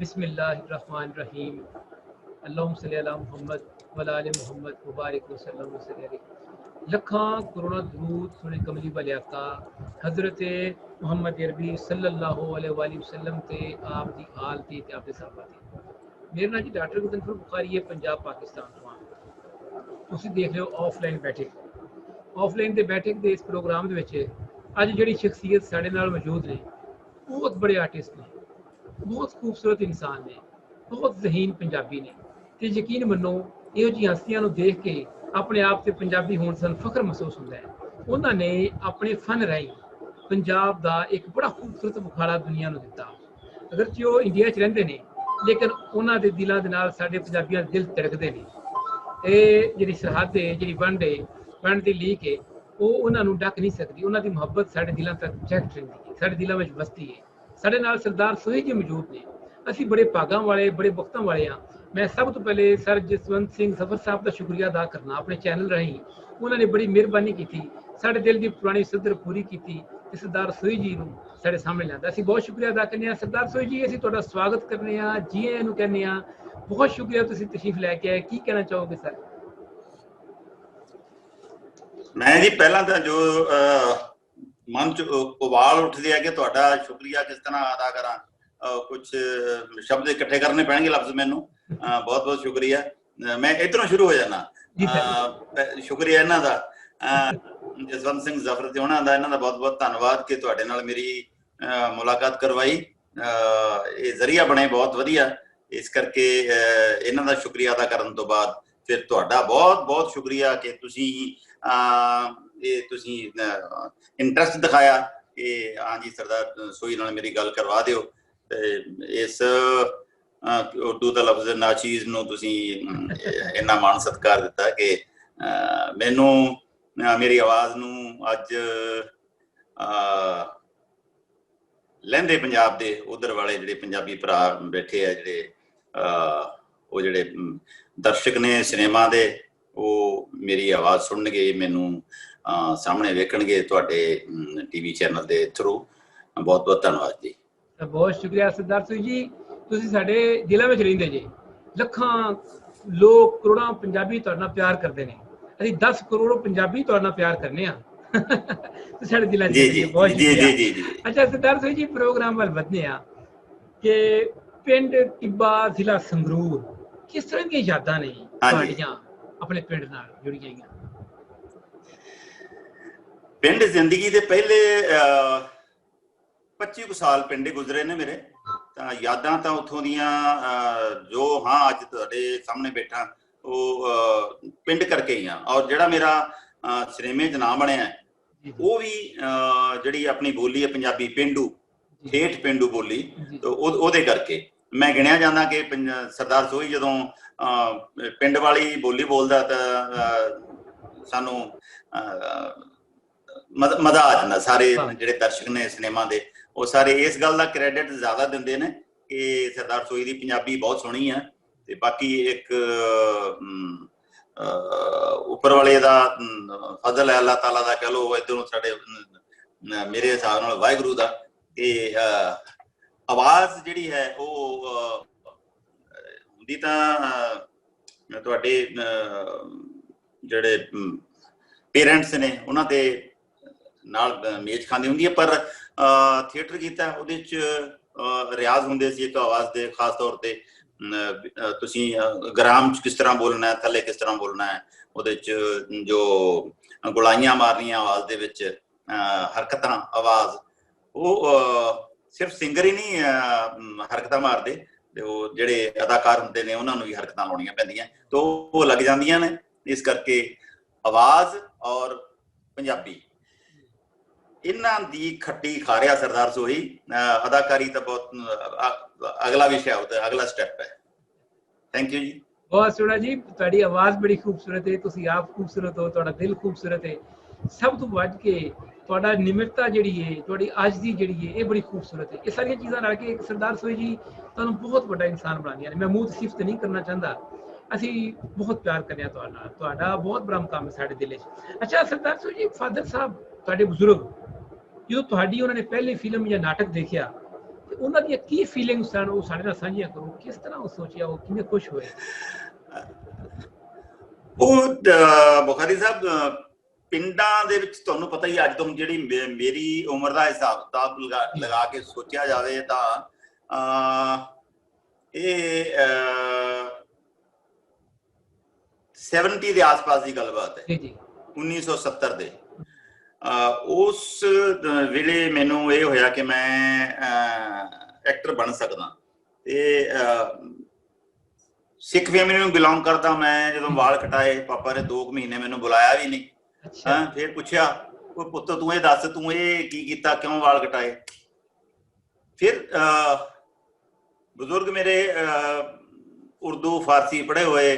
बिस्मिल्लाहिर्रहमानिर्रहीम अल्लाहुम्मा सल्ली अला मुहम्मद वला आले मुहम्मद मुबारक वसल्लम वसल्लम लखां करोड़ां दरूद सुने कमली वाले आका हज़रत मुहम्मद अरबी सल्लल्लाहु अलैहि वसल्लम ते आप दी आल ते आप दे साहबा ते। मेरा नाम जी डॉक्टर गुरदनफर बुखारी है, पंजाब पाकिस्तान तो हाँ। तुसीं देख रहे हो ऑफलाइन बैठक। ऑफलाइन दे बैठक दे इस प्रोग्राम दे विच अज जिहड़ी शख्सियत साडे नाल मौजूद ने, बहुत बड़े आर्टिस्ट ने, बहुत खूबसूरत इंसान ने, बहुत जहीन पंजाबी ने ते यकीन मनो इहो जी हस्तियां नूं देख के अपने आप से पंजाबी होण सन फख्र महसूस हुंदा है। उन्हां ने अपने फन राहीं पंजाब दा एक बड़ा खूबसूरत मुखाड़ा दुनिया नूं दिता। अगरचे वो इंडिया च रहिंदे ने लेकिन उन्हां दे दिलां दे नाल साडे पंजाबियां दे दिल धड़कदे ने। ਇਹ ਜਿਹੜੀ ਸਰਹੱਦ ਹੈ, ਜਿਹੜੀ ਵੰਡ ਦੀ ਲੀਕ ਹੈ, ਉਹ ਉਹਨਾਂ ਨੂੰ ਡੱਕ ਨਹੀਂ ਸਕਦੀ। ਉਹਨਾਂ ਦੀ ਮੁਹੱਬਤ ਸਾਡੇ ਦਿਲਾਂ ਤੱਕ ਜਗਟ ਰਹਿੰਦੀ ਹੈ, ਸਾਡੇ ਦਿਲਾਂ ਵਿੱਚ ਵਸਦੀ ਹੈ। ਸਾਡੇ ਨਾਲ ਸਰਦਾਰ ਸੋਹੀ ਜੀ ਮੌਜੂਦ ਨੇ। ਅਸੀਂ ਬੜੇ ਭਾਗਾਂ ਵਾਲੇ, ਬੜੇ ਵਕਤਾਂ ਵਾਲੇ ਹਾਂ। ਮੈਂ ਸਭ ਤੋਂ ਪਹਿਲੇ ਸਰ ਜਸਵੰਤ ਸਿੰਘ ਸਫਰ ਸਾਹਿਬ ਦਾ ਸ਼ੁਕਰੀਆ ਅਦਾ ਕਰਨਾ। ਆਪਣੇ ਚੈਨਲ ਰਾਹੀਂ ਉਹਨਾਂ ਨੇ ਬੜੀ ਮਿਹਰਬਾਨੀ ਕੀਤੀ, ਸਾਡੇ ਦਿਲ ਦੀ ਪੁਰਾਣੀ ਸਦਰ ਪੂਰੀ ਕੀਤੀ ਤੇ ਸਰਦਾਰ ਸੋਹੀ ਜੀ ਨੂੰ ਸਾਡੇ ਸਾਹਮਣੇ ਲਿਆਂਦਾ। ਅਸੀਂ ਬਹੁਤ ਸ਼ੁਕਰੀਆ ਅਦਾ ਕਰਨੇ ਹਾਂ ਸਰਦਾਰ ਸੋਹੀ ਜੀ। ਅਸੀਂ ਤੁਹਾਡਾ ਸਵਾਗਤ ਕਰਨੇ ਹਾਂ, ਜੀ ਆਇਆਂ ਨੂੰ ਕਹਿੰਦੇ ਹਾਂ। बहुत शुक्रिया तुसीं तशरीफ लैके आए। की कहना चाहोगे सर? मैं जी पहला तो जो मन च उबाल उठदे है कि तुहाडा शुक्रिया किस तरह अदा करा, कुछ शब्द इकट्ठे करने पैणगे लफ्ज मैनू। बहुत बहुत शुक्रिया। मैं इधरों शुरू हो जाना। शुक्रिया इन्हां दा, जसवंत सिंह जफर ते उन्हां दा, इन्हां दा बहुत बहुत धन्नवाद कि तुहाडे नाल मेरी मुलाकात करवाई। ये जरिया बने बहुत वधिया। इस करके इन्हां दा शुक्रिया अदा करन तो बाद फिर तुहाडा बहुत बहुत शुक्रिया कि तुसीं इंटरस्ट दिखाया कि हाँ जी सरदार सोही नाल मेरी गल करवा दिओ। ते इस उर्दू दा लफ्ज़ नाचीज़ नूं तुसीं इन्ना मान सत्कार दिता कि मैनू मेरी आवाज़ नूं अज लहंदे पंजाब दे उधर वाले जिहड़े पंजाबी भरा बैठे है, जिहड़े वो जिहड़े दर्शक ने सिनेमा दे, वो मेरी आवाज़ सुनणगे, मैनू सामने वेखणगे तुहाडे टीवी चैनल दे थ्रू। बहुत बहुत धन्नवाद जी। बहुत शुक्रिया सरदार सोही जी। तुसीं साडे दिलां विच रहिंदे जे। लखां लोग, करोड़ां पंजाबी तुहाडे नाल प्यार करदे ने। ਅਸੀਂ 10 ਕਰੋੜ ਪੰਜਾਬੀ ਤੁਹਾਡੇ ਨਾਲ ਪਿਆਰ ਕਰਨੇ ਆ। ਤੇ ਸਾਡੇ ਦਿਲਾਂ 'ਚ ਬਹੁਤ ਸ਼ੁਕਰੀਆ। ਅੱਛਾ ਸਰਦਾਰ ਸਿੰਘ ਜੀ, ਪ੍ਰੋਗਰਾਮ ਵੱਲ ਵਧਦੇ ਆ ਕਿ ਪਿੰਡ ਟਿੱਬਾ, ਜ਼ਿਲ੍ਹਾ ਸੰਗਰੂਰ, ਕਿਸ ਤਰ੍ਹਾਂ ਦੀਆਂ ਯਾਦਾਂ ਨੇ ਤੁਹਾਡੀਆਂ ਆਪਣੇ ਪਿੰਡ ਨਾਲ ਜੁੜੀਆਂ ਹੋਈਆਂ? ਪਿੰਡ ਜ਼ਿੰਦਗੀ ਦੇ ਪਹਿਲੇ 25 ਕੁ ਸਾਲ ਪਿੰਡ ਹੀ ਗੁਜ਼ਰੇ ਨੇ ਮੇਰੇ। ਤਾਂ ਯਾਦਾਂ ਤਾਂ ਉੱਥੋਂ ਦੀਆਂ ਜੋ ਹਾਂ ਅੱਜ ਤੁਹਾਡੇ ਸਾਹਮਣੇ ਬੈਠਾ ਉਹ ਪਿੰਡ ਕਰਕੇ ਹੀ ਆ। ਔਰ ਜਿਹੜਾ ਮੇਰਾ ਸਿਨੇਮੇ 'ਚ ਨਾਮ ਬਣਿਆ ਉਹ ਵੀ ਜਿਹੜੀ ਆਪਣੀ ਬੋਲੀ ਹੈ ਪੰਜਾਬੀ, ਪੇਂਡੂ, ਠੇਠ ਪੇਂਡੂ ਬੋਲੀ, ਉਹਦੇ ਕਰਕੇ ਮੈਂ ਗਿਣਿਆ ਜਾਂਦਾ ਕਿ ਸਰਦਾਰ ਸੋਹੀ ਜਦੋਂ ਪਿੰਡ ਵਾਲੀ ਬੋਲੀ ਬੋਲਦਾ ਤਾਂ ਸਾਨੂੰ ਮਜ਼ਾ ਆ ਜਾਂਦਾ। ਸਾਰੇ ਜਿਹੜੇ ਦਰਸ਼ਕ ਨੇ ਸਿਨੇਮਾ ਦੇ ਉਹ ਸਾਰੇ ਇਸ ਗੱਲ ਦਾ ਕ੍ਰੈਡਿਟ ਜ਼ਿਆਦਾ ਦਿੰਦੇ ਨੇ ਕਿ ਸਰਦਾਰ ਸੋਹੀ ਦੀ ਪੰਜਾਬੀ ਬਹੁਤ ਸੋਹਣੀ ਹੈ। ਤੇ ਬਾਕੀ ਇੱਕ ਉੱਪਰ ਵਾਲੇ ਦਾ ਫਜ਼ਲ ਹੈ, ਅੱਲਾਹ ਤਾਲਾ ਦਾ ਕਹਿ ਲਓ, ਇੱਧਰੋਂ ਸਾਡੇ ਮੇਰੇ ਹਿਸਾਬ ਨਾਲ ਵਾਹਿਗੁਰੂ ਦਾ, ਕਿ ਆਵਾਜ਼ ਜਿਹੜੀ ਹੈ ਉਹ ਹੁੰਦੀ ਤਾਂ ਤੁਹਾਡੇ ਜਿਹੜੇ ਪੇਰੈਂਟਸ ਨੇ ਉਹਨਾਂ ਦੇ ਨਾਲ ਮੇਚ ਖਾਂਦੀ ਹੁੰਦੀ ਹੈ, ਪਰ ਥੀਏਟਰ ਕੀਤਾ ਉਹਦੇ 'ਚ ਰਿਆਜ਼ ਹੁੰਦੇ ਸੀ ਇੱਕ ਆਵਾਜ਼ ਦੇ। ਖਾਸ ਤੌਰ ਤੇ ਤੁਸੀਂ ਗ੍ਰਾਮ 'ਚ ਕਿਸ ਤਰ੍ਹਾਂ ਬੋਲਣਾ ਹੈ, ਥੱਲੇ ਕਿਸ ਤਰ੍ਹਾਂ ਬੋਲਣਾ ਹੈ, ਉਹਦੇ 'ਚ ਜੋ ਗੁਲਾਈਆਂ ਮਾਰਨੀਆਂ ਆਵਾਜ਼ ਦੇ ਵਿੱਚ, ਹਰਕਤਾਂ, ਆਵਾਜ਼, ਉਹ ਸਿਰਫ ਸਿੰਗਰ ਹੀ ਨਹੀਂ ਹਰਕਤਾਂ ਮਾਰਦੇ, ਤੇ ਉਹ ਜਿਹੜੇ ਅਦਾਕਾਰ ਹੁੰਦੇ ਨੇ ਉਹਨਾਂ ਨੂੰ ਵੀ ਹਰਕਤਾਂ ਲਾਉਣੀਆਂ ਪੈਂਦੀਆਂ, ਤਾਂ ਉਹ ਲੱਗ ਜਾਂਦੀਆਂ ਨੇ। ਇਸ ਕਰਕੇ ਆਵਾਜ਼ ਔਰ ਪੰਜਾਬੀ, ਇਹਨਾਂ ਦੀ ਖੱਟੀ ਖਾ ਰਿਹਾ ਸਰਦਾਰ ਸੋਹੀ। ਅਦਾਕਾਰੀ ਤਾਂ ਬਹੁਤ ਅਗਲਾ ਵਿਸ਼ਾ ਹੋਤਾ, ਅਗਲਾ ਸਟੈਪ ਹੈ। ਥੈਂਕ ਯੂ ਜੀ। ਬਹੁਤ ਸੋਹਣਾ ਜੀ, ਤੁਹਾਡੀ ਆਵਾਜ਼ ਬੜੀ ਖੂਬਸੂਰਤ ਹੈ, ਤੁਸੀਂ ਆਪ ਖੂਬਸੂਰਤ ਹੋ, ਤੁਹਾਡਾ ਦਿਲ ਖੂਬਸੂਰਤ ਹੈ। ਸਭ ਤੋਂ ਵੱਧ ਕੇ ਤੁਹਾਡਾ ਨਿਮਰਤਾ ਜਿਹੜੀ ਹੈ, ਤੁਹਾਡੀ ਅੱਜ ਦੀ ਜਿਹੜੀ ਹੈ, ਇਹ ਬੜੀ ਖੂਬਸੂਰਤ ਹੈ। ਇਹ ਸਾਰੀਆਂ ਚੀਜ਼ਾਂ ਰਲ ਕੇ ਇੱਕ ਸਰਦਾਰ ਸੋਹੀ ਜੀ ਤੁਹਾਨੂੰ ਬਹੁਤ ਵੱਡਾ ਇਨਸਾਨ ਬਣਾਉਂਦੀਆਂ ਨੇ। ਮੈਂ ਮੂੰਹ ਤੇ ਸਿਫਤ ਨਹੀਂ ਕਰਨਾ ਚਾਹੁੰਦਾ, ਅਸੀਂ ਬਹੁਤ ਪਿਆਰ ਕਰਦੇ ਹਾਂ ਤੁਹਾਡੇ ਨਾਲ, ਤੁਹਾਡਾ ਬਹੁਤ ਬੜਾ ਮੁਕਾਮ ਹੈ ਸਾਡੇ ਦਿਲ 'ਚ। ਅੱਛਾ ਸਰਦਾਰ ਸੋਹੀ ਜੀ, ਫਾਦਰ ਸਾਹਿਬ ਤੁਹਾਡੇ ਬਜ਼ੁਰਗ, ਜਦੋਂ ਤੁਹਾਡੀ ਉਹਨਾਂ ਨੇ ਪਹਿਲੀ ਫਿਲਮ ਜਾਂ ਨਾਟਕ ਦੇਖਿਆ ਤੇ ਉਹਨਾਂ ਦੀਆਂ ਕੀ ਫੀਲਿੰਗਸ ਸਨ, ਉਹ ਸਾਡੇ ਨਾਲ ਸਾਂਝੀਆਂ ਕਰੋ। ਕਿਸ ਤਰ੍ਹਾਂ ਉਹ ਸੋਚਿਆ, ਉਹ ਕਿਵੇਂ ਖੁਸ਼ ਹੋਏ? ਉਹ ਬੁਖਾਰੀ ਸਾਹਿਬ, ਪਿੰਡਾਂ ਦੇ ਵਿੱਚ ਤੁਹਾਨੂੰ ਪਤਾ ਹੀ, ਅੱਜ ਤੋਂ ਜਿਹੜੀ ਮੇਰੀ ਉਮਰ ਦਾ ਹਿਸਾਬ ਕਿਤਾਬ ਲਗਾ ਕੇ ਸੋਚਿਆ ਜਾਵੇ ਤਾਂ ਇਹ 70 ਦੇ ਆਸ-ਪਾਸ ਦੀ ਗੱਲਬਾਤ ਹੈ, 1970 ਦੇ। ਉਸ ਵੇਲੇ ਮੈਨੂੰ ਇਹ ਹੋਇਆ ਕਿ ਮੈਂ ਐਕਟਰ ਬਣ ਸਕਦਾ। ਤੇ ਸਿੱਖ ਫੈਮਿਲੀ ਨੂੰ ਬਿਲੋਂਗ ਕਰਦਾ ਮੈਂ। ਜਦੋਂ ਵਾਲ ਕਟਾਏ, ਪਾਪਾ ਨੇ 2 ਮਹੀਨੇ ਮੈਨੂੰ ਬੁਲਾਇਆ ਵੀ ਨਹੀਂ। ਫਿਰ ਪੁੱਛਿਆ, ਉਹ ਪੁੱਤ ਤੂੰ ਇਹ ਦੱਸ, ਤੂੰ ਇਹ ਕੀ ਕੀਤਾ, ਕਿਉਂ ਵਾਲ ਕਟਾਏ? ਫਿਰ ਬਜ਼ੁਰਗ ਮੇਰੇ ਉਰਦੂ ਫਾਰਸੀ ਪੜ੍ਹੇ ਹੋਏ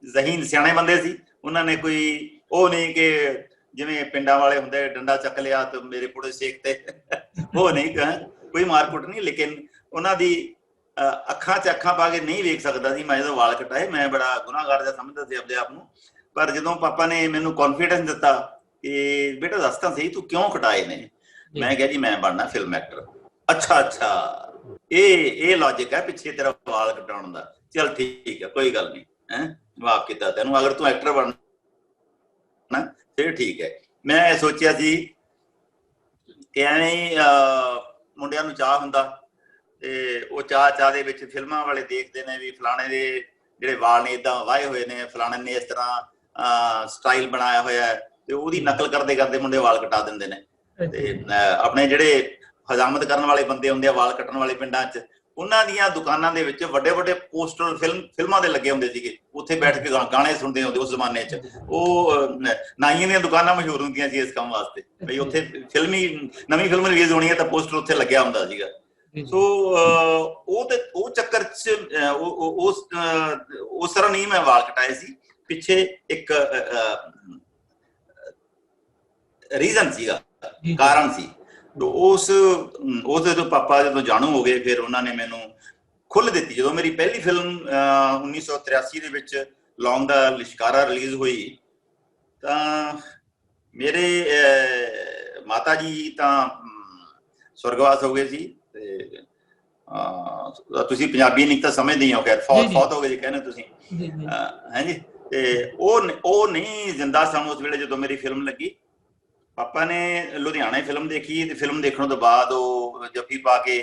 ਜ਼ਹੀਨ ਸਿਆਣੇ ਬੰਦੇ ਸੀ। ਉਹਨਾਂ ਨੇ ਕੋਈ ਉਹ ਨਹੀਂ ਕਿ ਜਿਵੇਂ ਪਿੰਡਾਂ ਵਾਲੇ ਹੁੰਦੇ, ਡੰਡਾ ਚੱਕ ਲਿਆ ਤੇ ਮੇਰੇ ਪੁੜੇ ਸੇਕ ਤੇ, ਉਹ ਨਹੀਂ, ਕੋਈ ਮਾਰਕੁੱਟ ਨਹੀਂ। ਲੇਕਿਨ ਉਹਨਾਂ ਦੀ ਅੱਖਾਂ 'ਚ ਅੱਖਾਂ ਪਾ ਕੇ ਨਹੀਂ ਵੇਖ ਸਕਦਾ ਸੀ ਮੈਂ ਜਦੋਂ ਵਾਲ ਕਟਾਏ। ਮੈਂ ਬੜਾ ਗੁਨਾਹਗਾਰ ਜਿਹਾ ਸਮਝਦਾ ਸੀ ਆਪਣੇ ਆਪ ਨੂੰ। ਪਰ ਜਦੋਂ ਪਾਪਾ ਨੇ ਮੈਨੂੰ ਕੌਨਫੀਡੈਂਸ ਦਿੱਤਾ ਕਿ ਬੇਟਾ ਦੱਸ ਤਾਂ ਸਹੀ ਤੂੰ ਕਿਉਂ ਕਟਾਏ ਨੇ, ਮੈਂ ਕਿਹਾ ਜੀ ਮੈਂ ਬਣਨਾ ਫਿਲਮ ਐਕਟਰ। ਅੱਛਾ, ਇਹ ਲੌਜਿਕ ਹੈ ਪਿੱਛੇ ਤੇਰਾ ਵਾਲ ਕਟਾਉਣ ਦਾ। ਚੱਲ ਠੀਕ ਹੈ, ਕੋਈ ਗੱਲ ਨਹੀਂ, ਮਾਫ ਕੀਤਾ ਤੈਨੂੰ, ਅਗਰ ਤੂੰ ਐਕਟਰ ਬਣਨਾ ਫਿਰ ਠੀਕ ਹੈ। ਮੈਂ ਸੋਚਿਆ ਸੀ ਕਿ ਐਵੇਂ ਮੁੰਡਿਆਂ ਨੂੰ ਚਾਹ ਹੁੰਦਾ, ਤੇ ਉਹ ਚਾਹ ਦੇ ਵਿੱਚ ਫਿਲਮਾਂ ਵਾਲੇ ਦੇਖਦੇ ਨੇ ਵੀ ਫਲਾਣੇ ਦੇ ਜਿਹੜੇ ਵਾਲ ਨੇ ਏਦਾਂ ਵਾਹੇ ਹੋਏ ਨੇ, ਫਲਾਣੇ ਨੇ ਇਸ ਤਰ੍ਹਾਂ ਸਟਾਈਲ ਬਣਾਇਆ ਹੋਇਆ ਹੈ, ਤੇ ਉਹਦੀ ਨਕਲ ਕਰਦੇ ਮੁੰਡੇ ਵਾਲ ਕਟਾ ਦਿੰਦੇ ਨੇ। ਤੇ ਆਪਣੇ ਜਿਹੜੇ ਹਜ਼ਾਮਤ ਕਰਨ ਵਾਲੇ ਬੰਦੇ ਹੁੰਦੇ ਆ, ਵਾਲ ਕੱਟਣ ਵਾਲੇ ਪਿੰਡਾਂ 'ਚ, ਉਹਨਾਂ ਦੀਆਂ ਦੁਕਾਨਾਂ ਦੇ ਵਿੱਚ ਵੱਡੇ ਪੋਸਟਰ ਫਿਲਮਾਂ ਦੇ ਲੱਗੇ ਹੁੰਦੇ ਸੀਗੇ। ਉੱਥੇ ਬੈਠ ਕੇ ਗਾਣੇ ਸੁਣਦੇ ਹੁੰਦੇ ਉਸ ਜ਼ਮਾਨੇ 'ਚ। ਉਹ ਨਾਈਆਂ ਦੀਆਂ ਦੁਕਾਨਾਂ ਮਸ਼ਹੂਰ ਹੁੰਦੀਆਂ ਸੀ ਇਸ ਕੰਮ ਵਾਸਤੇ, ਬਈ ਉੱਥੇ ਨਵੀਂ ਫਿਲਮ ਰਿਲੀਜ਼ ਹੋਣੀ ਹੈ ਤਾਂ ਪੋਸਟਰ ਉੱਥੇ ਲੱਗਿਆ ਹੁੰਦਾ ਸੀਗਾ। ਸੋ ਉਹ ਚੱਕਰ 'ਚ ਉਸ ਤਰ੍ਹਾਂ ਨਹੀਂ ਮੈਂ ਵਾਲ ਕਟਾਏ ਸੀ। ਪਿੱਛੇ ਇੱਕ ਰੀਜ਼ਨ ਸੀਗਾ, ਕਾਰਨ ਸੀ। ਉਸ ਜਦੋਂ ਪਾਪਾ ਜਦੋਂ ਜਾਣੂ ਹੋ ਗਏ, ਫਿਰ ਉਹਨਾਂ ਨੇ ਮੈਨੂੰ ਖੁੱਲ੍ਹ ਦਿੱਤੀ। ਜਦੋਂ ਮੇਰੀ ਪਹਿਲੀ ਫਿਲਮ 1983 ਦੇ ਵਿੱਚ ਲੌਂਗ ਦਾ ਲਿਸ਼ਕਾਰਾ ਰਿਲੀਜ਼ ਹੋਈ, ਤਾਂ ਮੇਰੇ ਮਾਤਾ ਜੀ ਤਾਂ ਸਵਰਗਵਾਸ ਹੋ ਗਏ ਸੀ। ਤੇ ਤੁਸੀਂ ਪੰਜਾਬੀ ਨਹੀਂ ਤਾਂ ਸਮਝਦੇ ਹੀ ਹੋ, ਖੈਰ ਫੌਤ ਹੋ ਗਏ ਜੀ ਕਹਿੰਦੇ ਤੁਸੀਂ, ਹਾਂਜੀ। ਤੇ ਉਹ ਨਹੀਂ ਜ਼ਿੰਦਾ ਸਨ ਉਸ ਵੇਲੇ ਜਦੋਂ ਮੇਰੀ ਫਿਲਮ ਲੱਗੀ। ਪਾਪਾ ਨੇ ਲੁਧਿਆਣੇ ਫਿਲਮ ਦੇਖੀ, ਤੇ ਫਿਲਮ ਦੇਖਣ ਤੋਂ ਬਾਅਦ ਉਹ ਜੱਫੀ ਪਾ ਕੇ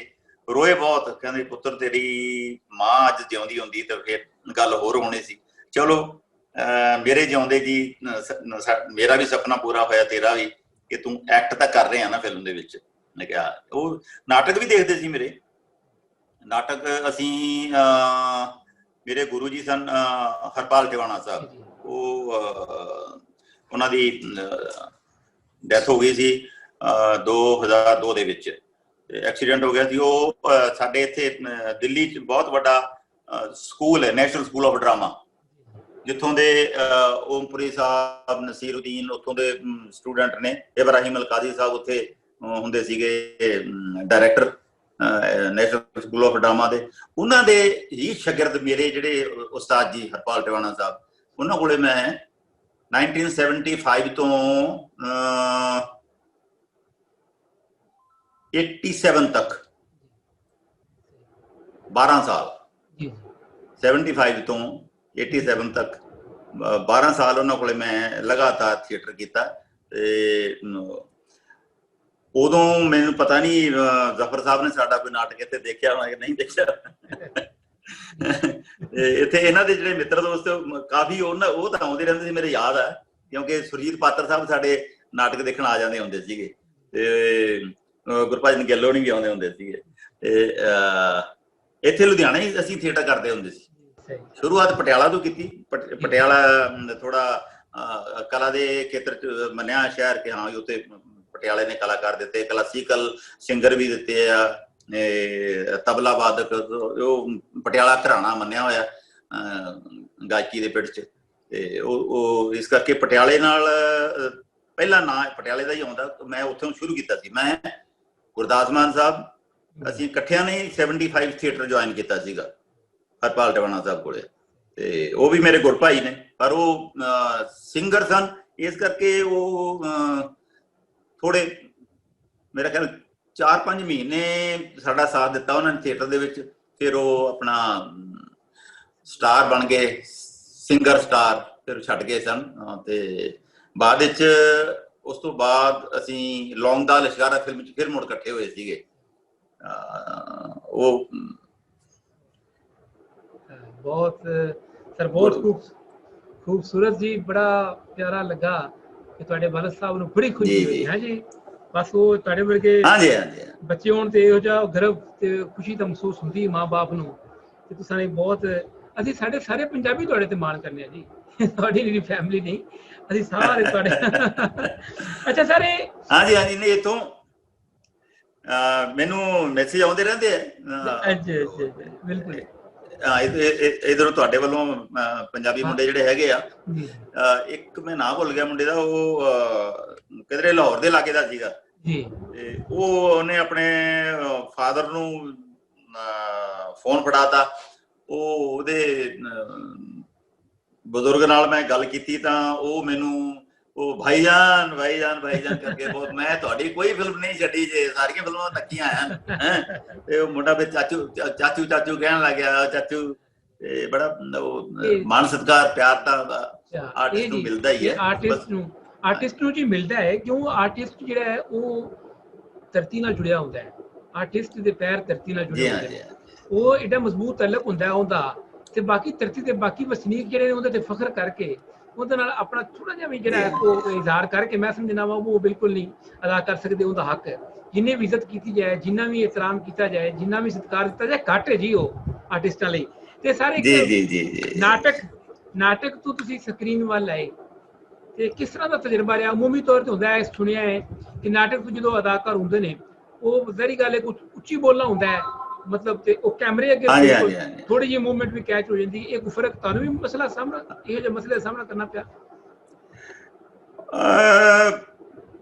ਰੋਏ ਬਹੁਤ। ਕਹਿੰਦੇ ਪੁੱਤਰ ਤੇਰੀ ਮਾਂ ਅੱਜ ਜਿਉਂਦੀ ਹੁੰਦੀ ਤਾਂ ਫਿਰ ਗੱਲ ਹੋਰ ਹੋਣੀ ਸੀ। ਚਲੋ ਮੇਰੇ ਜਿਉਂਦੇ ਜੀ ਮੇਰਾ ਵੀ ਸੁਪਨਾ ਪੂਰਾ ਹੋਇਆ, ਤੇਰਾ ਵੀ, ਕਿ ਤੂੰ ਐਕਟ ਤਾਂ ਕਰ ਰਿਹਾ ਨਾ ਫਿਲਮ ਦੇ ਵਿੱਚ। ਮੈਂ ਕਿਹਾ ਉਹ ਨਾਟਕ ਵੀ ਦੇਖਦੇ ਸੀ ਮੇਰੇ। ਨਾਟਕ ਅਸੀਂ ਮੇਰੇ ਗੁਰੂ ਜੀ ਸਨ ਹਰਪਾਲ ਟਿਵਾਣਾ ਸਾਹਿਬ, ਉਹਨਾਂ ਦੀ ਡੈਥ ਹੋ ਗਈ ਸੀ 2002 ਦੇ ਵਿੱਚ। ਐਕਸੀਡੈਂਟ ਹੋ ਗਿਆ ਸੀ। ਉਹ ਸਾਡੇ ਇੱਥੇ ਦਿੱਲੀ 'ਚ ਬਹੁਤ ਵੱਡਾ ਸਕੂਲ ਹੈ, ਨੈਸ਼ਨਲ ਸਕੂਲ ਆਫ ਡਰਾਮਾ, ਜਿੱਥੋਂ ਦੇ ਓਮਪੁਰੀ ਸਾਹਿਬ, ਨਸੀਰੁਦੀਨ ਉੱਥੋਂ ਦੇ ਸਟੂਡੈਂਟ ਨੇ। ਇਬਰਾਹਿਮ ਅਲਕਾਜ਼ੀ ਸਾਹਿਬ ਉੱਥੇ ਹੁੰਦੇ ਸੀਗੇ director national school of drama ਦੇ। ਉਹਨਾਂ ਦੇ ਹੀ ਸ਼ਾਗਿਰਦ ਮੇਰੇ ਜਿਹੜੇ ਉਸਤਾਦ ਜੀ ਹਰਪਾਲ ਟਿਵਾਣਾ ਸਾਹਿਬ, ਉਹਨਾਂ ਕੋਲੇ ਮੈਂ 1975 ਤੋਂ 87 ਤੱਕ 12 ਸਾਲ, 75 ਤੋਂ 87 ਤੱਕ 12 ਸਾਲ ਉਹਨਾਂ ਕੋਲੇ ਮੈਂ ਲਗਾਤਾਰ ਥੀਏਟਰ ਕੀਤਾ। ਤੇ ਉਦੋਂ ਮੈਨੂੰ ਪਤਾ ਨਹੀਂ ਜ਼ਫਰ ਸਾਹਿਬ ਨੇ ਸਾਡਾ ਕੋਈ ਨਾਟਕ ਇੱਥੇ ਦੇਖਿਆ ਹੋਣਾ ਕਿ ਨਹੀਂ ਦੇਖਿਆ। ਇੱਥੇ ਇਹਨਾਂ ਦੇ ਜਿਹੜੇ ਮਿੱਤਰ ਦੋਸਤ ਕਾਫੀ ਉਹ ਤਾਂ ਆਉਂਦੇ ਰਹਿੰਦੇ ਸੀ, ਮੇਰੇ ਯਾਦ ਹੈ, ਕਿਉਂਕਿ ਸੁਰਜੀਤ ਪਾਤਰ ਸਾਹਿਬ ਸਾਡੇ ਨਾਟਕ ਦੇਖਣ ਆ ਜਾਂਦੇ ਹੁੰਦੇ ਸੀਗੇ, ਤੇ ਗੁਰਭਜਨ ਗਿੱਲ ਹੋਣੀ ਵੀ ਆਉਂਦੇ ਹੁੰਦੇ ਸੀਗੇ। ਤੇ ਇੱਥੇ ਲੁਧਿਆਣੇ ਅਸੀਂ ਥੀਏਟਰ ਕਰਦੇ ਹੁੰਦੇ ਸੀ। ਸ਼ੁਰੂਆਤ ਪਟਿਆਲਾ ਤੋਂ ਕੀਤੀ। ਪਟਿਆਲਾ ਥੋੜਾ ਕਲਾ ਦੇ ਖੇਤਰ 'ਚ ਮੰਨਿਆ ਸ਼ਹਿਰ ਕਿ ਹਾਂ ਉੱਥੇ ਪਟਿਆਲੇ ਨੇ ਕਲਾਕਾਰ ਦਿੱਤੇ, ਕਲਾਸੀਕਲ ਸਿੰਗਰ ਵੀ ਦਿੱਤੇ ਆ, ਤਬਲਾ ਵਾਦਕ, ਉਹ ਪਟਿਆਲਾ ਘਰਾਣਾ ਮੰਨਿਆ ਹੋਇਆ ਗਾਇਕੀ ਦੇ ਪਿੰਡ 'ਚ। ਤੇ ਉਹ ਇਸ ਕਰਕੇ ਪਟਿਆਲੇ ਨਾਲ ਪਹਿਲਾ ਨਾਂ ਪਟਿਆਲੇ ਦਾ ਹੀ ਆਉਂਦਾ। ਮੈਂ ਉੱਥੋਂ ਸ਼ੁਰੂ ਕੀਤਾ ਸੀ। ਮੈਂ ਗੁਰਦਾਸ ਮਾਨ ਸਾਹਿਬ, ਅਸੀਂ ਇਕੱਠਿਆਂ ਨੇ 75 ਥੀਏਟਰ ਜੁਆਇਨ ਕੀਤਾ ਸੀਗਾ ਹਰਪਾਲ ਟਿਵਾਣਾ ਸਾਹਿਬ ਕੋਲੇ। ਤੇ ਉਹ ਵੀ ਮੇਰੇ ਗੁਰ ਭਾਈ ਨੇ, ਪਰ ਉਹ ਸਿੰਗਰ ਸਨ, ਇਸ ਕਰਕੇ ਉਹ ਥੋੜੇ ਮੇਰਾ ਖਿਆਲ 4-5 ਮਹੀਨੇ ਸਾਡਾ ਸਾਥ ਦਿੱਤਾ ਉਹਨਾਂ ਨੇ ਥੀਏਟਰ ਦੇ ਵਿੱਚ। ਫਿਰ ਉਹ ਆਪਣਾ ਸਟਾਰ ਬਣ ਗਏ, ਸਿੰਗਰ ਸਟਾਰ, ਫਿਰ ਛੱਡ ਗਏ ਸਨ। ਤੇ ਬਾਅਦ ਵਿੱਚ ਉਸ ਤੋਂ ਬਾਅਦ ਅਸੀਂ ਲੌਂਗ ਦਾ ਲਿਸ਼ਕਾਰਾ ਫਿਲਮ 'ਚ ਫਿਰ ਮੁੜ ਇਕੱਠੇ ਹੋਏ ਸੀਗੇ। ਉਹ बहुत सर बहुत खूबसूरत जी, बड़ा प्यारा लगा कि ਤੁਹਾਡੇ ਵਾਲਦ ਸਾਹਿਬ ਨੂੰ ਬੜੀ ਖੁਸ਼ੀ ਹੋਈ ਹੈ ਜੀ। ਬਸ ਉਹ ਤੁਹਾਡੇ ਵਰਗੇ ਹਾਂਜੀ ਹਾਂਜੀ ਬੱਚੇ ਹੋਣ ਤੇ ਇਹੋ ਜਿਹਾ ਗਰਵ ਤੇ ਖੁਸ਼ੀ ਤਾਂ ਮਹਿਸੂਸ ਹੁੰਦੀ ਮਾਂ-ਬਾਪ ਨੂੰ। ਤੇ ਤੁਸੀਂ ਨੇ ਬਹੁਤ, ਅਸੀਂ ਸਾਡੇ ਸਾਰੇ ਪੰਜਾਬੀ ਤੁਹਾਡੇ ਤੇ ਮਾਣ ਕਰਨੇ ਆ ਜੀ, ਤੁਹਾਡੀ ਜਿਹੜੀ ਫੈਮਿਲੀ ਨਹੀਂ, ਅਸੀਂ ਸਾਰੇ ਤੁਹਾਡੇ। ਅੱਛਾ ਸਰ, ਇਹ ਹਾਂਜੀ ਹਾਂਜੀ ਨਹੀਂ ਇੱਥੋਂ ਮੈਨੂੰ ਮੈਸੇਜ ਆਉਂਦੇ ਰਹਿੰਦੇ ਆ। ਅੱਛਾ ਬਿਲਕੁਲ। ਇਧਰੋਂ ਤੁਹਾਡੇ ਵੱਲੋਂ ਪੰਜਾਬੀ ਮੁੰਡੇ ਜਿਹੜੇ ਹੈਗੇ ਆ, ਇੱਕ ਮੈਂ ਨਾਂ ਭੁੱਲ ਗਿਆ ਮੁੰਡੇ ਦਾ, ਉਹ ਕਿਧਰੇ ਲਾਹੌਰ ਦੇ ਲਾਗੇ ਦਾ ਸੀਗਾ ਜੀ। ਤੇ ਉਹ ਉਹਨੇ ਆਪਣੇ ਫਾਦਰ ਨੂੰ ਫੋਨ ਫੜਾਤਾ। ਉਹ ਉਹਦੇ ਬਜ਼ੁਰਗ ਨਾਲ ਮੈਂ ਗੱਲ ਕੀਤੀ ਤਾਂ ਉਹ ਮੈਨੂੰ ਉਹ ਭਾਈਜਾਨ ਭਾਈਜਾਨ ਭਾਈਜਾਨ ਕਰਕੇ ਬਹੁਤ, ਮੈਂ ਤੁਹਾਡੀ ਕੋਈ ਫਿਲਮ ਨਹੀਂ ਛੱਡੀ ਜੇ, ਸਾਰੀਆਂ ਫਿਲਮਾਂ ਤੱਕੀਆਂ ਆ। ਤੇ ਉਹ ਮੁੰਡਾ ਫਿਰ ਚਾਚੂ ਚਾਚੂ ਚਾਚੂ ਕਹਿਣ ਲੱਗ ਗਿਆ, ਚਾਚੂ। ਤੇ ਬੜਾ ਉਹ ਮਾਣ ਸਤਿਕਾਰ ਪਿਆਰ ਤਾਂ ਆਰਟਿਸਟ ਨੂੰ ਮਿਲਦਾ ਹੀ ਹੈ। ਆਰਟਿਸਟ ਨੂੰ ਜੀ ਮਿਲਦਾ ਹੈ, ਕਿਉਂ ਆਰਟਿਸਟ ਜਿਹੜਾ ਹੈ ਉਹ ਧਰਤੀ ਨਾਲ ਜੁੜਿਆ ਹੁੰਦਾ ਹੈ। ਆਰਟਿਸਟ ਦੇ ਪੈਰ ਧਰਤੀ ਨਾਲ ਜੁੜੇ ਹੁੰਦੇ ਨੇ, ਉਹ ਏਡਾ ਮਜ਼ਬੂਤ ਤਾਲੁਕ ਹੁੰਦਾ ਉਹਦਾ। ਤੇ ਬਾਕੀ ਧਰਤੀ ਦੇ ਬਾਕੀ ਵਸਨੀਕ ਜਿਹੜੇ ਉਹਦੇ ਤੇ ਫਖਰ ਕਰਕੇ ਉਹਦੇ ਨਾਲ ਆਪਣਾ ਥੋੜਾ ਜਿਹਾ ਵੀ ਜਿਹੜਾ ਉਹ ਇਜ਼ਹਾਰ ਕਰਕੇ, ਮੈਂ ਸਮਝਣਾ ਵਾ ਉਹ ਬਿਲਕੁਲ ਨਹੀਂ ਅਦਾ ਕਰ ਸਕਦੇ। ਉਹਦਾ ਹੱਕ ਹੈ, ਜਿੰਨੇ ਵੀ ਇੱਜ਼ਤ ਕੀਤੀ ਜਾਏ, ਜਿੰਨਾ ਵੀ ਇਹਤਰਾਮ ਕੀਤਾ ਜਾਏ, ਜਿੰਨਾ ਵੀ ਸਤਿਕਾਰ ਦਿੱਤਾ ਜਾਏ, ਘੱਟ ਹੈ ਜੀ ਉਹ ਆਰਟਿਸਟਾਂ ਲਈ। ਤੇ ਸਾਰੇ ਨਾਟਕ ਤੋਂ ਤੁਸੀਂ ਸਕਰੀਨ ਵੱਲ ਆਏ ਤੇ ਕਿਸ ਤਰ੍ਹਾਂ ਦਾ ਤਜਰਬਾ ਰਿਹਾ? ਉਮੂਮੀ ਤੌਰ ਤੇ ਹੁੰਦਾ ਹੈ, ਸੁਣਿਆ ਹੈ ਕਿ ਨਾਟਕ ਤੋਂ ਜਦੋਂ ਅਦਾਕਾਰ ਹੁੰਦੇ ਨੇ ਉਹ ਜ਼ਾਹਰੀ ਗੱਲ ਹੈ ਕੁਝ ਉੱਚੀ ਬੋਲਣਾ ਹੁੰਦਾ ਹੈ, ਮਤਲਬ ਤੇ ਉਹ ਕੈਮਰੇ ਅੱਗੇ ਥੋੜੀ ਜਿਹੀ ਮੂਵਮੈਂਟ ਵੀ ਕੈਚ ਹੋ ਜਾਂਦੀ। ਇਹ ਕੋਈ ਫਰਕ ਤੁਹਾਨੂੰ ਵੀ ਮਸਲਾ ਸਾਹਮਣਾ, ਇਹੋ ਜਿਹੇ ਮਸਲੇ ਦਾ ਸਾਹਮਣਾ ਕਰਨਾ ਪਿਆ?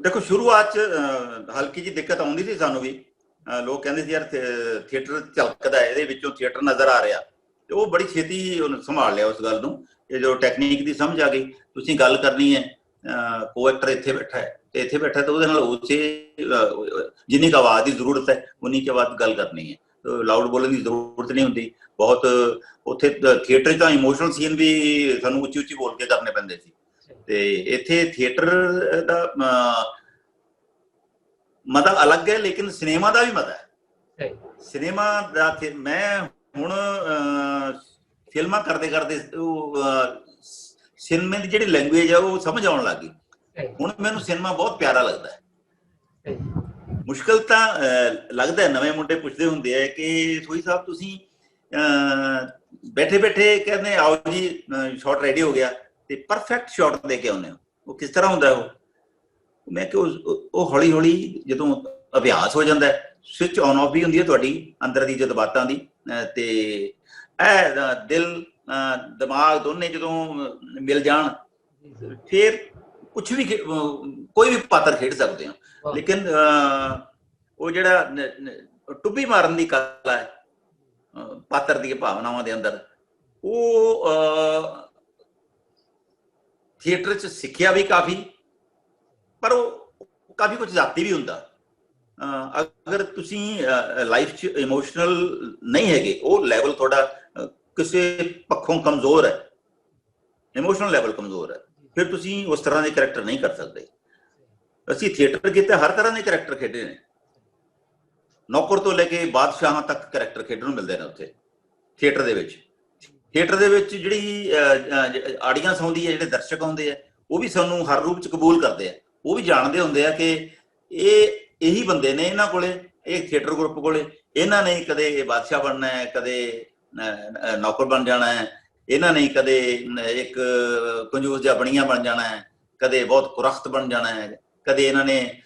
ਦੇਖੋ ਸ਼ੁਰੂਆਤ 'ਚ ਹਲਕੀ ਜਿਹੀ ਦਿੱਕਤ ਆਉਂਦੀ ਸੀ ਸਾਨੂੰ ਵੀ। ਲੋਕ ਕਹਿੰਦੇ ਸੀ ਯਾਰ ਥੀਏਟਰ ਝਲਕਦਾ, ਇਹਦੇ ਵਿੱਚੋਂ ਥੀਏਟਰ ਨਜ਼ਰ ਆ ਰਿਹਾ। ਤੇ ਉਹ ਬੜੀ ਛੇਤੀ ਉਹਨੇ ਸੰਭਾਲ ਲਿਆ ਉਸ ਗੱਲ ਨੂੰ। ਇਹ ਜੋ ਟੈਕਨੀਕ ਦੀ ਸਮਝ ਆ ਗਈ, ਤੁਸੀਂ ਗੱਲ ਕਰਨੀ ਹੈ, ਕੋ ਐਕਟਰ ਇੱਥੇ ਬੈਠਾ ਹੈ ਤੇ ਇੱਥੇ ਬੈਠਾ ਤਾਂ ਉਹਦੇ ਨਾਲ ਉਸੇ ਜਿੰਨੀ ਕੁ ਆਵਾਜ਼ ਦੀ ਜ਼ਰੂਰਤ ਹੈ ਉਨੀ ਕੁ ਆਵਾਜ਼ ਗੱਲ ਕਰਨੀ ਹੈ। ਲਾਊਡ ਬੋਲਣ ਦੀ ਜ਼ਰੂਰਤ ਨਹੀਂ ਹੁੰਦੀ ਬਹੁਤ। ਉੱਥੇ ਥੀਏਟਰ 'ਚ ਤਾਂ ਇਮੋਸ਼ਨਲ ਸੀਨ ਵੀ ਸਾਨੂੰ ਉੱਚੀ ਉੱਚੀ ਬੋਲ ਕੇ ਕਰਨੇ ਪੈਂਦੇ ਸੀ। ਤੇ ਇੱਥੇ ਥੀਏਟਰ ਦਾ ਮਜ਼ਾ ਅਲੱਗ ਹੈ, ਲੇਕਿਨ ਸਿਨੇਮਾ ਦਾ ਵੀ ਮਜ਼ਾ ਹੈ। ਸਿਨੇਮਾ ਦਾ ਮੈਂ ਹੁਣ ਫਿਲਮਾਂ ਕਰਦੇ ਕਰਦੇ ਉਹ ਸਿਨੇਮੇ ਦੀ ਜਿਹੜੀ ਲੈਂਗੁਏਜ ਆ ਉਹ ਸਮਝ ਆਉਣ ਲੱਗ ਗਈ। ਹੁਣ ਮੈਨੂੰ ਸਿਨੇਮਾ ਬਹੁਤ ਪਿਆਰਾ ਲੱਗਦਾ ਹੈ। ਮੁਸ਼ਕਿਲ ਤਾਂ ਲੱਗਦਾ, ਨਵੇਂ ਮੁੰਡੇ ਪੁੱਛਦੇ ਹੁੰਦੇ ਆ ਕਿ ਸੋਈ ਸਾਹਿਬ ਤੁਸੀਂ ਬੈਠੇ ਬੈਠੇ ਕਹਿੰਦੇ ਆਓ ਜੀ ਸ਼ਾਟ ਰੈਡੀ ਹੋ ਗਿਆ ਤੇ ਪਰਫੈਕਟ ਸ਼ਾਟ ਦੇ ਕੇ ਆਉਂਦੇ ਹੋ, ਉਹ ਕਿਸ ਤਰ੍ਹਾਂ ਹੁੰਦਾ? ਉਹ ਮੈਂ ਕਿ ਉਹ ਹੌਲੀ ਹੌਲੀ ਜਦੋਂ ਅਭਿਆਸ ਹੋ ਜਾਂਦਾ, ਸਵਿਚ ਔਨ ਆਫ ਵੀ ਹੁੰਦੀ ਹੈ ਤੁਹਾਡੀ ਅੰਦਰ ਦੀ ਜਜ਼ਬਾਤਾਂ ਦੀ। ਤੇ ਇਹ ਦਿਲ ਦਿਮਾਗ ਦੋਨੇ ਜਦੋਂ ਮਿਲ ਜਾਣ ਫਿਰ ਕੁਛ ਵੀ ਕੋਈ ਵੀ ਪਾਤਰ ਖੇਡ ਸਕਦੇ ਹੋ। ਲੇਕਿਨ ਉਹ ਜਿਹੜਾ ਟੁੱਬੀ ਮਾਰਨ ਦੀ ਕਲਾ ਹੈ ਪਾਤਰ ਦੀਆਂ ਭਾਵਨਾਵਾਂ ਦੇ ਅੰਦਰ, ਉਹ ਥੀਏਟਰ 'ਚ ਸਿੱਖਿਆ ਵੀ ਕਾਫੀ, ਪਰ ਉਹ ਕਾਫੀ ਕੁਝ ਜ਼ਾਤੀ ਵੀ ਹੁੰਦਾ। ਅਗਰ ਤੁਸੀਂ ਲਾਈਫ 'ਚ ਇਮੋਸ਼ਨਲ ਨਹੀਂ ਹੈਗੇ, ਉਹ ਲੈਵਲ ਤੁਹਾਡਾ ਕਿਸੇ ਪੱਖੋਂ ਕਮਜ਼ੋਰ ਹੈ, ਇਮੋਸ਼ਨਲ ਲੈਵਲ ਕਮਜ਼ੋਰ ਹੈ, ਫਿਰ ਤੁਸੀਂ ਉਸ ਤਰ੍ਹਾਂ ਦੇ ਕਰੈਕਟਰ ਨਹੀਂ ਕਰ ਸਕਦੇ। ਅਸੀਂ ਥੀਏਟਰ ਕੀਤੇ, ਹਰ ਤਰ੍ਹਾਂ ਦੇ ਕਰੈਕਟਰ ਖੇਡੇ ਨੇ, ਨੌਕਰ ਤੋਂ ਲੈ ਕੇ ਬਾਦਸ਼ਾਹਾਂ ਤੱਕ ਕਰੈਕਟਰ ਖੇਡਣ ਨੂੰ ਮਿਲਦੇ ਨੇ ਉੱਥੇ ਥੀਏਟਰ ਦੇ ਵਿੱਚ। ਥੀਏਟਰ ਦੇ ਵਿੱਚ ਜਿਹੜੀ ਆਡੀਅੰਸ ਆਉਂਦੀ ਹੈ, ਜਿਹੜੇ ਦਰਸ਼ਕ ਆਉਂਦੇ ਆ, ਉਹ ਵੀ ਸਾਨੂੰ ਹਰ ਰੂਪ 'ਚ ਕਬੂਲ ਕਰਦੇ ਆ। ਉਹ ਵੀ ਜਾਣਦੇ ਹੁੰਦੇ ਆ ਕਿ ਇਹੀ ਬੰਦੇ ਨੇ, ਇਹਨਾਂ ਕੋਲੇ, ਇਹ ਥੀਏਟਰ ਗਰੁੱਪ ਕੋਲੇ, ਇਹਨਾਂ ਨੇ ਕਦੇ ਬਾਦਸ਼ਾਹ ਬਣਨਾ ਹੈ, ਕਦੇ ਨੌਕਰ ਬਣ ਜਾਣਾ ਹੈ, ਇਹਨਾਂ ਨੇ ਕਦੇ ਇੱਕ ਕੰਜੂਸ ਜਿਹਾ ਬਣੀਆਂ ਬਣ ਜਾਣਾ ਹੈ, ਕਦੇ ਬਹੁਤ ਕੁਰਖਤ ਬਣ ਜਾਣਾ ਹੈ, ਕਦੇ ਇਹਨਾਂ ਨੇ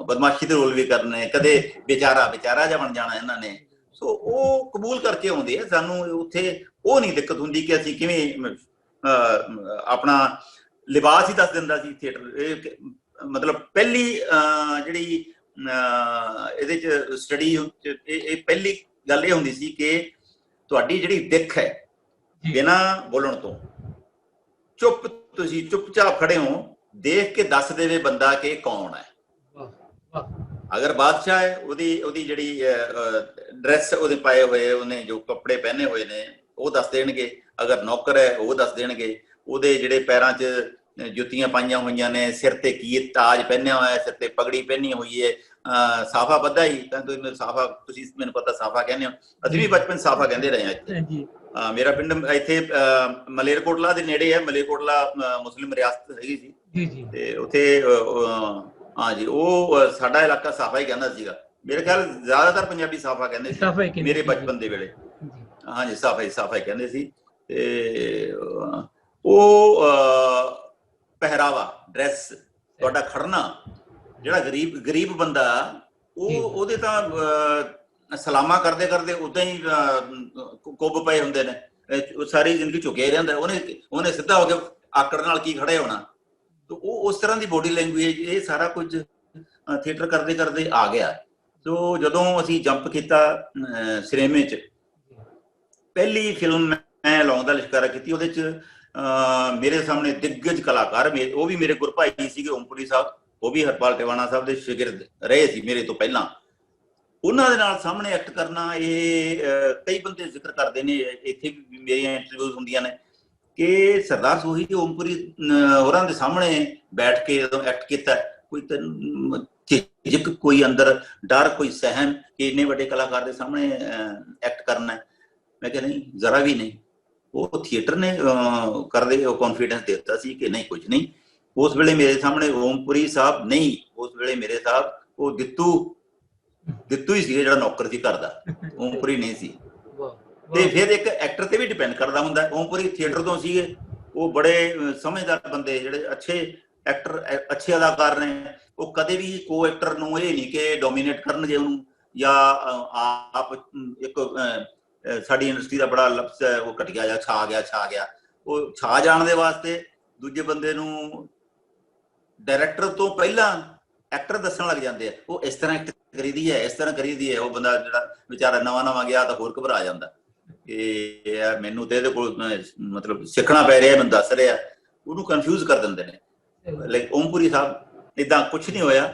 ਬਦਮਾਸ਼ੀ ਦੇ ਰੋਲ ਵੀ ਕਰਨੇ, ਕਦੇ ਵਿਚਾਰਾ ਜਿਹਾ ਬਣ ਜਾਣਾ ਇਹਨਾਂ ਨੇ। ਸੋ ਉਹ ਕਬੂਲ ਕਰਕੇ ਆਉਂਦੇ ਆ। ਸਾਨੂੰ ਉੱਥੇ ਉਹ ਨਹੀਂ ਦਿੱਕਤ ਹੁੰਦੀ ਕਿ ਅਸੀਂ ਕਿਵੇਂ ਆਪਣਾ ਲਿਬਾਸ ਹੀ ਦੱਸ ਦਿੰਦਾ ਸੀ ਥੀਏਟਰ। ਮਤਲਬ ਪਹਿਲੀ ਜਿਹੜੀ ਇਹਦੇ 'ਚ ਸਟੱਡੀ, ਇਹ ਪਹਿਲੀ ਗੱਲ ਇਹ ਹੁੰਦੀ ਸੀ ਕਿ ਤੁਹਾਡੀ ਜਿਹੜੀ ਦਿੱਖ ਹੈ ਬਿਨਾਂ ਬੋਲਣ ਤੋਂ ਤੁਸੀਂ ਚੁੱਪਚਾਪ ਖੜੇ ਹੋ, ਦੇਖ ਕੇ ਦੱਸ ਦੇਵੇ ਬੰਦਾ ਕਿ ਕੌਣ ਹੈ। अगर बादशाह है ਉਹਦੀ ਜਿਹੜੀ ਡਰੈਸ ਉਹਦੇ ਪਾਏ ਹੋਏ, ਉਹਨੇ ਜੋ ਕੱਪੜੇ ਪਹਿਨੇ ਹੋਏ ਨੇ ਉਹ ਦੱਸ ਦੇਣਗੇ। ਅਗਰ ਨੌਕਰ ਹੈ ਉਹ ਦੱਸ ਦੇਣਗੇ। ਉਹਦੇ ਜਿਹੜੇ ਪੈਰਾਂ 'ਚ ਜੁੱਤੀਆਂ ਪਾਈਆਂ ਹੋਈਆਂ ਨੇ, ਸਿਰ ਤੇ ਕੀ ਤਾਜ ਪਹਿਨਿਆ ਹੋਇਆ, ਸਿਰ ਤੇ ਪਗੜੀ ਪਹਿਨੀ ਹੋਈ ਹੈ, ਸਾਫਾ ਬੱਧਾ ਹੀ ਤਾਂ ਤੁਸੀਂ ਸਾਫਾ, ਤੁਸੀਂ ਮੈਨੂੰ ਪਤਾ ਸਾਫਾ ਕਹਿੰਦੇ ਹੋ, ਅਸੀਂ ਵੀ ਬਚਪਨ ਸਾਫਾ ਕਹਿੰਦੇ ਰਹੇ ਹਾਂ ਇੱਥੇ। ਮੇਰਾ ਪਿੰਡ ਇੱਥੇ ਮਲੇਰਕੋਟਲਾ ਦੇ ਨੇੜੇ ਹੈ। ਮਲੇਰਕੋਟਲਾ ਮੁਸਲਿਮ ਰਿਆਸਤ ਹੈਗੀ ਸੀ ਤੇ ਉੱਥੇ ਹਾਂਜੀ ਉਹ ਸਾਡਾ ਇਲਾਕਾ ਸਾਫਾ ਹੀ ਕਹਿੰਦਾ ਸੀਗਾ। ਮੇਰੇ ਖਿਆਲ ਜ਼ਿਆਦਾਤਰ ਪੰਜਾਬੀ ਸਾਫਾ ਕਹਿੰਦੇ ਸੀ ਮੇਰੇ ਬਚਪਨ ਦੇ ਵੇਲੇ। ਹਾਂਜੀ ਸਾਫਾ ਹੀ ਕਹਿੰਦੇ ਸੀ। ਤੇ ਉਹ ਪਹਿਰਾਵਾ, ਡਰੈਸ, ਤੁਹਾਡਾ ਖੜਨਾ, ਜਿਹੜਾ ਗਰੀਬ ਬੰਦਾ ਉਹਦੇ ਤਾਂ ਸਲਾਮਾ ਕਰਦੇ ਕਰਦੇ ਉਦਾਂ ਹੀ ਕੁੱਬ ਪਏ ਹੁੰਦੇ ਨੇ, ਸਾਰੀ ਜ਼ਿੰਦਗੀ ਝੁਕਿਆ ਹੀ ਰਹਿੰਦਾ। ਉਹਨੇ ਸਿੱਧਾ ਹੋ ਕੇ ਆਕੜ ਨਾਲ ਕੀ ਖੜੇ ਹੋਣਾ। ਉਹ ਉਸ ਤਰ੍ਹਾਂ ਦੀ ਬੋਡੀ ਲੈਂਗੁਏਜ, ਇਹ ਸਾਰਾ ਕੁਝ ਥੀਏਟਰ ਕਰਦੇ ਕਰਦੇ ਆ ਗਿਆ। ਸੋ ਜਦੋਂ ਅਸੀਂ ਜੰਪ ਕੀਤਾ ਸਿਨੇਮੇ 'ਚ, ਪਹਿਲੀ ਫਿਲਮ ਮੈਂ ਲੌਂਗ ਦਾ ਲਿਸ਼ਕਾਰਾ ਕੀਤੀ, ਉਹਦੇ 'ਚ ਮੇਰੇ ਸਾਹਮਣੇ ਦਿੱਗਜ ਕਲਾਕਾਰ, ਉਹ ਵੀ ਮੇਰੇ ਗੁਰਭਾਈ ਸੀਗੇ, ਓਮਪੁਰੀ ਸਾਹਿਬ, ਉਹ ਵੀ ਹਰਪਾਲ ਟਿਵਾਣਾ ਸਾਹਿਬ ਦੇ ਸ਼ਾਗਿਰਦ ਰਹੇ ਸੀ ਮੇਰੇ ਤੋਂ ਪਹਿਲਾਂ। ਉਹਨਾਂ ਦੇ ਨਾਲ ਸਾਹਮਣੇ ਐਕਟ ਕਰਨਾ, ਇਹ ਕਈ ਬੰਦੇ ਜ਼ਿਕਰ ਕਰਦੇ ਨੇ, ਇੱਥੇ ਵੀ ਮੇਰੀਆਂ ਇੰਟਰਵਿਊਜ਼ ਹੁੰਦੀਆਂ ਨੇ ਕਿ ਸਰਦਾਰ ਸੋਹੀ ਤੇ ਓਮਪੁਰੀ ਹੋਰਾਂ ਦੇ ਸਾਹਮਣੇ ਬੈਠ ਕੇ ਜਦੋਂ ਐਕਟ ਕੀਤਾ, ਕੋਈ ਝਿਜਕ, ਕੋਈ ਅੰਦਰ ਡਰ, ਕੋਈ ਸਹਿਮ ਕਿ ਇੰਨੇ ਵੱਡੇ ਕਲਾਕਾਰ ਦੇ ਸਾਹਮਣੇ ਐਕਟ ਕਰਨਾ। ਮੈਂ ਕਿਹਾ ਨਹੀਂ, ਜ਼ਰਾ ਵੀ ਨਹੀਂ। ਉਹ ਥੀਏਟਰ ਨੇ ਕਰਦੇ ਉਹ ਕੌਨਫੀਡੈਂਸ ਦੇ ਦਿੱਤਾ ਸੀ ਕਿ ਨਹੀਂ, ਕੁਝ ਨਹੀਂ। ਉਸ ਵੇਲੇ ਮੇਰੇ ਸਾਹਮਣੇ ਓਮਪੁਰੀ ਸਾਹਿਬ ਨਹੀਂ, ਉਸ ਵੇਲੇ ਮੇਰੇ ਸਾਹਿਬ ਉਹ ਦਿੱਤੂ ਹੀ ਸੀਗੇ, ਜਿਹੜਾ ਨੌਕਰ ਸੀ ਘਰ ਦਾ, ਓਮਪੁਰੀ ਨਹੀਂ ਸੀ। ਤੇ ਫਿਰ ਇੱਕ ਐਕਟਰ ਤੇ ਵੀ ਡਿਪੈਂਡ ਕਰਦਾ ਹੁੰਦਾ। ਓਮਪੁਰੀ ਥੀਏਟਰ ਤੋਂ ਸੀਗੇ, ਉਹ ਬੜੇ ਸਮਝਦਾਰ ਬੰਦੇ, ਜਿਹੜੇ ਅੱਛੇ ਐਕਟਰ, ਅੱਛੇ ਅਦਾਕਾਰ ਨੇ। ਉਹ ਕਦੇ ਵੀ ਕੋ ਐਕਟਰ ਨੂੰ ਇਹ ਨਹੀਂ ਕਿ ਡੋਮੀਨੇਟ ਕਰਨਗੇ ਉਹਨੂੰ, ਜਾਂ ਆਪ ਇੱਕ ਸਾਡੀ ਇੰਡਸਟਰੀ ਦਾ ਬੜਾ ਲਫ਼ਜ਼ ਹੈ ਉਹ ਘਟੀਆ ਜਾਂ ਛਾ ਗਿਆ। ਉਹ ਛਾ ਜਾਣ ਦੇ ਵਾਸਤੇ ਦੂਜੇ ਬੰਦੇ ਨੂੰ ਡਾਇਰੈਕਟਰ ਤੋਂ ਪਹਿਲਾਂ ਐਕਟਰ ਦੱਸਣ ਲੱਗ ਜਾਂਦੇ ਆ, ਉਹ ਇਸ ਤਰ੍ਹਾਂ ਐਕਟ ਕਰੀਦੀ ਹੈ, ਇਸ ਤਰ੍ਹਾਂ ਕਰੀਦੀ ਹੈ। ਉਹ ਬੰਦਾ ਜਿਹੜਾ ਵਿਚਾਰਾ ਨਵਾਂ ਗਿਆ ਤਾਂ ਹੋਰ ਘਬਰਾ ਜਾਂਦਾ ਕਿ ਯਾਰ ਮੈਨੂੰ ਤੇ ਇਹਦੇ ਕੋਲ ਮਤਲਬ ਸਿੱਖਣਾ ਪੈ ਰਿਹਾ, ਮੈਨੂੰ ਦੱਸ ਰਿਹਾ, ਉਹਨੂੰ ਕਨਫਿਊਜ਼ ਕਰ ਦਿੰਦੇ ਨੇ। ਲਾਈਕ ਓਮਪੁਰੀ ਸਾਹਿਬ ਏਦਾਂ ਕੁਛ ਨਹੀਂ ਹੋਇਆ।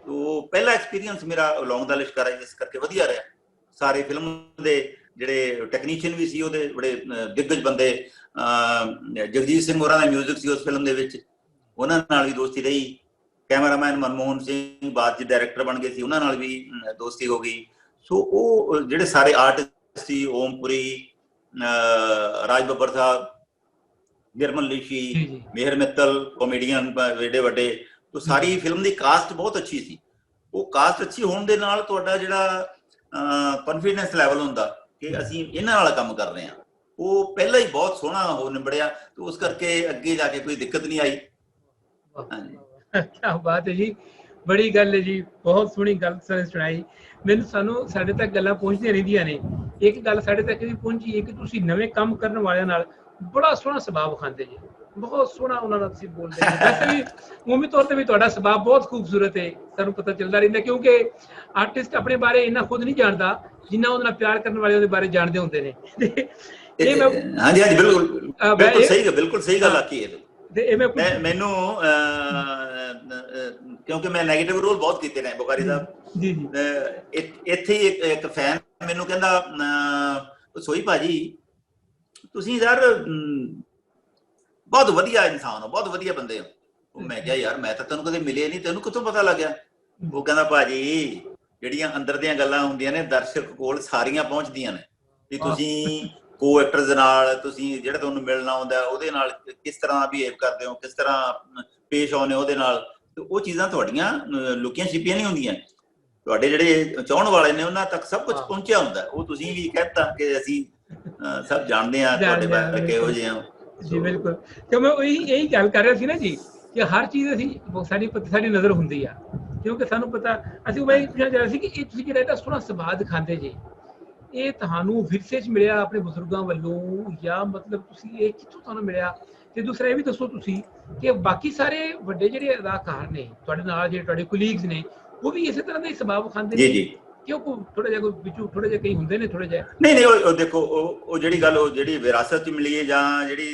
ਉਹ ਪਹਿਲਾ ਐਕਸਪੀਰੀਅੰਸ ਮੇਰਾ ਲੌਂਗ ਦਾ ਲਿਸ਼ਕਾਰਾ ਇਸ ਕਰਕੇ ਵਧੀਆ ਰਿਹਾ। ਸਾਰੇ ਫਿਲਮ ਦੇ ਜਿਹੜੇ ਟੈਕਨੀਸ਼ੀਅਨ ਵੀ ਸੀ ਉਹਦੇ ਬੜੇ ਦਿੱਗਜ ਬੰਦੇ, ਜਗਜੀਤ ਸਿੰਘ ਹੋਰਾਂ ਦਾ ਮਿਊਜ਼ਿਕ ਸੀ ਉਸ ਫਿਲਮ ਦੇ ਵਿੱਚ, ਉਹਨਾਂ ਨਾਲ ਵੀ ਦੋਸਤੀ ਰਹੀ। ਕੈਮਰਾਮੈਨ ਮਨਮੋਹਨ ਸਿੰਘ ਬਾਅਦ 'ਚ ਡਾਇਰੈਕਟਰ ਬਣ ਗਏ ਸੀ, ਉਹਨਾਂ ਨਾਲ ਵੀ ਦੋਸਤੀ ਹੋ ਗਈ। ਸੋ ਉਹ ਜਿਹੜੇ ਸਾਰੇ ਆਰਟਿਸਟ ਸੀ, ਓਮਪੁਰੀ, ਰਾਜ ਬੱਬਰ ਸਾਹਿਬ, ਨਿਰਮਲ ਰਿਸ਼ੀ, ਮੇਹਰ ਮਿੱਤਲ, ਕਾਮੇਡੀਅਨ ਏਡੇ ਵੱਡੇ, तो सारी फिल्म दी कास्ट बहुत अच्छी सी। वो कास्ट अच्छी होने दे नाल तुहाडा जिहड़ा कॉन्फिडेंस लैवल हुंदा कि असीं इन्हां नाल काम कर रहे हां, वो पहला ही बहुत सोहना हो निबड़िया। तो उस करके अगे जाके कोई दिक्कत नहीं आई। क्या बात है जी, बड़ी गल है जी, बहुत सोहनी गल सुनाई। मैनूं सानूं साडे तक गल्लां पहुंचदियां रहिंदियां ने। एक गल साडे तक भी पहुंची है कि तुसीं नवें काम करन वालियां नाल बड़ा सोहना सुभाव खांदे जी, बहुत सोहना उन्हां नाल तुसीं बोलदे जी। वैसे भी उमूमी तौर ते भी तुहाडा सुभाव बहुत खूबसूरत है, सानूं पता चलदा रहिंदा, क्योंकि आर्टिस्ट अपने बारे इन्ना खुद नहीं जानदा जिन्ना उहदे नाल प्यार करन वाले उहदे बारे जाणदे हुंदे ने। ये मैं हां जी बिल्कुल सही गल आखी है। मैनू क्योंकि मैं नैगेटिव रोल बहुत कीते ने बुखारी साहब, इत्थे एक फैन मैनू कहंदा सोही भाजी तुसीं यार बहुत वधिया इंसान हो, बहुत वधिया बंदे हो। मैं कहा यार मैं तो तेनू कदे मिले नहीं, तेनू कित्थों पता लग गया? वो कहंदा भाजी जिहड़ियां अंदर दियां गल्लां हुंदियां ने दर्शक कोल सारियां पहुंचदियां ने कि तुसीं को एक्टर्स दे नाल तुसीं जिहड़ा तुहानूं मिलना आउंदा उहदे नाल किस तरह बिहेव करदे हो, किस तरह पेश आउंदे हो उहदे नाल। ते ओह चीज़ां तुहाडीਆਂ लुकियां छिपियां नहीं हुंदियां, तुहाडे जिहड़े चाहण वाले ने उन्हां तक सब कुछ पहुंचिया हुंदा। ओह तुसीं भी कहता कि असीं सब जानदे आ तुहाडे बारे किहो जिहे हो जी। बिल्कुल, तो मैं यही गल कर रहा सी ना जी कि हर चीज़ असीं साडी नज़र हुंदी आ, क्योंकि सानूं पता असीं मैं पुछना चाह रहा सी कि ये तुसीं जिहड़ा इहदा सोहना सुभाव दिखांदे जी, ਇਹ ਤੁਹਾਨੂੰ ਵਿਰਸੇ 'ਚ ਮਿਲਿਆ ਆਪਣੇ ਬਜ਼ੁਰਗਾਂ ਵੱਲੋਂ ਜਾਂ ਮਤਲਬ ਤੁਸੀਂ ਇਹ ਕਿੱਥੋਂ ਤੁਹਾਨੂੰ ਮਿਲਿਆ? ਤੇ ਦੂਸਰਾ ਇਹ ਵੀ ਦੱਸੋ ਤੁਸੀਂ ਕਿ ਬਾਕੀ ਸਾਰੇ ਵੱਡੇ ਜਿਹੜੇ ਅਦਾਕਾਰ ਨੇ ਤੁਹਾਡੇ ਨਾਲ, ਜਿਹੜੇ ਤੁਹਾਡੇ ਕੁਲੀਗਸ ਨੇ, ਉਹ ਵੀ ਇਸੇ ਤਰ੍ਹਾਂ ਦਾ ਹੀ ਸੁਭਾਅ ਵਿਖਾਉਂਦੇ ਨੇ? ਜੀ ਕਿਉਂ ਥੋੜਾ ਜਿਹਾ ਕੋਈ ਵਿੱਚੋਂ ਥੋੜਾ ਜਿਹਾ ਕਈ ਹੁੰਦੇ ਨੇ ਥੋੜਾ ਜਿਹਾ? ਨਹੀਂ ਉਹ ਦੇਖੋ ਉਹ ਜਿਹੜੀ ਗੱਲ ਉਹ ਜਿਹੜੀ ਵਿਰਾਸਤ 'ਚ ਮਿਲੀ ਹੈ ਜਾਂ ਜਿਹੜੀ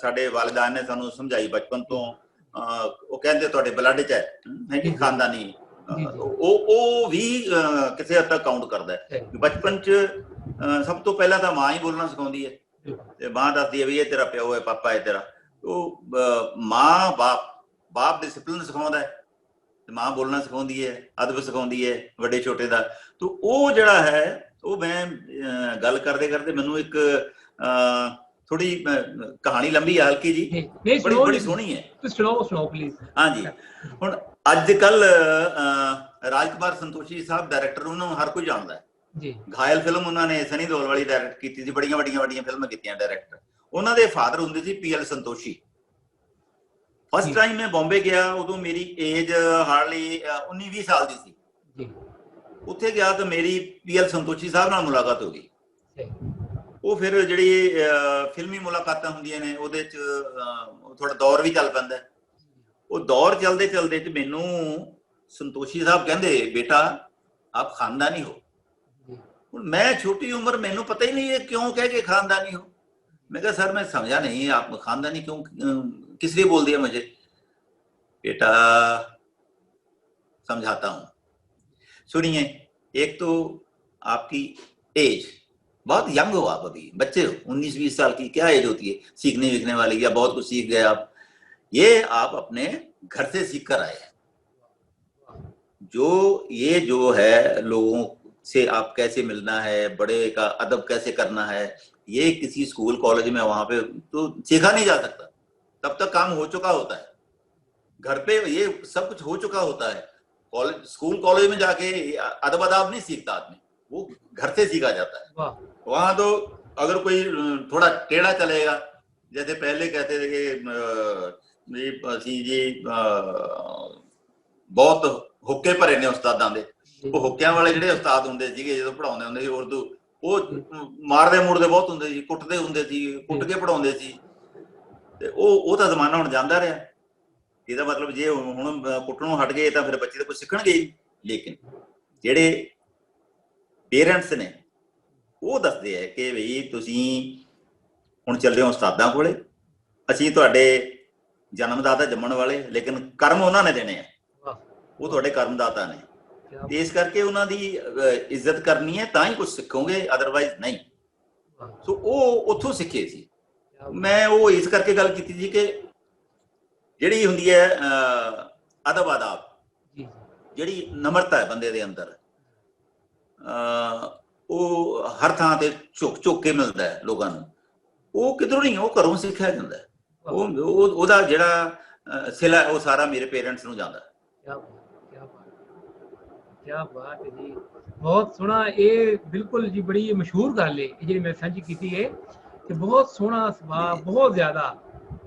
ਸਾਡੇ ਵਾਲਿਦਾਨ ਨੇ ਸਾਨੂੰ ਸਮਝਾਈ ਬਚਪਨ ਤੋਂ, ਉਹ ਕਹਿੰਦੇ ਤੁਹਾਡੇ ਬਲੱਡ 'ਚ ਹੈ ਕਿ ਖਾਨਦਾਨੀ ਜੀ ਜੀ ਉਹ ਵੀ ਕਿਸੇ ਹੱਦ ਤੱਕ ਕਾਊਂਟ ਕਰਦਾ ਹੈ। ਬਚਪਨ 'ਚ ਸਭ ਤੋਂ ਪਹਿਲਾਂ ਤਾਂ ਮਾਂ ਹੀ ਬੋਲਣਾ ਸਿਖਾਉਂਦੀ ਹੈ, ਤੇ ਮਾਂ ਦੱਸਦੀ ਹੈ ਵੀ ਇਹ ਤੇਰਾ ਪਿਓ ਹੈ, ਪਾਪਾ ਹੈ ਤੇਰਾ। ਉਹ ਮਾਂ ਬਾਪ ਡਿਸਪਲਿਨ ਸਿਖਾਉਂਦਾ ਹੈ, ਤੇ ਮਾਂ ਬੋਲਣਾ ਸਿਖਾਉਂਦੀ ਹੈ, ਅਦਬ ਸਿਖਾਉਂਦੀ ਹੈ ਵੱਡੇ ਛੋਟੇ ਦਾ। ਤੇ ਉਹ ਜਿਹੜਾ ਹੈ ਉਹ ਮੈਂ ਗੱਲ ਕਰਦੇ ਕਰਦੇ ਮੈਨੂੰ ਇੱਕ ਥੋੜੀ ਕਹਾਣੀ ਲੰਬੀ ਆ ਹਲਕੀ ਜੀ, ਬੜੀ ਸੋਹਣੀ ਹੈ। ਸੁਣਾਓ ਪਲੀਜ਼। ਹਾਂਜੀ, ਹੁਣ ਅੱਜ ਕੱਲ ਰਾਜਕੁਮਾਰ ਸੰਤੋਸ਼ੀ ਸਾਹਿਬ ਡਾਇਰੈਕਟਰ, ਉਹਨਾਂ ਨੂੰ ਹਰ ਕੋਈ ਜਾਣਦਾ ਹੈ ਜੀ। ਘਾਇਲ ਫਿਲਮ ਉਹਨਾਂ ਨੇ ਸਨੀ ਦਿਓਲ ਵਾਲੀ ਡਾਇਰੈਕਟ ਕੀਤੀ ਸੀ, ਬੜੀਆਂ ਵੱਡੀਆਂ ਫਿਲਮਾਂ ਕੀਤੀਆਂ ਡਾਇਰੈਕਟਰ। ਉਹਨਾਂ ਦੇ ਫਾਦਰ ਹੁੰਦੇ ਸੀ PL ਸੰਤੋਸ਼ੀ। ਫਸਟ ਟਾਈਮ ਮੈਂ ਬੰਬੇ ਗਿਆ, ਉਦੋਂ ਮੇਰੀ ਏਜ ਹਾਰਡਲੀ 19-20 ਸਾਲ ਦੀ ਸੀ। ਉੱਥੇ ਗਿਆ ਤਾਂ ਮੇਰੀ PL ਸੰਤੋਸ਼ੀ ਸਾਹਿਬ ਨਾਲ ਮੁਲਾਕਾਤ ਹੋ ਗਈ। ਉਹ ਫਿਰ ਜਿਹੜੀ ਫਿਲਮੀ ਮੁਲਾਕਾਤਾਂ ਹੁੰਦੀਆਂ ਨੇ ਉਹਦੇ 'ਚ ਥੋੜਾ ਦੌਰ ਵੀ ਚੱਲ ਪੈਂਦਾ। ਉਹ ਦੌਰ ਚਲਦੇ ਚ ਮੈਨੂੰ ਸੰਤੋਸ਼ੀ ਸਾਹਿਬ ਕਹਿੰਦੇ, ਬੇਟਾ ਆਪ ਖਾਨਦਾਨੀ ਹੋ। ਹੁਣ ਮੈਂ ਛੋਟੀ ਉਮਰ, ਮੈਨੂੰ ਪਤਾ ਹੀ नहीं है क्यों कह के खानदानी हो। मैं कहा सर मैं समझा नहीं, आप खानदानी क्यों किस लिए बोल दिया मुझे। बेटा समझाता हूँ, सुनिए। एक तो आपकी एज बहुत यंग हो, आप अभी बच्चे हो, 19-20 साल की क्या एज होती है सीखने विखने वाली, या बहुत कुछ सीख गए आप। ये आप अपने घर से सीख कर आए हैं। जो है लोगों से आप कैसे मिलना है, बड़े का अदब कैसे करना है, ये किसी स्कूल कॉलेज में वहां पे तो सीखा नहीं जा सकता। तब तक काम हो चुका होता है, घर पे ये सब कुछ हो चुका होता है। स्कूल कॉलेज में जाके अदब अदाब नहीं सीखता आदमी, वो घर से सीखा जाता है। वहां तो अगर कोई थोड़ा टेढ़ा चलेगा, जैसे पहले कहते थे कि जी बहुत हुक्के भरे ने उस्तादां दे। ਉਹ ਹੁੱਕਿਆਂ ਵਾਲੇ ਜਿਹੜੇ ਉਸਤਾਦ ਹੁੰਦੇ ਸੀਗੇ ਜਦੋਂ ਪੜਾਉਂਦੇ ਹੁੰਦੇ ਸੀ ਉਰਦੂ, ਉਹ ਮਾਰਦੇ ਮੁਰਦੇ ਬਹੁਤ ਹੁੰਦੇ ਸੀ, ਕੁੱਟਦੇ ਹੁੰਦੇ ਸੀ, ਕੁੱਟ ਕੇ ਪੜਾਉਂਦੇ ਸੀ। ਤੇ ਉਹ ਤਾਂ ਜ਼ਮਾਨਾ ਹੁਣ ਜਾਂਦਾ ਰਿਹਾ। ਇਹਦਾ ਮਤਲਬ ਜੇ ਹੁਣ ਕੁੱਟਣੋਂ ਹਟ ਗਏ ਤਾਂ ਫਿਰ ਬੱਚੇ ਤਾਂ ਕੁਝ ਸਿੱਖਣਗੇ। ਲੇਕਿਨ ਜਿਹੜੇ ਪੇਰੈਂਟਸ ਨੇ ਉਹ ਦੱਸਦੇ ਆ ਕਿ ਬਈ ਤੁਸੀਂ ਹੁਣ ਚੱਲੇ ਹੋ ਉਸਤਾਦਾਂ ਕੋਲੇ, ਅਸੀਂ ਤੁਹਾਡੇ ਜਨਮਦਾਤਾ ਜੰਮਣ ਵਾਲੇ, ਲੇਕਿਨ ਕਰਮ ਉਹਨਾਂ ਨੇ ਦੇਣੇ ਆ, ਉਹ ਤੁਹਾਡੇ ਕਰਮਦਾਤਾ ਨੇ। ਤੇ ਇਸ ਕਰਕੇ ਉਹਨਾਂ ਦੀ ਇੱਜ਼ਤ ਕਰਨੀ ਹੈ ਤਾਂ ਹੀ ਕੁਝ ਸਿੱਖੋਗੇ, ਅਦਰਵਾਈਜ਼ ਨਹੀਂ। ਸੋ ਉਹ ਉੱਥੋਂ ਸਿੱਖੇ ਸੀ। ਮੈਂ ਉਹ ਇਸ ਕਰਕੇ ਗੱਲ ਕੀਤੀ ਸੀ ਕਿ ਜਿਹੜੀ ਹੁੰਦੀ ਹੈ ਅਦਬ ਅਦਾਬ, ਜਿਹੜੀ ਨਮਰਤਾ ਹੈ ਬੰਦੇ ਦੇ ਅੰਦਰ, ਉਹ ਹਰ ਥਾਂ ਤੇ ਝੁਕ ਕੇ ਮਿਲਦਾ ਹੈ ਲੋਕਾਂ ਨੂੰ। ਉਹ ਕਿਧਰੋਂ ਨਹੀਂ, ਉਹ ਘਰੋਂ ਸਿੱਖਿਆ ਜਾਂਦਾ ਹੈ। ਉਹਦਾ ਜਿਹੜਾ ਸਿਲਾ ਉਹ ਸਾਰਾ ਮੇਰੇ ਪੇਰੈਂਟਸ ਨੂੰ ਜਾਂਦਾ। क्या बात है जी, बहुत सोहना। ये बिल्कुल जी बड़ी मशहूर गल है जी मैं सांझी की है कि बहुत सोहना सुभाव, बहुत ज़्यादा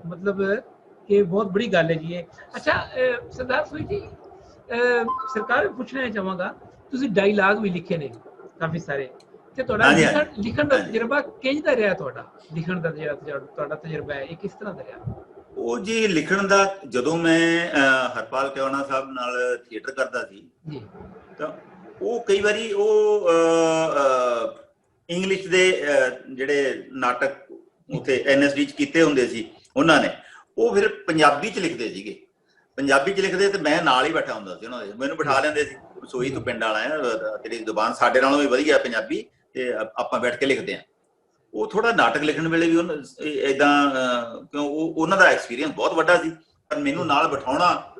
मतलब कि बहुत बड़ी गल है जी ये। अच्छा सरदार सूरी जी, सरकार पूछना चाहांगा, तुसीं डायलॉग भी लिखे ने काफ़ी सारे, ते तुहाडा लिखण दा तजर्बा किंज दा रहा? तुहाडा लिखण दा ਜਿਹੜਾ ਤੁਹਾਡਾ ਤਜਰਬਾ ਹੈ ਇਹ ਕਿਸ ਤਰ੍ਹਾਂ ਦਾ ਰਿਹਾ? ਉਹ ਜੀ ਲਿਖਣ ਦਾ, ਜਦੋਂ ਮੈਂ ਹਰਪਾਲ ਟਿਵਾਣਾ ਸਾਹਿਬ ਨਾਲ ਥੀਏਟਰ ਕਰਦਾ ਸੀ ਜੀ, ਤਾਂ ਉਹ ਕਈ ਵਾਰੀ ਉਹ ਇੰਗਲਿਸ਼ ਦੇ ਜਿਹੜੇ ਨਾਟਕ ਉੱਥੇ NSD 'ਚ ਕੀਤੇ ਹੁੰਦੇ ਸੀ ਉਹਨਾਂ ਨੇ, ਉਹ ਫਿਰ ਪੰਜਾਬੀ 'ਚ ਲਿਖਦੇ ਸੀਗੇ। ਪੰਜਾਬੀ 'ਚ ਲਿਖਦੇ ਤੇ ਮੈਂ ਨਾਲ ਹੀ ਬੈਠਾ ਹੁੰਦਾ ਸੀ ਉਹਨਾਂ ਦੇ। ਮੈਨੂੰ ਬਿਠਾ ਲੈਂਦੇ ਸੀ, ਸੋਈ ਤੂੰ ਪਿੰਡ ਵਾਲਾ ਹੈ, ਤੇਰੀ ਜ਼ੁਬਾਨ ਸਾਡੇ ਨਾਲੋਂ ਵੀ ਵਧੀਆ ਪੰਜਾਬੀ, ਤੇ ਆਪਾਂ ਬੈਠ ਕੇ ਲਿਖਦੇ ਹਾਂ। ਉਹ ਥੋੜਾ ਨਾਟਕ ਲਿਖਣ ਵੇਲੇ ਵੀ ਏਦਾਂ, ਕਿਉਂ ਉਹਨਾਂ ਦਾ ਐਕਸਪੀਰੀਅੰਸ ਬਹੁਤ ਵੱਡਾ ਸੀ, ਪਰ ਮੈਨੂੰ ਨਾਲ ਬਿਠਾਉਣਾ,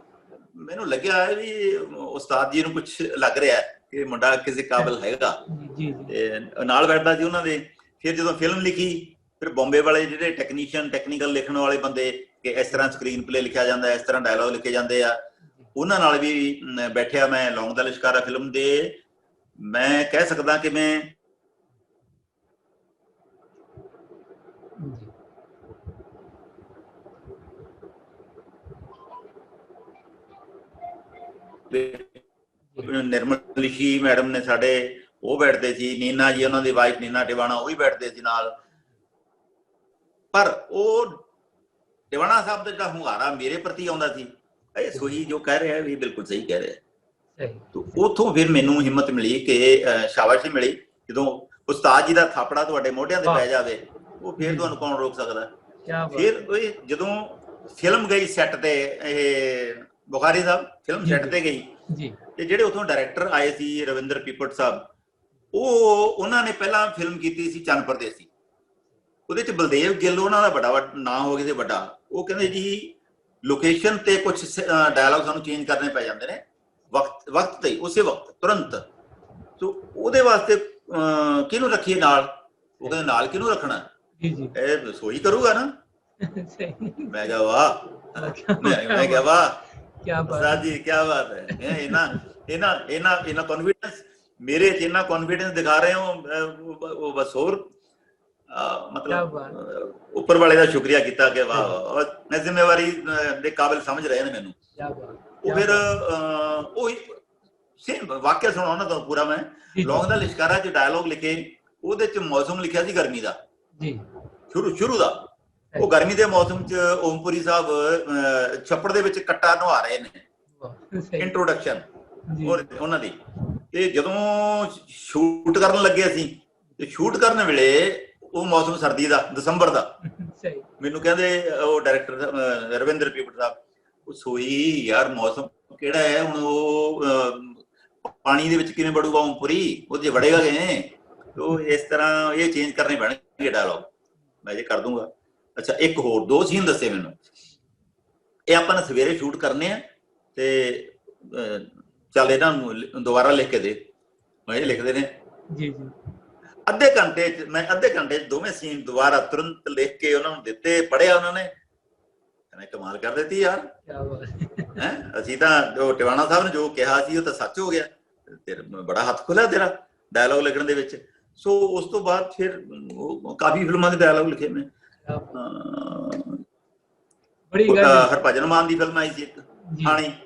ਮੈਨੂੰ ਲੱਗਿਆ ਵੀ ਉਸਤਾਦ ਜੀ ਨੂੰ ਕੁਛ ਲੱਗ ਰਿਹਾ ਕਿ ਮੁੰਡਾ ਕਿਸੇ ਕਾਬਿਲ ਹੈਗਾ, ਤੇ ਨਾਲ ਬੈਠਦਾ ਸੀ ਉਹਨਾਂ ਦੇ। ਫਿਰ ਜਦੋਂ ਫਿਲਮ ਲਿਖੀ, ਫਿਰ ਬੰਬੇ ਵਾਲੇ ਜਿਹੜੇ ਟੈਕਨੀਕਲ ਲਿਖਣ ਵਾਲੇ ਬੰਦੇ, ਕਿ ਇਸ ਤਰ੍ਹਾਂ ਸਕਰੀਨ ਪਲੇ ਲਿਖਿਆ ਜਾਂਦਾ, ਇਸ ਤਰ੍ਹਾਂ ਡਾਇਲੌਗ ਲਿਖੇ ਜਾਂਦੇ ਆ, ਉਹਨਾਂ ਨਾਲ ਵੀ ਬੈਠਿਆ ਮੈਂ। ਲੌਂਗ ਦਾ ਲਿਸ਼ਕਾਰਾ ਫਿਲਮ ਦੇ ਮੈਂ ਕਹਿ ਸਕਦਾ ਕਿ ਮੈਂ ਨਿਰਮਲ ਲਿਸ਼ੀ ਮੈਡਮ ਨੇ ਸਾਡੇ, ਉਹ ਬੈਠਦੇ ਸੀ। ਨੀਨਾ ਜੀ, ਉਹਨਾਂ ਦੀ ਵਾਈਫ ਨੀਨਾ ਟਿਵਾਣਾ, ਉਹ ਵੀ ਬੈਠਦੇ ਸੀ ਨਾਲ। ਪਰ ਉਹ ਟਿਵਾਣਾ ਸਾਹਿਬ ਦਾ ਜਿਹੜਾ ਹੁੰਗਾਰਾ ਮੇਰੇ ਪ੍ਰਤੀ ਆਉਂਦਾ ਸੀ, ਇਹ ਸੋਹੀ ਜੋ ਕਹਿ ਰਿਹਾ ਵੀ ਬਿਲਕੁਲ ਸਹੀ ਕਹਿ ਰਿਹਾ। ਉੱਥੋਂ ਫਿਰ ਮੈਨੂੰ ਹਿੰਮਤ ਮਿਲੀ ਕਿ ਸ਼ਾਬਾਸ਼ੀ ਮਿਲੀ, ਜਦੋਂ ਉਸਤਾਦ ਜੀ ਦਾ ਥਾਪੜਾ ਤੁਹਾਡੇ ਮੋਢਿਆਂ ਤੇ ਪੈ ਜਾਵੇ, ਉਹ ਫਿਰ ਤੁਹਾਨੂੰ ਕੌਣ ਰੋਕ ਸਕਦਾ। ਫਿਰ ਜਦੋਂ ਫਿਲਮ ਗਈ ਸੈੱਟ ਤੇ, ਇਹ ਬੁਖਾਰੀ ਸਾਹਿਬ ਫਿਲਮ ਸੈੱਟ ਤੇ ਗਈ, ਤੇ ਜਿਹੜੇ ਉਥੋਂ ਡਾਇਰੈਕਟਰ ਆਏ ਸੀ ਰਵਿੰਦਰ ਪੀਪਟ ਸਾਹਿਬ, ਉਹਨਾਂ ਨੇ ਪਹਿਲਾਂ ਫਿਲਮ ਕੀਤੀ ਸੀ ਚੰਨ ਪਰਦੇਸੀ। ਉਹਦੇ ਚ ਬਲਦੇਵ ਗਿੱਲ ਉਹਨਾਂ ਦਾ ਬੜਾ ਨਾਂ ਹੋ ਗਿਆ ਸੀ ਵੱਡਾ। ਉਹ ਕਹਿੰਦੇ ਜੀ ਲੋਕੇਸ਼ਨ ਤੇ ਕੁਝ ਡਾਇਲੌਗ ਸਾਨੂੰ ਚੇਂਜ ਕਰਨੇ ਪੈ ਜਾਂਦੇ ਨੇ ਵਕਤ ਤੇ, ਉਸੇ ਵਕਤ ਤੁਰੰਤ। ਸੋ ਉਹਦੇ ਵਾਸਤੇ ਕਿਹਨੂੰ ਰੱਖੀਏ ਨਾਲ? ਉਹ ਕਹਿੰਦੇ ਨਾਲ ਕਿਹਨੂੰ ਰੱਖਣਾ, ਇਹ ਸੋਈ ਕਰੂਗਾ ਨਾ। ਮੈਂ ਕਿਹਾ ਵਾਹ, ਮੈਂ ਕਿਹਾ ਵਾਹ ਉਸਤਾਦ ਜੀ ਕੀ ਬਾਤ ਹੈ। ਇਹਨਾਂ ਕੌਨਫੀਡੈਂਸ ਮੇਰੇ ਚ, ਇੰਨਾ ਕੌਨਫੀਡੈਂਸ ਦਿਖਾ ਰਹੇ ਹੋ, ਬਸ ਹੋਰ ਮਤਲਬ ਉੱਪਰ ਵਾਲੇ ਦਾ ਸ਼ੁਕਰੀਆ ਕੀਤਾ ਕਿ ਵਾਹ ਵਾਹ, ਮੈਂ ਜ਼ਿੰਮੇਵਾਰੀ ਦੇ ਕਾਬਿਲ ਸਮਝ ਰਹੇ ਨੇ ਮੈਨੂੰ। ਉਹ ਫਿਰ ਉਹ ਸੇਮ ਵਾਕਿਆ ਸੁਣਾਉਣਾ ਤੁਹਾਨੂੰ ਪੂਰਾ ਮੈਂ। ਲੌਂਗ ਦਾ ਲਿਸ਼ਕਾਰਾ ਚ ਡਾਇਲੋਗ ਲਿਖੇ, ਉਹਦੇ ਚ ਮੌਸਮ ਲਿਖਿਆ ਸੀ ਗਰਮੀ ਦਾ, ਸ਼ੁਰੂ ਦਾ। ਉਹ ਗਰਮੀ ਦੇ ਮੌਸਮ ਚ ਓਮਪੁਰੀ ਸਾਹਿਬ ਛੱਪੜ ਦੇ ਵਿੱਚ ਕੱਟਾ ਨਵਾ ਰਹੇ ਨੇ, ਇੰਟਰੋਡਕਸ਼ਨ ਉਹਨਾਂ ਦੀ। ਤੇ ਜਦੋਂ ਸ਼ੂਟ ਕਰਨ ਲੱਗੇ ਅਸੀਂ, ਤੇ ਸ਼ੂਟ ਕਰਨ ਵੇਲੇ ਉਹ ਮੌਸਮ ਸਰਦੀ ਦਾ, ਦਸੰਬਰ ਦਾ। ਮੈਨੂੰ ਕਹਿੰਦੇ ਉਹ ਡਾਇਰੈਕਟਰ ਰਵਿੰਦਰ ਪੀਪਟ ਸਾਹਿਬ, ਉਹ ਸੋਈ ਯਾਰ ਮੌਸਮ ਕਿਹੜਾ ਹੈ ਹੁਣ, ਉਹ ਪਾਣੀ ਦੇ ਵਿੱਚ ਕਿਵੇਂ ਵੜੂਗਾ ਓਮਪੁਰੀ, ਉਹ ਜੇ ਵੜੇਗਾ ਕਿਵੇਂ? ਉਹ ਇਸ ਤਰ੍ਹਾਂ ਇਹ ਚੇਂਜ ਕਰਨੇ ਪੈਣਗੇ ਡਾਇਲੌਗ। ਮੈਂ ਜੇ ਕਰ ਦੂੰਗਾ। ਅੱਛਾ, ਇੱਕ ਹੋਰ 2 ਸੀਨ ਦੱਸੇ ਮੈਨੂੰ, ਇਹ ਆਪਾਂ ਨੇ ਸਵੇਰੇ ਸ਼ੂਟ ਕਰਨੇ ਆ, ਤੇ ਚੱਲ ਇਹਨਾਂ ਨੂੰ ਦੁਬਾਰਾ ਲਿਖ ਕੇ ਦੇ। ਮੈਂ ਇਹ ਲਿਖਦੇ ਨੇ ਅੱਧੇ ਘੰਟੇ ਚ, ਮੈਂ ਅੱਧੇ ਘੰਟੇ ਚ ਦੋਵੇਂ ਸੀਨ ਦੁਬਾਰਾ ਤੁਰੰਤ ਲਿਖ ਕੇ ਉਹਨਾਂ ਨੂੰ ਦਿੱਤੇ, ਪੜ੍ਹਿਆ ਉਹਨਾਂ ਨੇ, ਕਹਿੰਦੇ ਕਮਾਲ ਕਰ ਦਿੱਤੀ ਯਾਰ ਹੈ। ਅਸੀਂ ਤਾਂ ਜੋ ਟਿਵਾਣਾ ਸਾਹਿਬ ਨੇ ਜੋ ਕਿਹਾ ਸੀ ਉਹ ਤਾਂ ਸੱਚ ਹੋ ਗਿਆ, ਤੇਰਾ ਬੜਾ ਹੱਥ ਖੁੱਲਿਆ ਤੇਰਾ ਡਾਇਲੌਗ ਲਿਖਣ ਦੇ ਵਿੱਚ। ਸੋ ਉਸ ਤੋਂ ਬਾਅਦ ਫਿਰ ਕਾਫੀ ਫਿਲਮਾਂ ਦੇ ਡਾਇਲੌਗ ਲਿਖੇ ਮੈਂ। ਹਰਭਜਨ ਮਾਨ ਦੀ ਫਿਲਮ ਆਈ ਸੀ ਇੱਕ,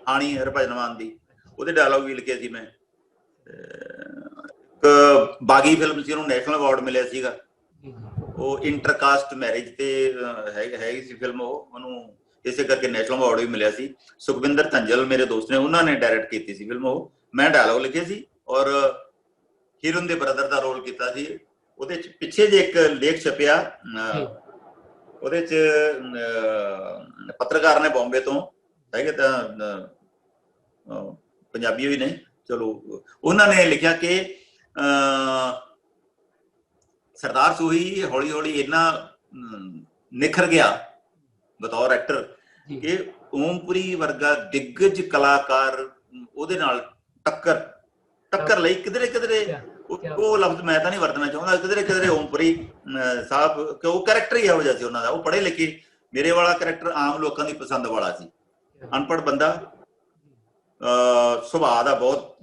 ਹਾਣੀ ਹਰਭਜਨ ਮਾਨ ਦੀ, ਉਹਦੇ ਡਾਇਲੌਗ ਵੀ ਲਿਖੇ ਸੀ ਮੈਂ। ਬਾਗੀ ਫਿਲਮ ਸੀ, ਉਹਨੂੰ ਨੈਸ਼ਨਲ ਅਵਾਰਡ ਮਿਲਿਆ ਸੀਗਾ। ਉਹ ਇੰਟਰਕਾਸਟ ਮੈਰਿਜ ਤੇ ਹੈਗੀ ਸੀ ਫਿਲਮ, ਉਹਨੂੰ ਇਸੇ ਕਰਕੇ ਨੈਸ਼ਨਲ ਅਵਾਰਡ ਵੀ ਮਿਲਿਆ ਸੀ। ਸੁਖਵਿੰਦਰ ਧੰਜਲ ਮੇਰੇ ਦੋਸਤ ਨੇ, ਉਹਨਾਂ ਨੇ ਡਾਇਰੈਕਟ ਕੀਤੀ ਸੀ ਫਿਲਮ। ਉਹ ਮੈਂ ਡਾਇਲੌਗ ਲਿਖੇ ਸੀ ਔਰ ਹੀਰਨ ਦੇ ਬ੍ਰਦਰ ਦਾ ਰੋਲ ਕੀਤਾ ਸੀ। ਉਹਦੇ ਚ ਪਿੱਛੇ ਜੇ ਇੱਕ ਲੇਖ ਛਪਿਆ, ਉਹਦੇ ਚ ਪੱਤਰਕਾਰ ਨੇ ਬੰਬੇ ਤੋਂ ਹੈਗੇ, ਤਾਂ ਪੰਜਾਬੀ ਵੀ ਨੇ, ਚਲੋ ਉਹਨਾਂ ਨੇ ਲਿਖਿਆ ਕਿ ਸਰਦਾਰ ਸੂਹੀ ਹੌਲੀ ਹੌਲੀ ਇੰਨਾ ਨਿਖਰ ਗਿਆ ਬਤੌਰ ਐਕਟਰ ਕਿ ਓਮਪੁਰੀ ਵਰਗਾ ਦਿੱਗਜ ਕਲਾਕਾਰ ਉਹਦੇ ਨਾਲ ਟੱਕਰ ਲਈ ਕਿਧਰੇ ਕਿਧਰੇ, ਉਹ ਲਫ਼ਜ਼ ਮੈਂ ਤਾਂ ਨਹੀਂ ਵਰਤਣਾ ਚਾਹੁੰਦਾ, ਕਿਧਰੇ ਕਿਧਰੇ ਓਮਪੁਰੀ ਸਾਹਿਬ, ਕਿ ਉਹ ਕਰੈਕਟਰ ਹੀ ਇਹੋ ਜਿਹਾ ਸੀ ਉਹਨਾਂ ਦਾ। ਉਹ ਪੜ੍ਹੇ ਲਿਖੇ, ਮੇਰੇ ਵਾਲਾ ਕਰੈਕਟਰ ਆਮ ਲੋਕਾਂ ਦੀ ਪਸੰਦ ਵਾਲਾ ਸੀ, ਅਨਪੜ੍ਹ ਬੰਦਾ, ਸੁਭਾਅ ਦਾ ਬਹੁਤ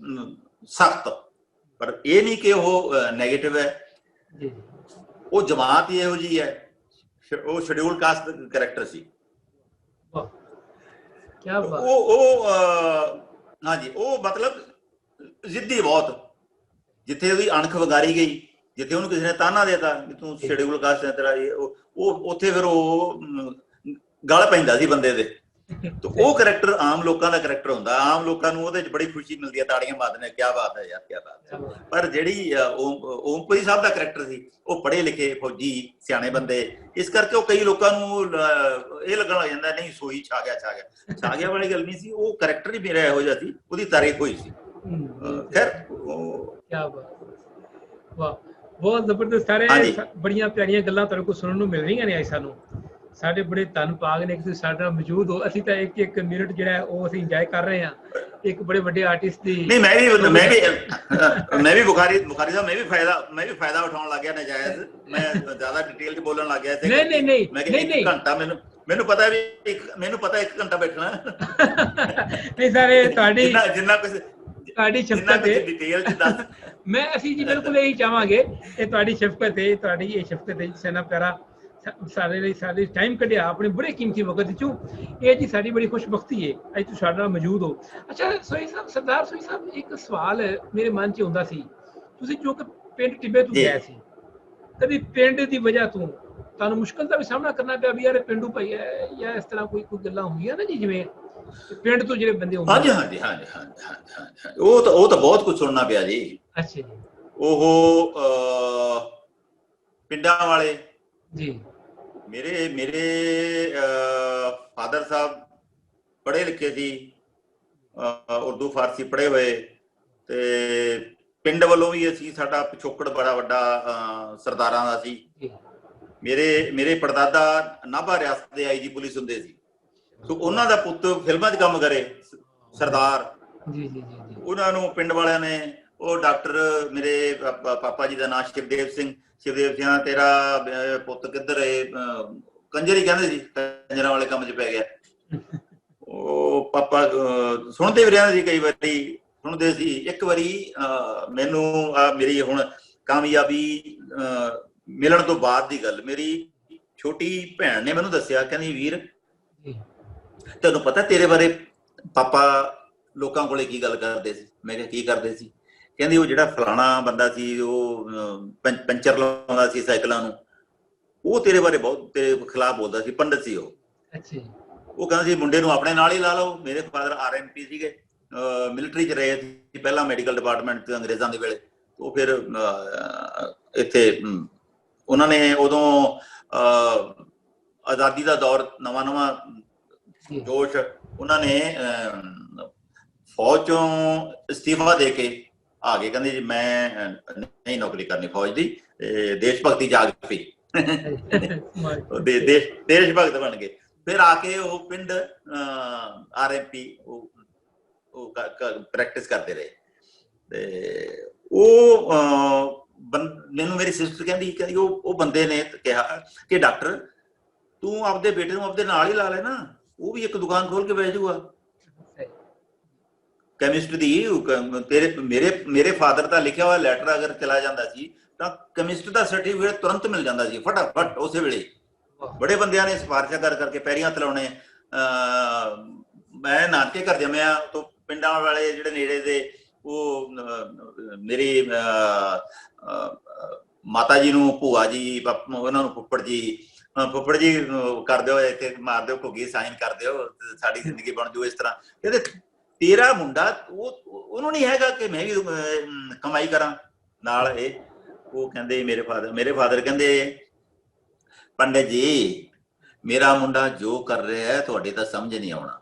ਸਖਤ, ਪਰ ਇਹ ਨਹੀਂ ਕਿ ਉਹ ਨੈਗੇਟਿਵ ਹੈ। ਉਹ ਜਮਾਤ ਹੀ ਇਹੋ ਜਿਹੀ ਹੈ, ਉਹ ਸ਼ਡਿਊਲ ਕਾਸਟ ਕਰੈਕਟਰ ਸੀ। ਉਹ ਹਾਂਜੀ, ਉਹ ਮਤਲਬ ਜ਼ਿੱਦੀ ਬਹੁਤ। ਜਿੱਥੇ ਉਹਦੀ ਅਣਖ ਵਗਾਰੀ ਗਈ, ਜਿੱਥੇ ਉਹਨੂੰ ਕਿਸੇ ਨੇ ਤਾਨਾ ਦੇਤਾ ਕਿ ਤੂੰ ਸ਼ਡਿਊਲ ਕਾਸਟ ਹੈ ਤੇਰਾ, ਉਹ ਉੱਥੇ ਫਿਰ ਉਹ ਗਲ ਪੈਂਦਾ ਸੀ ਬੰਦੇ ਦੇ। ਤੇ ਉਹ ਕਰੈਕਟਰ ਆਮ ਲੋਕਾਂ ਦਾ ਕਰੈਕਟਰ ਹੁੰਦਾ, ਆਮ ਲੋਕਾਂ ਨੂੰ ਉਹਦੇ ਚ ਬੜੀ ਖੁਸ਼ੀ ਮਿਲਦੀ ਹੈ, ਤਾੜੀਆਂ ਮਾਰਦੇ ਨੇ, ਕਿਆ ਬਾਤ ਹੈ ਯਾਰ, ਕਿਆ ਬਾਤ ਹੈ। ਪਰ ਜਿਹੜੀ ਓਮਪੁਰੀ ਸਾਹਿਬ ਦਾ ਕਰੈਕਟਰ ਸੀ, ਉਹ ਪੜ੍ਹੇ ਲਿਖੇ ਫੌਜੀ ਸਿਆਣੇ ਬੰਦੇ, ਇਸ ਕਰਕੇ ਉਹ ਕਈ ਲੋਕਾਂ ਨੂੰ ਇਹ ਲੱਗਣ ਲੱਗ ਜਾਂਦਾ ਨਹੀਂ ਸੋਈ ਛਾ ਗਿਆ ਵਾਲੀ ਗੱਲ ਨਹੀਂ ਸੀ। ਉਹ ਕਰੈਕਟਰ ਹੀ ਮੇਰਾ ਇਹੋ ਜਿਹਾ ਸੀ, ਉਹਦੀ ਤਾਰੀਫ ਹੋਈ ਸੀ। ਖੈਰ ਬਹੁਤ ਜ਼ਬਰਦਸਤ, ਸਾਰੇ ਬੜੀਆਂ ਪਿਆਰੀਆਂ ਗੱਲਾਂ ਤੁਹਾਡੇ ਕੋਲ ਸੁਣਨ ਨੂੰ ਮਿਲ ਰਹੀਆਂ ਨੇ। ਸਾਨੂੰ ਸਾਡੇ ਬੜੇ ਧੰਨ ਭਾਗ ਨੇ ਕਿ ਤੁਸੀਂ ਸਾਡੇ ਨਾਲ ਮੌਜੂਦ ਹੋ। ਅਸੀਂ ਤਾਂ ਇੱਕ ਮਿੰਟ ਜਿਹੜਾ ਉਹ ਅਸੀਂ ਇੰਜੋਏ ਕਰ ਰਹੇ ਹਾਂ, ਇੱਕ ਬੜੇ ਵੱਡੇ ਆਰਟਿਸਟ ਦੀ। ਨਹੀਂ, ਮੈਂ ਵੀ ਬੁਖਾਰੀ ਸਾਹਿਬ, ਮੈਂ ਵੀ ਫਾਇਦਾ ਉਠਾਉਣ ਲੱਗ ਗਿਆ ਨਜਾਇਜ਼। ਮੈਂ ਜ਼ਿਆਦਾ ਡਿਟੇਲ ਚ ਬੋਲਣ ਲੱਗ ਗਿਆ। ਨਹੀਂ, ਮੈਂ ਕਿਹਾ ਇੱਕ ਘੰਟਾ ਮੈਨੂੰ ਪਤਾ ਵੀ, ਮੈਨੂੰ ਪਤਾ 1 ਘੰਟਾ ਬੈਠਣਾ ਨਹੀਂ ਸਰ, ਇਹ ਤੁਹਾਡੀ ਜਿੰਨਾ ਕੁਝ ਤੁਹਾਡੀ ਸ਼ਫਕਤ ਹੈ, ਡਿਟੇਲ ਚ ਦੱਸ। ਮੈਂ ਅਸੀਂ ਜੀ ਬਿਲਕੁਲ ਇਹੀ ਚਾਹਾਂਗੇ, ਇਹ ਤੁਹਾਡੀ ਸ਼ਫਕਤ ਹੈ, ਤੁਹਾਡੀ ਇਹ ਸ਼ਫਕਤ ਹੈ ਸੈਨਾ ਪਿਆਰਾ ਸਾਡੇ ਲਈ, ਸਾਡੇ ਟਾਈਮ ਕੱਢਿਆ ਆਪਣੇ ਬੜੇ ਕੀਮਤੀ ਵਕਤ ਚੋਂ। ਇਹ ਜੀ ਸਾਡੀ ਬੜੀ ਖੁਸ਼ਬਖਤੀ ਹੈ ਅੱਜ ਤੁਸੀਂ ਸਾਡੇ ਨਾਲ ਮੌਜੂਦ ਹੋ। ਅੱਛਾ ਸੋਈ ਸਾਹਿਬ, ਸਰਦਾਰ ਸੋਈ ਸਾਹਿਬ, ਇੱਕ ਸਵਾਲ ਮੇਰੇ ਮਨ 'ਚ ਆਉਂਦਾ ਸੀ, ਤੁਸੀਂ ਜੋ ਕਿ ਪਿੰਡ ਟਿੱਬੇ ਤੋਂ ਗਏ ਸੀ, ਕਦੀ ਪਿੰਡ ਦੀ ਵਜ੍ਹਾ ਤੋਂ ਤੁਹਾਨੂੰ ਮੁਸ਼ਕਲ ਦਾ ਵੀ ਸਾਹਮਣਾ ਕਰਨਾ ਪਿਆ ਵੀ ਯਾਰ ਪਿੰਡੂ ਭਾਈ ਹੈ, ਜਾਂ ਇਸ ਤਰ੍ਹਾਂ ਕੋਈ ਗੱਲਾਂ ਹੁੰਦੀਆਂ ਨਾ ਜੀ, ਜਿਵੇਂ ਪਿੰਡ ਤੋਂ ਜਿਹੜੇ ਬੰਦੇ ਹੁੰਦੇ? ਹਾਂਜੀ, ਉਹ ਤਾਂ ਬਹੁਤ ਕੁਝ ਸੁਣਨਾ ਪਿਆ ਜੀ। ਅੱਛਾ ਜੀ। ਉਹ ਪਿੰਡਾਂ ਵਾਲੇ ਜੀ, ਮੇਰੇ ਫਾਦਰ ਸਾਹਿਬ ਪੜ੍ਹੇ ਲਿਖੇ ਸੀ, ਉਰਦੂ ਫਾਰਸੀ ਪੜ੍ਹੇ ਹੋਏ, ਤੇ ਪਿੰਡ ਵੱਲੋਂ ਵੀ ਅਸੀਂ, ਸਾਡਾ ਪਿਛੋਕੜ ਬੜਾ ਵੱਡਾ ਸਰਦਾਰਾਂ ਦਾ ਸੀ। ਮੇਰੇ ਪੜਦਾਦਾ ਨਾਭਾ ਰਿਆਸਤ ਦੇ ਆਈਜੀ ਪੁਲਿਸ ਹੁੰਦੇ ਸੀ, ਸੋ ਉਹਨਾਂ ਦਾ ਪੁੱਤ ਫਿਲਮਾਂ 'ਚ ਕੰਮ ਕਰੇ, ਸਰਦਾਰ। ਉਹਨਾਂ ਨੂੰ ਪਿੰਡ ਵਾਲਿਆਂ ਨੇ, ਉਹ ਡਾਕਟਰ ਮੇਰੇ ਪਾਪਾ ਜੀ ਦਾ ਨਾਮ ਸ਼ਿਵਦੇਵ ਸਿੰਘ, ਤੇਰਾ ਪੁੱਤ ਕਿੱਧਰ ਹੈ, ਕੰਜਰ ਹੀ ਕਹਿੰਦੇ ਸੀ, ਕੰਜਰਾਂ ਵਾਲੇ ਕੰਮ 'ਚ ਪੈ ਗਿਆ। ਉਹ ਪਾਪਾ ਸੁਣਦੇ ਵੀ ਰਹਿੰਦੇ ਸੀ, ਕਈ ਵਾਰੀ ਸੁਣਦੇ ਸੀ। ਇੱਕ ਵਾਰੀ ਮੈਨੂੰ ਮੇਰੀ ਹੁਣ ਕਾਮਯਾਬੀ ਮਿਲਣ ਤੋਂ ਬਾਅਦ ਦੀ ਗੱਲ, ਮੇਰੀ ਛੋਟੀ ਭੈਣ ਨੇ ਮੈਨੂੰ ਦੱਸਿਆ, ਕਹਿੰਦੀ ਵੀਰ ਤੈਨੂੰ ਪਤਾ ਤੇਰੇ ਬਾਰੇ ਪਾਪਾ ਲੋਕਾਂ ਕੋਲੇ ਕੀ ਗੱਲ ਕਰਦੇ ਸੀ? ਮੈਂ ਕਿਹਾ ਕੀ ਕਰਦੇ ਸੀ? ਕਹਿੰਦੀ ਉਹ ਜਿਹੜਾ ਫਲਾਣਾ ਬੰਦਾ ਸੀ, ਉਹ ਪੰਚਰ ਲਾਉਂਦਾ ਸੀ ਸਾਈਕਲਾਂ ਨੂੰ, ਉਹ ਤੇਰੇ ਬਾਰੇ ਬਹੁਤ ਤੇਰੇ ਖਿਲਾਫ ਬੋਲਦਾ ਸੀ, ਪੰਡਤ ਸੀ ਉਹ। ਉਹ ਕਹਿੰਦਾ ਸੀ ਮੁੰਡੇ ਨੂੰ ਆਪਣੇ ਨਾਲ ਹੀ ਲਾ ਲਓ। ਮੇਰੇ ਫਾਦਰ RMP ਸੀਗੇ, ਮਿਲਟਰੀ 'ਚ ਰਹੇ ਸੀ, ਪਹਿਲਾਂ ਮੈਡੀਕਲ ਡਿਪਾਰਟਮੈਂਟ 'ਚ ਅੰਗਰੇਜ਼ਾਂ ਦੇ ਵੇਲੇ। ਉਹ ਫਿਰ ਇੱਥੇ ਉਹਨਾਂ ਨੇ ਉਦੋਂ ਆਜ਼ਾਦੀ ਦਾ ਦੌਰ, ਨਵਾਂ ਜੋਸ਼, ਉਹਨਾਂ ਨੇ ਫੌਜ ਚੋਂ ਇਸਤੀਫਾ ਦੇ ਕੇ ਆ ਗਏ। ਕਹਿੰਦੇ ਜੀ ਮੈਂ ਨਹੀਂ ਨੌਕਰੀ ਕਰਨੀ ਫੌਜ ਦੀ, ਦੇਸ਼ ਭਗਤੀ ਜਾਗ ਪਈ, ਦੇਸ਼ ਭਗਤ ਬਣ ਗਏ। ਫਿਰ ਆ ਕੇ ਉਹ ਪਿੰਡ RMP ਉਹ ਪ੍ਰੈਕਟਿਸ ਕਰਦੇ ਰਹੇ। ਤੇ ਉਹ ਮੈਨੂੰ ਮੇਰੀ ਸਿਸਟਰ ਕਹਿੰਦੀ ਉਹ ਬੰਦੇ ਨੇ ਕਿਹਾ ਕਿ ਡਾਕਟਰ ਤੂੰ ਆਪਦੇ ਬੇਟੇ ਨੂੰ ਆਪਦੇ ਨਾਲ ਹੀ ਲਾ ਲੈ ਨਾ, ਉਹ ਵੀ ਇੱਕ ਦੁਕਾਨ ਖੋਲ ਕੇ ਬਹਿ ਜਾਊਗਾ ਕੈਮਿਸਟ ਦੀ। ਮੇਰੇ ਫਾਦਰ ਦਾ ਲਿਖਿਆ ਹੋਇਆ ਲੈਟਰ ਅਗਰ ਚਲਾ ਜਾਂਦਾ ਸੀ ਤਾਂ ਕੈਮਿਸਟ ਦਾ ਸਰਟੀਫਿਕੇਟ ਤੁਰੰਤ ਮਿਲ ਜਾਂਦਾ ਸੀ, ਫਟਾਫਟ ਉਸੇ ਵੇਲੇ। ਬੜੇ ਬੰਦਿਆਂ ਨੇ ਸਿਫਾਰਿਸ਼ਾਂ ਕਰਕੇ ਪੈਰੀਂ ਹੱਥ ਲਾਉਣੇ। ਮੈਂ ਨਾਨਕੇ ਘਰ ਜੰਮਿਆ, ਤੋਂ ਪਿੰਡਾਂ ਵਾਲੇ ਜਿਹੜੇ ਨੇੜੇ ਦੇ, ਉਹ ਮੇਰੀ ਮਾਤਾ ਜੀ ਨੂੰ ਭੂਆ ਜੀ, ਉਹਨਾਂ ਨੂੰ ਫੁੱਫੜ ਜੀ ਕਰ ਦਿਓ, ਇੱਥੇ ਮਾਰ ਦਿਓ ਘੁੱਗੀ, ਸਾਈਨ ਕਰ ਦਿਓ, ਸਾਡੀ ਜ਼ਿੰਦਗੀ ਬਣ ਜੂ ਇਸ ਤਰ੍ਹਾਂ। ਕਹਿੰਦੇ ਤੇਰਾ ਮੁੰਡਾ ਉਹਨੂੰ ਨਹੀਂ ਹੈਗਾ ਕਿ ਮੈਂ ਵੀ ਕਮਾਈ ਕਰਾਂ ਨਾਲ ਇਹ। ਉਹ ਕਹਿੰਦੇ ਮੇਰੇ ਫਾਦਰ ਕਹਿੰਦੇ ਪੰਡਿਤ ਜੀ ਮੇਰਾ ਮੁੰਡਾ ਜੋ ਕਰ ਰਿਹਾ ਹੈ ਤੁਹਾਡੇ ਤਾਂ ਸਮਝ ਨਹੀਂ ਆਉਣਾ।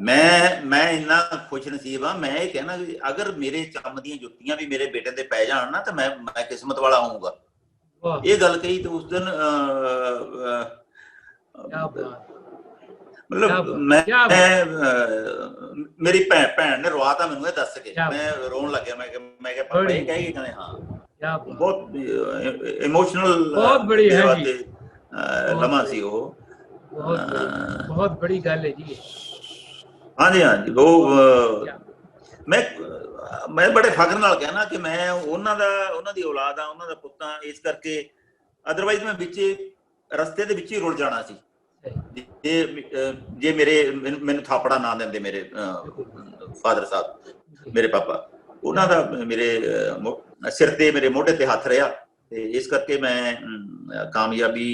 ਮੈਂ ਇੰਨਾ ਖੁਸ਼ ਨਸੀਬ ਹਾਂ। ਮੈਂ ਇਹ ਕਹਿਣਾ ਕਿ ਅਗਰ ਮੇਰੇ ਚੰਮ ਦੀਆਂ ਜੁੱਤੀਆਂ ਵੀ ਮੇਰੇ ਬੇਟੇ ਤੇ ਪੈ ਜਾਣ ਨਾ ਤਾਂ ਮੈਂ ਕਿਸਮਤ ਵਾਲਾ ਹੋਊਂਗਾ। ਇਹ ਗੱਲ ਕਹੀ ਤੇ ਉਸ ਦਿਨ ਮਤਲਬ ਮੇਰੀ ਭੈਣ ਨੇ ਰਵਾਤਾ ਮੈਨੂੰ ਇਹ ਦੱਸ ਕੇ, ਮੈਂ ਰੋਣ ਲੱਗਿਆ। ਮੈਂ ਕਿਹਾ ਪਾਪਾ ਇਹ ਕਹਿ ਕੇ ਕਹਿੰਦੇ ਹਾਂ, ਬਹੁਤ ਇਮੋਸ਼ਨਲ, ਬਹੁਤ ਬੜੀ ਹੈ ਜੀ ਲਮਾ ਸੀ ਉਹ, ਬਹੁਤ ਬੜੀ ਗੱਲ ਹੈ ਜੀ। ਹਾਂਜੀ ਉਹ ਮੈਂ ਬੜੇ ਫਖਰ ਨਾਲ ਕਹਿਣਾ ਕਿ ਮੈਂ ਉਹਨਾਂ ਦੀ ਔਲਾਦ ਆ, ਉਹਨਾਂ ਦਾ ਪੁੱਤ ਆ। ਇਸ ਕਰਕੇ ਅਦਰਵਾਈਜ਼ ਮੈਂ ਵਿੱਚ ਰਸਤੇ ਦੇ ਵਿੱਚ ਹੀ ਰੁਲ ਜਾਣਾ ਸੀ ਜੇ ਮੈਨੂੰ ਥਾਪੜਾ ਨਾ ਦਿੰਦੇ ਮੇਰੇ ਫਾਦਰ ਸਾਹਿਬ, ਮੇਰੇ ਪਾਪਾ। ਉਹਨਾਂ ਦਾ ਮੇਰੇ ਸਿਰ ਤੇ, ਮੇਰੇ ਮੋਢੇ ਤੇ ਹੱਥ ਰਿਹਾ, ਤੇ ਇਸ ਕਰਕੇ ਮੈਂ ਕਾਮਯਾਬੀ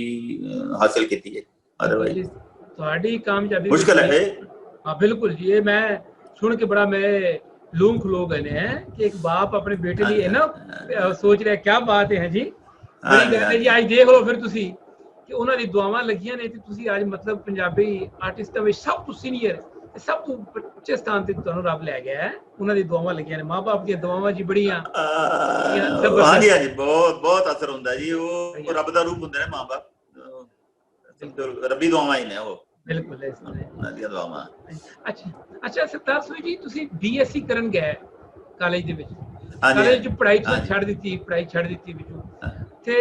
ਹਾਸਿਲ ਕੀਤੀ ਹੈ। ਅਦਰਵਾਈਜ਼ ਤੁਹਾਡੀ ਕਾਮਯਾਬੀ ਮੁਸ਼ਕਿਲ ਹੈ। हाँ बिल्कुल जी, ये मैं सुन के बड़ा मैं लूम खलो गए हैं कि एक बाप अपने बेटे लिए है ना सोच रहा है। क्या बात है जी, बड़ी गल है जी। आज देख लो फिर तुसी कि ਉਹਨਾਂ ਦੀ ਦੁਆਵਾਂ ਲੱਗੀਆਂ ਨੇ ਤੇ ਤੁਸੀਂ ਅੱਜ ਮਤਲਬ ਪੰਜਾਬੀ ਆਰਟਿਸਟਾਂ ਵਿੱਚ ਸਭ ਤੋਂ ਸੀਨੀਅਰ, ਸਭ ਤੋਂ ਉੱਚੇ ਸਥਾਨ ਤੇ ਤੁਹਾਨੂੰ ਰੱਬ ਲੈ ਗਿਆ ਹੈ। ਉਹਨਾਂ ਦੀ ਦੁਆਵਾਂ ਲੱਗੀਆਂ ਨੇ, ਮਾਂ ਬਾਪ ਦੀਆਂ ਦੁਆਵਾਂ ਜੀ ਬੜੀਆਂ। ਹਾਂਜੀ ਬਹੁਤ ਅਸਰ ਹੁੰਦਾ ਜੀ। ਉਹ ਰੱਬ ਦਾ ਰੂਪ ਹੁੰਦੇ ਨੇ ਮਾਂ ਬਾਪ, ਰੱਬੀ ਦੁਆਵਾਂ ਹੀ ਨੇ ਉਹ। ਬਿਲਕੁਲ ਦੁਆਵਾਂ। ਅੱਛਾ ਸਰਦਾਰ ਸੂਰੀ ਜੀ, ਤੁਸੀਂ BSc ਕਰਨ ਗਏ ਕਾਲਜ ਦੇ ਵਿੱਚ, ਕਾਲਜ ਚ ਪੜ੍ਹਾਈ ਛੱਡ ਦਿੱਤੀ ਵਿੱਚੋਂ, ਤੇ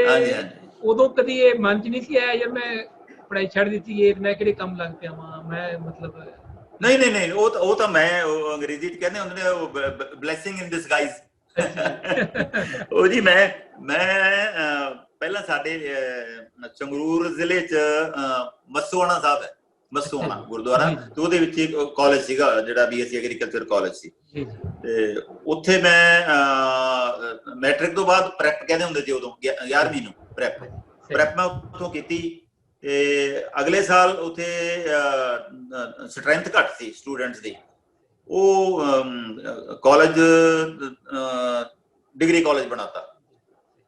ਉਦੋਂ ਕਦੀ ਇਹ ਮਨ ਚ ਨਹੀਂ ਸੀ ਆਇਆ ਯਾਰ ਮੈਂ ਪੜ੍ਹਾਈ ਛੱਡ ਦਿੱਤੀ, ਮੈਂ ਕਿਹੜੇ ਕੰਮ ਲੱਗ ਪਿਆ ਵਾਂ, ਮੈਂ ਮਤਲਬ? ਨਹੀਂ, ਉਹ ਤਾਂ ਮੈਂ ਅੰਗਰੇਜ਼ੀ ਚ ਕਹਿੰਦੇ ਹੁੰਦੇ ਨੇ ਬਲੇਸਿੰਗ ਇਨ ਡਿਸਗਾਈਜ਼। ਉਹ ਜੀ ਮੈਂ ਪਹਿਲਾਂ ਸਾਡੇ ਸੰਗਰੂਰ ਜ਼ਿਲ੍ਹੇ ਚ ਮਸੂਆਣਾ ਸਾਹਿਬ ਹੈ, ਮਸੂਆਣਾ ਗੁਰਦੁਆਰਾ, ਤੇ ਉਹਦੇ ਵਿੱਚ ਇੱਕ ਕਾਲਜ ਸੀਗਾ ਜਿਹੜਾ BSc ਐਗਰੀਕਲਚਰ ਕਾਲਜ ਸੀ। ਤੇ ਉੱਥੇ ਮੈਂ ਮੈਟ੍ਰਿਕ ਤੋਂ ਬਾਅਦ ਪ੍ਰੈਪ ਕਹਿੰਦੇ ਹੁੰਦੇ ਸੀ ਉਦੋਂ, 11ਵੀਂ ਨੂੰ ਪ੍ਰੈਪ ਮੈਂ ਉੱਥੋਂ ਕੀਤੀ। ਤੇ ਅਗਲੇ ਸਾਲ ਉੱਥੇ ਸਟਰੈਂਥ ਘੱਟ ਸੀ ਸਟੂਡੈਂਟਸ ਦੀ, ਉਹ ਕਾਲਜ ਡਿਗਰੀ ਕਾਲਜ ਬਣਾਤਾ।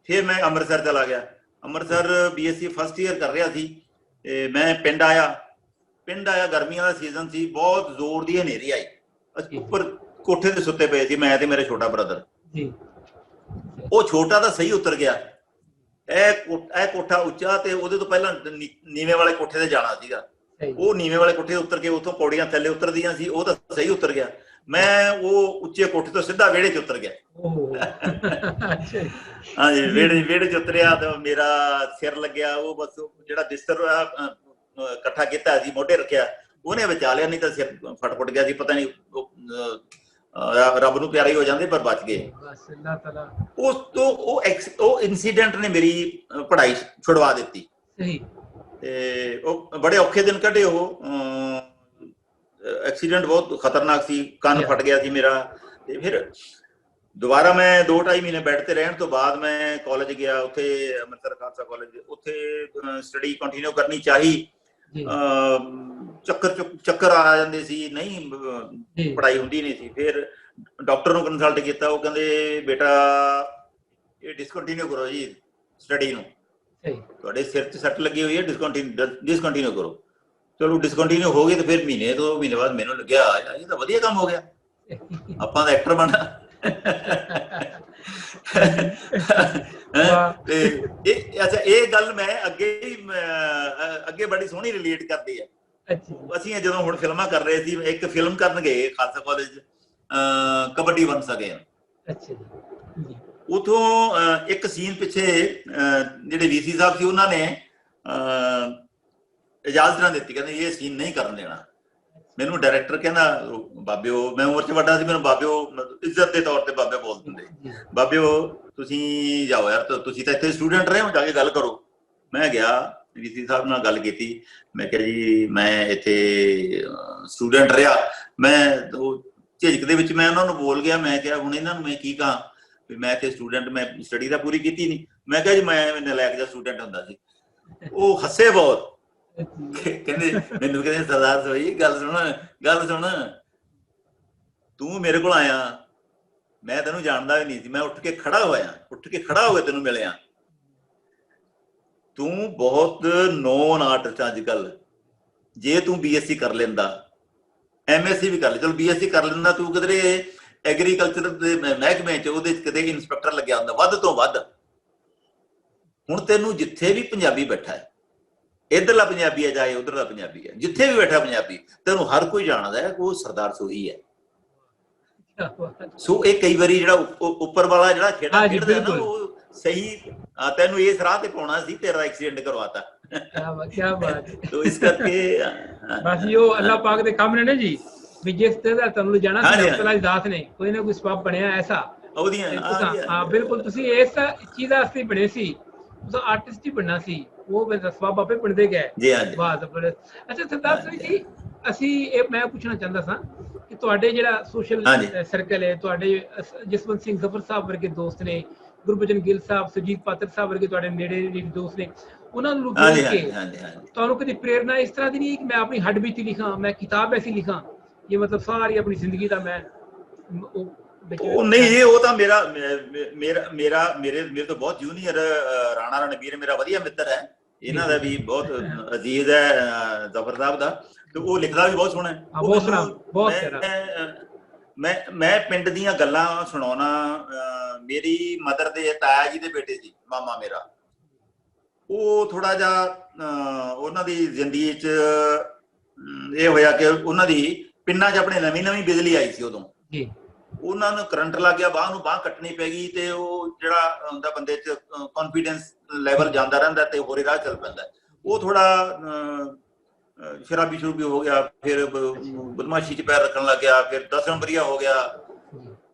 ਫਿਰ ਮੈਂ ਅੰਮ੍ਰਿਤਸਰ ਚਲਾ ਗਿਆ। ਅੰਮ੍ਰਿਤਸਰ BSc ਫਸਟ ਈਅਰ ਕਰ ਰਿਹਾ ਸੀ। ਮੈਂ ਪਿੰਡ ਆਇਆ। ਪਿੰਡ ਆਇਆ, ਗਰਮੀਆਂ ਦਾ ਸੀਜ਼ਨ ਸੀ, ਬਹੁਤ ਜ਼ੋਰ ਦੀ ਹਨੇਰੀ ਆਈ, ਅਸੀਂ ਜੀ। ਉੱਪਰ ਕੋਠੇ ਤੇ ਸੁੱਤੇ ਪਏ ਸੀ, ਮੈਂ ਤੇ ਮੇਰੇ ਛੋਟਾ ਬ੍ਰਦਰ। ਜੀ ਉਹ ਛੋਟਾ ਤਾਂ ਸਹੀ ਉਤਰ ਗਿਆ, ਇਹ ਕੋਠਾ ਉੱਚਾ ਤੇ ਉਹਦੇ ਤੋਂ ਪਹਿਲਾਂ ਨੀਵੇਂ ਵਾਲੇ ਕੋਠੇ ਤੇ ਜਾਣਾ ਸੀਗਾ, ਸਹੀ ਉਹ ਨੀਵੇਂ ਵਾਲੇ ਕੋਠੇ ਉੱਤਰ ਕੇ ਉੱਥੋਂ ਪੌੜੀਆਂ ਥੱਲੇ ਉਤਰਦੀਆਂ ਸੀ, ਉਹ ਤਾਂ ਸਹੀ ਉਤਰ ਗਿਆ, ਮੈਂ ਉਹ ਉੱਚੇ ਕੋਠੇ ਤੋਂ ਸਿੱਧਾ ਵਿਹੜੇ 'ਚ ਉਤਰ ਗਿਆ। ਓਹ ਅੱਛਾ ਜੀ। ਹਾਂਜੀ, ਵਿਹੜੇ 'ਚ ਉਤਰਿਆ ਤੇ ਮੇਰਾ ਸਿਰ ਲੱਗਿਆ, ਉਹ ਬਸ ਜਿਹੜਾ ਬਿਸਤਰ ਇਕੱਠਾ ਕੀਤਾ ਸੀ ਮੋਢੇ ਰੱਖਿਆ, ਉਹਨੇ ਬਚਾ ਲਿਆ, ਨਹੀਂ ਤਾਂ ਸਿਰ ਫਟ ਗਿਆ ਸੀ, ਪਤਾ ਨਹੀਂ ਰੱਬ ਨੂੰ ਪਿਆਰੇ ਹੋ ਜਾਂਦੇ, ਪਰ ਬਚ ਗਏ। ਬਸ ਅੱਲਾਹ ਤਾਲਾ। ਉਸ ਤੋਂ ਉਹ ਇਨਸੀਡੈਂਟ ਨੇ ਮੇਰੀ ਪੜ੍ਹਾਈ ਛੁਡਵਾ ਦਿੱਤੀ ਸਹੀ। ਤੇ ਉਹ ਬੜੇ ਔਖੇ ਦਿਨ ਕੱਢੇ। ਉਹ ਐਕਸੀਡੈਂਟ ਬਹੁਤ ਖਤਰਨਾਕ ਸੀ, ਕੰਨ ਫਟ ਗਿਆ ਸੀ ਮੇਰਾ। ਤੇ ਫਿਰ ਦੁਬਾਰਾ ਮੈਂ 2-2.5 ਮਹੀਨੇ ਬੈੱਡ ਤੇ ਰਹਿਣ ਤੋਂ ਬਾਅਦ ਮੈਂ ਕਾਲਜ ਗਿਆ, ਉੱਥੇ ਅੰਮ੍ਰਿਤਸਰ ਖਾਲਸਾ ਕਾਲਜ, ਉੱਥੇ ਸਟੱਡੀ ਕੰਟੀਨਿਊ ਕਰਨੀ ਚਾਹੀ, ਚੱਕਰ ਆ ਜਾਂਦੇ ਸੀ, ਨਹੀਂ ਪੜ੍ਹਾਈ ਹੁੰਦੀ ਨਹੀਂ ਸੀ। ਫਿਰ ਡਾਕਟਰ ਨੂੰ ਕੰਸਲਟ ਕੀਤਾ, ਉਹ ਕਹਿੰਦੇ ਬੇਟਾ ਇਹ ਡਿਸਕੰਟੀਨਿਊ ਕਰੋ ਜੀ ਸਟੱਡੀ ਨੂੰ, ਤੁਹਾਡੇ ਸਿਰ 'ਚ ਸੱਟ ਲੱਗੀ ਹੋਈ ਹੈ, ਡਿਸਕੰਟੀਨਿਊ ਕਰੋ। ਚਲੋ ਡਿਸਕੰਟੀਨਿਊ ਹੋ ਗਏ ਤੇ ਫਿਰ ਮਹੀਨੇ 2 ਮਹੀਨੇ ਬਾਅਦ ਮੈਨੂੰ ਲੱਗਿਆ ਇਹ ਤਾਂ ਵਧੀਆ ਕੰਮ ਹੋ ਗਿਆ, ਆਪਾਂ ਦਾ ਐਕਟਰ ਬਣਾ। ਤੇ ਅੱਛਾ, ਇਹ ਗੱਲ ਮੈਂ ਅੱਗੇ ਬੜੀ ਸੋਹਣੀ ਰਿਲੇਟ ਕਰਦੀ ਹੈ। ਅਸੀਂ ਜਦੋਂ ਹੁਣ ਫਿਲਮਾਂ ਕਰ ਰਹੇ ਸੀ, ਇੱਕ ਫਿਲਮ ਕਰਨ ਗਏ ਖਾਲਸਾ ਕਾਲਜ, ਕਬੱਡੀ ਬਣ ਸਕੇ, ਉਥੋਂ ਇੱਕ ਸੀਨ ਪਿੱਛੇ ਜਿਹੜੇ VC ਸਾਹਿਬ ਸੀ ਉਹਨਾਂ ਨੇ ਇਜਾਜ਼ਤ ਨਾ ਦਿੱਤੀ, ਕਹਿੰਦੇ ਇਹ ਸੀਨ ਨਹੀਂ ਕਰਨ ਦੇਣਾ। ਮੈਨੂੰ ਡਾਇਰੈਕਟਰ ਕਹਿੰਦਾ ਬਾਬਿਓ, ਮੈਂ ਉਮਰ 'ਚ ਵੱਡਾ ਸੀ, ਮੈਨੂੰ ਬਾਬਿਓ ਇੱਜ਼ਤ ਦੇ ਤੌਰ ਤੇ ਬਾਬਿਓ ਬੋਲ ਦਿੰਦੇ, ਬਾਬਿਓ ਤੁਸੀਂ ਜਾਓ ਯਾਰ, ਤੁਸੀਂ ਤਾਂ ਇੱਥੇ ਸਟੂਡੈਂਟ ਰਹੇ ਹੋ, ਜਾ ਕੇ ਗੱਲ ਕਰੋ। ਮੈਂ ਗਿਆ, VC ਸਾਹਿਬ ਨਾਲ ਗੱਲ ਕੀਤੀ, ਮੈਂ ਕਿਹਾ ਜੀ ਮੈਂ ਇੱਥੇ ਸਟੂਡੈਂਟ ਰਿਹਾ। ਮੈਂ ਝਿਜਕ ਦੇ ਵਿੱਚ ਮੈਂ ਉਹਨਾਂ ਨੂੰ ਬੋਲ ਗਿਆ, ਮੈਂ ਕਿਹਾ ਹੁਣ ਇਹਨਾਂ ਨੂੰ ਮੈਂ ਕੀ ਕਹਾਂ ਵੀ ਮੈਂ ਇੱਥੇ ਸਟੂਡੈਂਟ, ਮੈਂ ਸਟੱਡੀ ਤਾਂ ਪੂਰੀ ਕੀਤੀ ਨਹੀਂ। ਮੈਂ ਕਿਹਾ ਜੀ ਮੈਂ ਨਲਾਇਕ ਜਿਹਾ ਸਟੂਡੈਂਟ ਹੁੰਦਾ ਸੀ। ਉਹ ਹੱਸੇ ਬਹੁਤ, ਕਹਿੰਦੇ ਮੈਨੂੰ, ਕਹਿੰਦੇ ਸਰਦਾਰ ਸੋਈ ਗੱਲ ਸੁਣ, ਤੂੰ ਮੇਰੇ ਕੋਲ ਆਇਆ, ਮੈਂ ਤੈਨੂੰ ਜਾਣਦਾ ਵੀ ਨਹੀਂ ਸੀ, ਮੈਂ ਉੱਠ ਕੇ ਖੜਾ ਹੋ ਕੇ ਤੈਨੂੰ ਮਿਲਿਆ, ਤੂੰ ਬਹੁਤ ਨੋਨ ਆਰਟਿਸਟ ਅੱਜ ਕੱਲ, ਜੇ ਤੂੰ BSc ਕਰ ਲੈਂਦਾ, MSc ਵੀ ਕਰ ਲੈ, ਚਲੋ BSc ਕਰ ਲੈਂਦਾ, ਤੂੰ ਕਿਧਰੇ ਐਗਰੀਕਲਚਰ ਦੇ ਮਹਿਕਮੇ 'ਚ ਉਹਦੇ ਕਿਤੇ ਇੰਸਪੈਕਟਰ ਲੱਗਿਆ ਹੁੰਦਾ ਵੱਧ ਤੋਂ ਵੱਧ। ਹੁਣ ਤੈਨੂੰ ਜਿੱਥੇ ਵੀ ਪੰਜਾਬੀ ਬੈਠਾ ਹੈ, ਇੱਧਰਲਾ ਪੰਜਾਬੀ ਹੈ ਚਾਹੇ ਉੱਧਰਲਾ ਪੰਜਾਬੀ ਹੈ, ਜਿੱਥੇ ਵੀ ਬੈਠਾ ਪੰਜਾਬੀ, ਤੈਨੂੰ ਹਰ ਕੋਈ ਜਾਣਦਾ ਹੈ ਉਹ ਸਰਦਾਰ ਸੋਈ ਹੈ। ਸੋ ਇਹ ਕਈ ਵਾਰੀ ਜਿਹੜਾ ਉੱਪਰ ਵਾਲਾ ਜਿਹੜਾ ਖੇਡਦਾ ਨਾ, ਉਹ ਸਹੀ ਤੈਨੂੰ ਇਸ ਰਾਹ ਤੇ ਪਾਉਣਾ ਸੀ, ਤੇਰਾ ਐਕਸੀਡੈਂਟ ਕਰਵਾਤਾ। ਕਿਆ ਬਾਤ ਹੈ। ਤੋ ਇਸ ਕਰਕੇ ਬਸ ਉਹ ਅੱਲਾਹ ਪਾਕ ਦੇ ਕੰਮ ਨੇ ਨਾ ਜੀ, ਵੀ ਜਿਸ ਤਰ੍ਹਾਂ ਤੁਹਾਨੂੰ ਲਿਜਾਣਾ ਸੀ ਦਾਤ ਨੇ, ਕੋਈ ਨਾ ਕੋਈ ਸਬਬ ਬਣਿਆ ਐਸਾ। ਹਾਂ ਬਿਲਕੁਲ, ਤੁਸੀਂ ਇਸ ਚੀਜ਼ ਵਾਸਤੇ ਬਣੇ ਸੀ, ਤੁਸੀਂ ਆਰਟਿਸਟ ਹੀ ਬਣਨਾ ਸੀ, ਉਹ ਸਬਬ ਆਪੇ ਬਣਦੇ ਗਏ। ਅੱਛਾ ਸਰਦਾਰ ਸਿੰਘ ਜੀ, ਅਸੀਂ ਇਹ ਮੈਂ ਪੁੱਛਣਾ ਚਾਹੁੰਦਾ ਸਾਂ ਕਿ ਤੁਹਾਡੇ ਜਿਹੜਾ ਸੋਸ਼ਲ ਸਰਕਲ ਹੈ, ਤੁਹਾਡੇ ਜਸਵੰਤ ਸਿੰਘ ਜ਼ਫਰ ਸਾਹਿਬ ਵਰਗੇ ਦੋਸਤ ਨੇ, ਗੁਰਬਚਨ ਗਿੱਲ ਸਾਹਿਬ, ਸੁਰਜੀਤ ਪਾਤਰ ਸਾਹਿਬ ਵਰਗੇ ਤੁਹਾਡੇ ਨੇੜੇ ਦੇ ਦੋਸਤ ਨੇ, ਉਹਨਾਂ ਨੂੰ ਦੇਖ ਕੇ ਤੁਹਾਨੂੰ ਕਦੀ ਪ੍ਰੇਰਨਾ ਇਸ ਤਰ੍ਹਾਂ ਦੀ ਨਹੀਂ ਕਿ ਮੈਂ ਆਪਣੀ ਹੱਡ ਬੀਤੀ ਲਿਖਾਂ, ਮੈਂ ਕਿਤਾਬ ਐਸੀ ਲਿਖਾਂ, ਇਹ ਮਤਲਬ ਸਾਰੀ ਆਪਣੀ ਜ਼ਿੰਦਗੀ ਦਾ ਮੈਂ ਉਹ ਨਹੀਂ, ਉਹ ਤਾਂ ਮੇਰੇ ਤੋਂ ਬਹੁਤ ਜੂਨੀਅਰ ਰਾਣਾ ਰਣਬੀਰ ਮੇਰਾ ਵਧੀਆ ਮਿੱਤਰ ਹੈ, ਇਹਨਾਂ ਦਾ ਵੀ ਬਹੁਤ ਅਜ਼ੀਜ਼ ਹੈ ਜ਼ਫਰ ਸਾਹਿਬ ਦਾ, ਤੇ ਉਹ ਲਿਖਦਾ ਵੀ ਬਹੁਤ ਸੋਹਣਾ ਹੈ। ਮੈਂ ਪਿੰਡ ਦੀਆਂ ਗੱਲਾਂ ਸੁਣਾਉਣਾ। ਮੇਰੀ ਮਦਰ ਦੇ ਤਾਇਆ ਜੀ ਦੇ ਬੇਟੇ ਸੀ, ਮਾਮਾ ਮੇਰਾ, ਉਹ ਥੋੜਾ ਜਿਹਾ ਉਹਨਾਂ ਦੀ ਜ਼ਿੰਦਗੀ 'ਚ ਇਹ ਹੋਇਆ ਕਿ ਉਹਨਾਂ ਦੀ ਪਿੰਡਾਂ 'ਚ ਆਪਣੇ ਨਵੀਂ ਬਿਜਲੀ ਆਈ ਸੀ ਉਦੋਂ, ਉਹਨਾਂ ਨੂੰ ਕਰੰਟ ਲੱਗ ਗਿਆ, ਬਾਂਹ ਨੂੰ ਬਾਂਹ ਕੱਟਣੀ ਪੈ ਗਈ, ਤੇ ਉਹ ਜਿਹੜਾ ਹੁੰਦਾ ਬੰਦੇ 'ਚ ਕੌਨਫੀਡੈਂਸ ਲੈਵਲ ਜਾਂਦਾ ਰਹਿੰਦਾ ਤੇ ਹੋਰੇ ਰਾਹ ਚੱਲ ਪੈਂਦਾ। ਉਹ ਥੋੜਾ ਸ਼ਰਾਬੀ ਸ਼ਰੂਬੀ ਹੋ ਗਿਆ, ਫਿਰ ਬਦਮਾਸ਼ੀ 'ਚ ਪੈਰ ਰੱਖਣ ਲੱਗ ਗਿਆ, ਫਿਰ 10 ਨੰਬਰੀਆ ਹੋ ਗਿਆ।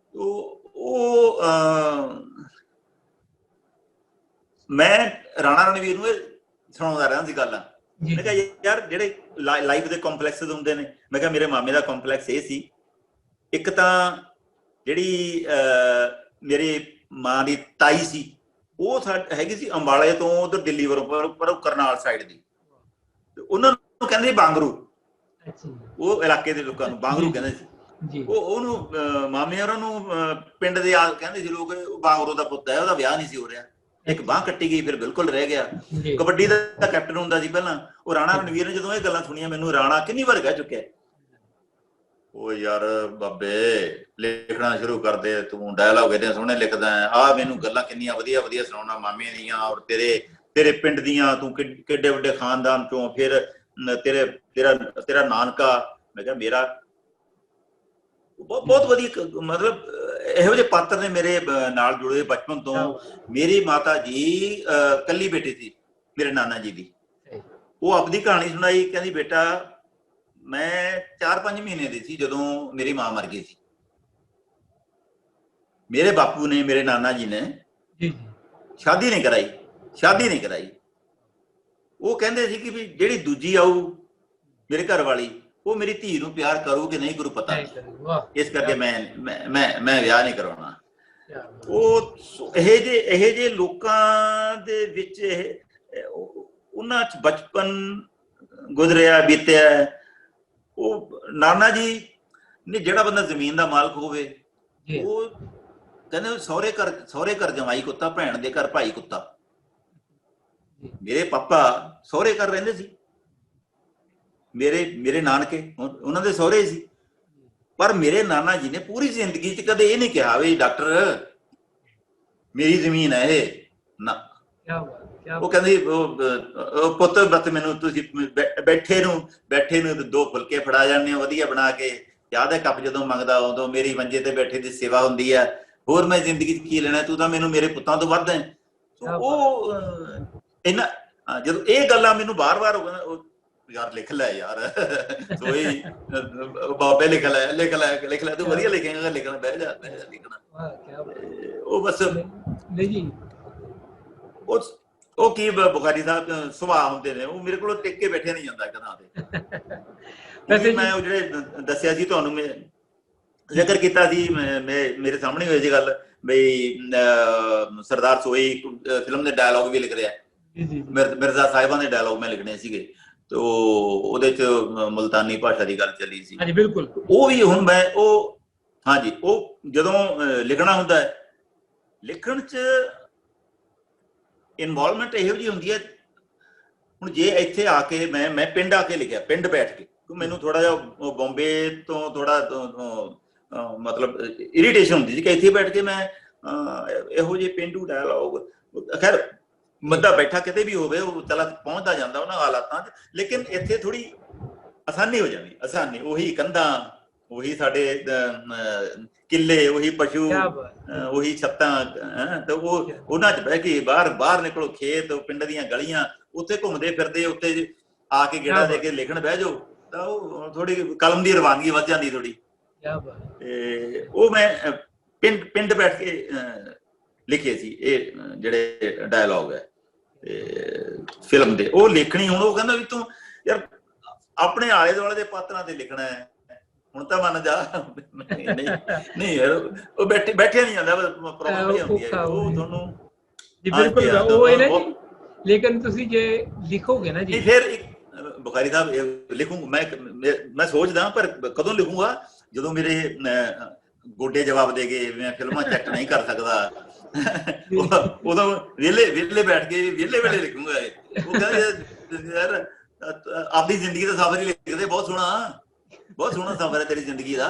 ਉਹ ਮੈਂ ਰਾਣਾ ਰਣਵੀਰ ਨੂੰ ਸੁਣਾਉਂਦਾ ਰਿਹਾ ਸੀ ਗੱਲਾਂ। ਮੈਂ ਕਿਹਾ ਯਾਰ ਜਿਹੜੇ ਲਾਈਫ ਦੇ ਕੰਪਲੈਕਸਿਸ ਹੁੰਦੇ ਨੇ, ਮੈਂ ਕਿਹਾ ਮੇਰੇ ਮਾਮੇ ਦਾ ਕੰਪਲੈਕਸ ਇਹ ਸੀ, ਇੱਕ ਤਾਂ ਜਿਹੜੀ ਮੇਰੇ ਮਾਂ ਦੀ ਤਾਈ ਸੀ, ਉਹ ਹੈਗੀ ਸੀ ਅੰਬਾਲੇ ਤੋਂ, ਉਧਰ ਦਿੱਲੀ ਵੱਲੋਂ, ਪਰ ਉਹ ਕਰਨਾਲ ਸਾਈਡ ਦੀ, ਉਹਨਾਂ ਨੂੰ ਕਹਿੰਦੇ ਬਾਂਗਰੂ, ਉਹ ਇਲਾਕੇ ਦੇ ਲੋਕਾਂ ਨੂੰ ਬਾਂਗਰੂ ਕਹਿੰਦੇ ਸੀ। ਉਹਨੂੰ ਮਾਮੇ ਹੋਰਾਂ ਨੂੰ ਪਿੰਡ ਦੇ ਕਹਿੰਦੇ ਸੀ ਲੋਕ, ਬਾਂਗਰੂ ਦਾ ਪੁੱਤ ਹੈ, ਉਹਦਾ ਵਿਆਹ ਨਹੀਂ ਸੀ ਹੋ ਰਿਹਾ। ਇੱਕ ਬਾਂਹ ਕੱਟੀ ਗਈ, ਫਿਰ ਬਿਲਕੁਲ ਰਹਿ ਗਿਆ। ਜੀ ਕਬੱਡੀ ਦਾ ਕੈਪਟਨ ਹੁੰਦਾ ਸੀ ਪਹਿਲਾਂ, ਉਹ ਰਾਣਾ ਰਣਵੀਰ ਨੇ ਜਦੋਂ ਇਹ ਗੱਲਾਂ ਸੁਣੀਆਂ, ਮੈਨੂੰ ਰਾਣਾ ਕਿੰਨੀ ਵਾਰ ਕਹਿ ਚੁੱਕਿਆ, ਉਹ ਯਾਰ ਬਾਬੇ ਲਿਖਣਾ ਸ਼ੁਰੂ ਕਰ ਦੇ, ਤੂੰ ਡਾਇਲੌਗ ਇਹਦੇ ਸੋਹਣੇ ਲਿਖਦਾ ਹੈ, ਆ ਮੈਨੂੰ ਗੱਲਾਂ ਕਿੰਨੀਆਂ ਵਧੀਆ ਵਧੀਆ ਸੁਣਾਉਣਾ ਮਾਮੇ ਦੀਆਂ, ਔਰ ਤੇਰੇ ਪਿੰਡ ਦੀਆਂ, ਤੂੰ ਕਿੱਡੇ ਵੱਡੇ ਖਾਨਦਾਨ ਚੋਂ, ਫਿਰ ਤੇਰਾ ਨਾਨਕਾ। ਮੈਂ ਕਿਹਾ ਮੇਰਾ ਬਹੁਤ ਵਧੀਆ, ਮਤਲਬ ਇਹੋ ਜਿਹੇ ਪਾਤਰ ਨੇ ਮੇਰੇ ਨਾਲ ਜੁੜੇ ਬਚਪਨ ਤੋਂ। ਮੇਰੀ ਮਾਤਾ ਜੀ ਕੱਲੀ ਬੇਟੀ ਸੀ ਮੇਰੇ ਨਾਨਾ ਜੀ ਦੀ, ਉਹ ਆਪਣੀ ਕਹਾਣੀ ਸੁਣਾਈ, ਕਹਿੰਦੀ ਬੇਟਾ ਮੈਂ 4-5 ਮਹੀਨੇ ਦੀ ਸੀ ਜਦੋਂ ਮੇਰੀ ਮਾਂ ਮਰ ਗਈ ਸੀ। ਮੇਰੇ ਬਾਪੂ ਨੇ, ਮੇਰੇ ਨਾਨਾ ਜੀ ਨੇ ਸ਼ਾਦੀ ਨਹੀਂ ਕਰਾਈ। ਉਹ ਕਹਿੰਦੇ ਸੀ ਕਿ ਵੀ ਜਿਹੜੀ ਦੂਜੀ ਆਊ ਮੇਰੇ ਘਰ ਵਾਲੀ, ਉਹ ਮੇਰੀ ਧੀ ਨੂੰ ਪਿਆਰ ਕਰੂ ਕਿ ਨਹੀਂ ਕਰੂ ਪਤਾ ਨਹੀਂ, ਇਸ ਕਰਕੇ ਮੈਂ ਵਿਆਹ ਨਹੀਂ ਕਰਾਉਣਾ। ਉਹ ਇਹ ਜੇ ਲੋਕਾਂ ਦੇ ਵਿੱਚ ਉਹਨਾਂ ਚ ਬਚਪਨ ਗੁਜ਼ਰਿਆ ਬੀਤਿਆ। ਉਹ ਨਾਨਾ ਜੀ ਨੇ, ਜਿਹੜਾ ਬੰਦਾ ਜ਼ਮੀਨ ਦਾ ਮਾਲਕ ਹੋਵੇ, ਉਹ ਕਹਿੰਦੇ ਸਹੁਰੇ ਘਰ ਜਮਾਈ ਕੁੱਤਾ, ਭੈਣ ਦੇ ਘਰ ਭਾਈ ਕੁੱਤਾ। ਮੇਰੇ ਪਾਪਾ ਸਹੁਰੇ ਘਰ ਰਹਿੰਦੇ ਸੀ, ਮੇਰੇ ਨਾਨਕੇ ਉਹਨਾਂ ਦੇ ਸਹੁਰੇ ਸੀ, ਪਰ ਮੇਰੇ ਨਾਨਾ ਜੀ ਨੇ ਪੂਰੀ ਜ਼ਿੰਦਗੀ ਚ ਕਦੇ ਇਹ ਨਹੀਂ ਕਿਹਾ ਵੀ ਡਾਕਟਰ ਮੇਰੀ ਜ਼ਮੀਨ ਹੈ ਇਹ ਨਾ। ਉਹ ਕਹਿੰਦੀ ਪੁੱਤ ਬਸ ਮੈਨੂੰ ਤੁਸੀਂ ਬੈਠੇ ਨੂੰ 2 ਫੁਲਕੇ ਫੜਾ ਜਾਂਦੇ ਹੋ ਵਧੀਆ ਬਣਾ ਕੇ, ਚਾਹ ਦਾ ਕੱਪ ਜਦੋਂ ਮੰਗਦਾ ਉਦੋਂ ਮੇਰੀ ਮੰਜੇ ਤੇ ਬੈਠੇ ਦੀ ਸੇਵਾ ਹੁੰਦੀ ਹੈ, ਹੋਰ ਮੈਂ ਜ਼ਿੰਦਗੀ ਚ ਕੀ ਲੈਣਾ, ਤੂੰ ਤਾਂ ਮੈਨੂੰ ਮੇਰੇ ਪੁੱਤਾਂ ਤੋਂ ਵੱਧ ਹੈ। ਉਹ ਇਹਨਾਂ ਜਦੋਂ ਇਹ ਗੱਲਾਂ ਮੈਨੂੰ ਬਾਰ-ਬਾਰ ਯਾਰ ਲਿਖ ਲੈ ਯਾਰ, ਸੋਈ ਬਾਬੇ ਲਿਖ ਲੈ ਤੂੰ ਵਧੀਆ ਲਿਖੇਂਗਾ, ਲਿਖਣਾ ਬਹਿ ਜਾ ਲਿਖਣਾ। ਉਹ ਬਸ ਨਹੀਂ ਜੀ, ਉਹ ਕੀ ਬੁਖਾਰੀ ਸਾਹਿਬ ਸੁਭਾਅ ਹੁੰਦੇ ਨੇ, ਉਹ ਮੇਰੇ ਕੋਲੋਂ ਟਿਕ ਕੇ ਬੈਠਿਆ ਨਹੀਂ ਜਾਂਦਾ ਕਦਾਂ ਤੇ। ਮੈਂ ਉਹ ਜਿਹੜੇ ਦੱਸਿਆ ਸੀ ਤੁਹਾਨੂੰ, ਮੈਂ ਜ਼ਿਕਰ ਕੀਤਾ ਸੀ, ਮੇਰੇ ਸਾਹਮਣੇ ਹੋਈ ਸੀ ਗੱਲ ਬਈ ਸਰਦਾਰ ਸੋਈ ਫਿਲਮ ਦੇ ਡਾਇਲੌਗ ਵੀ ਲਿਖ ਰਿਹਾ, ਮਿਰਜ਼ਾ ਸਾਹਿਬਾਂ ਦੇ ਡਾਇਲੌਗ ਮੈਂ ਲਿਖਣੇ ਸੀਗੇ, ਤੇ ਉਹਦੇ ਚ ਮੁਲਤਾਨੀ ਭਾਸ਼ਾ ਦੀ ਗੱਲ ਚੱਲੀ ਸੀ। ਹਾਂਜੀ ਬਿਲਕੁਲ। ਉਹ ਵੀ ਹੁਣ ਮੈਂ ਉਹ ਜਦੋਂ ਲਿਖਣਾ ਹੁੰਦਾ ਹੈ, ਲਿਖਣ ਚ ਇਨਵੋਲਵਮੈਂਟ ਇਹੋ ਜਿਹੀ ਹੁੰਦੀ ਹੈ। ਹੁਣ ਜੇ ਇੱਥੇ ਆ ਕੇ ਮੈਂ ਪਿੰਡ ਆ ਕੇ ਲਿਖਿਆ, ਪਿੰਡ ਬੈਠ ਕੇ, ਮੈਨੂੰ ਥੋੜਾ ਜਿਹਾ ਬੰਬੇ ਤੋਂ ਥੋੜਾ ਮਤਲਬ ਇਰੀਟੇਸ਼ਨ ਹੁੰਦੀ ਸੀ ਕਿ ਇੱਥੇ ਬੈਠ ਕੇ ਮੈਂ ਇਹੋ ਜਿਹੇ ਪੇਂਡੂ ਡਾਇਲੌਗ, ਖੈਰ ਬੰਦਾ ਬੈਠਾ ਕਿਤੇ ਵੀ ਹੋਵੇ ਉਹ ਚਲਾ ਪਹੁੰਚਦਾ ਜਾਂਦਾ ਉਹਨਾਂ ਹਾਲਾਤਾਂ 'ਚ, ਲੇਕਿਨ ਇੱਥੇ ਥੋੜੀ ਆਸਾਨੀ ਹੋ ਜਾਂਦੀ, ਆਸਾਨੀ, ਉਹੀ ਕੰਧਾਂ, ਉਹੀ ਸਾਡੇ ਕਿੱਲੇ, ਉਹੀ ਪਸ਼ੂ, ਉਹੀ ਛੱਤਾਂ, ਤੇ ਉਹ ਉਹਨਾਂ 'ਚ ਬਹਿ ਕੇ ਬਾਹਰ ਨਿਕਲੋ, ਖੇਤ, ਪਿੰਡ ਦੀਆਂ ਗਲੀਆਂ, ਉੱਥੇ ਘੁੰਮਦੇ ਫਿਰਦੇ, ਉੱਤੇ ਆ ਕੇ ਗੇੜਾ ਦੇ ਕੇ ਲਿਖਣ ਬਹਿ ਜਾਓ, ਤਾਂ ਉਹ ਥੋੜੀ ਕਲਮ ਦੀ ਰਵਾਨਗੀ ਵੱਧ ਜਾਂਦੀ ਥੋੜੀ। ਤੇ ਉਹ ਮੈਂ ਪਿੰਡ ਬੈਠ ਕੇ ਲਿਖੇ ਸੀ ਇਹ ਜਿਹੜੇ ਡਾਇਲੌਗ ਹੈ ਫਿਲਮ ਦੇ, ਉਹ ਲਿਖਣੀ। ਹੁਣ ਉਹ ਕਹਿੰਦਾ ਵੀ ਤੂੰ ਯਾਰ ਆਪਣੇ ਆਲੇ ਦੁਆਲੇ ਦੇ ਪਾਤਰਾਂ ਤੇ ਲਿਖਣਾ ਹੈ, ਹੁਣ ਤਾਂ ਮੰਨ ਜਾ। ਨਹੀਂ ਯਾਰ ਉਹ ਬੈਠਿਆ ਨਹੀਂ ਜਾਂਦਾ, ਪ੍ਰੋਬਲਮ ਇਹ ਹੁੰਦੀ ਹੈ ਉਹ ਤੁਹਾਨੂੰ ਜੀ। ਬਿਲਕੁਲ ਉਹ ਹੈ ਨਾ ਜੀ, ਲੇਕਿਨ ਤੁਸੀਂ ਜੇ ਲਿਖੋਗੇ ਨਾ ਜੀ, ਫਿਰ ਇੱਕ ਬੁਖਾਰੀ ਸਾਹਿਬ ਲਿਖੂੰਗਾ ਮੈਂ ਸੋਚਦਾ, ਪਰ ਕਦੋਂ ਲਿਖੂੰਗਾ ਜਦੋਂ ਮੇਰੇ ਗੋਡੇ ਜਵਾਬ ਦੇ ਗਏ, ਮੈਂ ਫਿਲਮਾਂ ਚੈੱਕ ਨਹੀਂ ਕਰ ਸਕਦਾ, ਉਦੋਂ ਵਿਹਲੇ ਬੈਠ ਕੇ ਵਿਹਲੇ ਵੇਲੇ ਲਿਖੂੰਗਾ। ਉਹ ਕਹਿੰਦੇ ਯਾਰ ਆਪਣੀ ਜ਼ਿੰਦਗੀ ਦਾ ਸਫ਼ਰ ਹੀ ਲਿਖਦੇ, ਬਹੁਤ ਸੋਹਣਾ ਸਫ਼ਰ ਹੈ ਤੇਰੀ ਜ਼ਿੰਦਗੀ ਦਾ।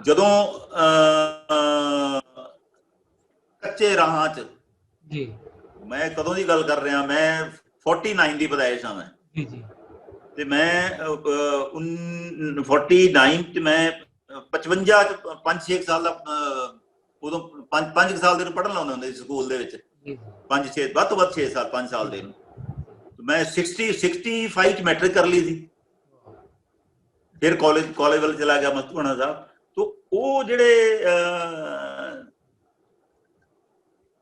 ਜਦੋਂ ਕੱਚੇ ਰਾਹਾਂ ਚ ਜੀ, ਮੈਂ ਕਦੋਂ ਦੀ ਗੱਲ ਕਰ ਰਿਹਾ, ਮੈਂ 49 ਦੀ ਪੈਦਾਇਸ਼ ਹਾਂ ਮੈਂ ਜੀ, ਤੇ ਮੈਂ 49 ਚ ਮੈਂ 55 ਚ 5-6 ਸਾਲ ਦਾ, ਉਦੋਂ 5 ਸਾਲ ਦੇ ਨੂੰ ਪੜ੍ਹਨ ਲਾਉਂਦੇ ਹੁੰਦੇ ਸੀ ਸਕੂਲ ਦੇ ਵਿੱਚ, 5-6 ਵੱਧ ਤੋਂ ਵੱਧ 6 ਸਾਲ 5 ਸਾਲ ਦੇ ਨੂੰ। ਮੈਂ 65 ਚ ਮੈਟ੍ਰਿਕ ਕਰ ਲਈ ਸੀ, ਫਿਰ ਕਾਲਜ ਵੱਲ ਚਲਾ ਗਿਆ ਮਸਤੂਆਣਾ ਸਾਹਿਬ। ਤੋਂ ਉਹ ਜਿਹੜੇ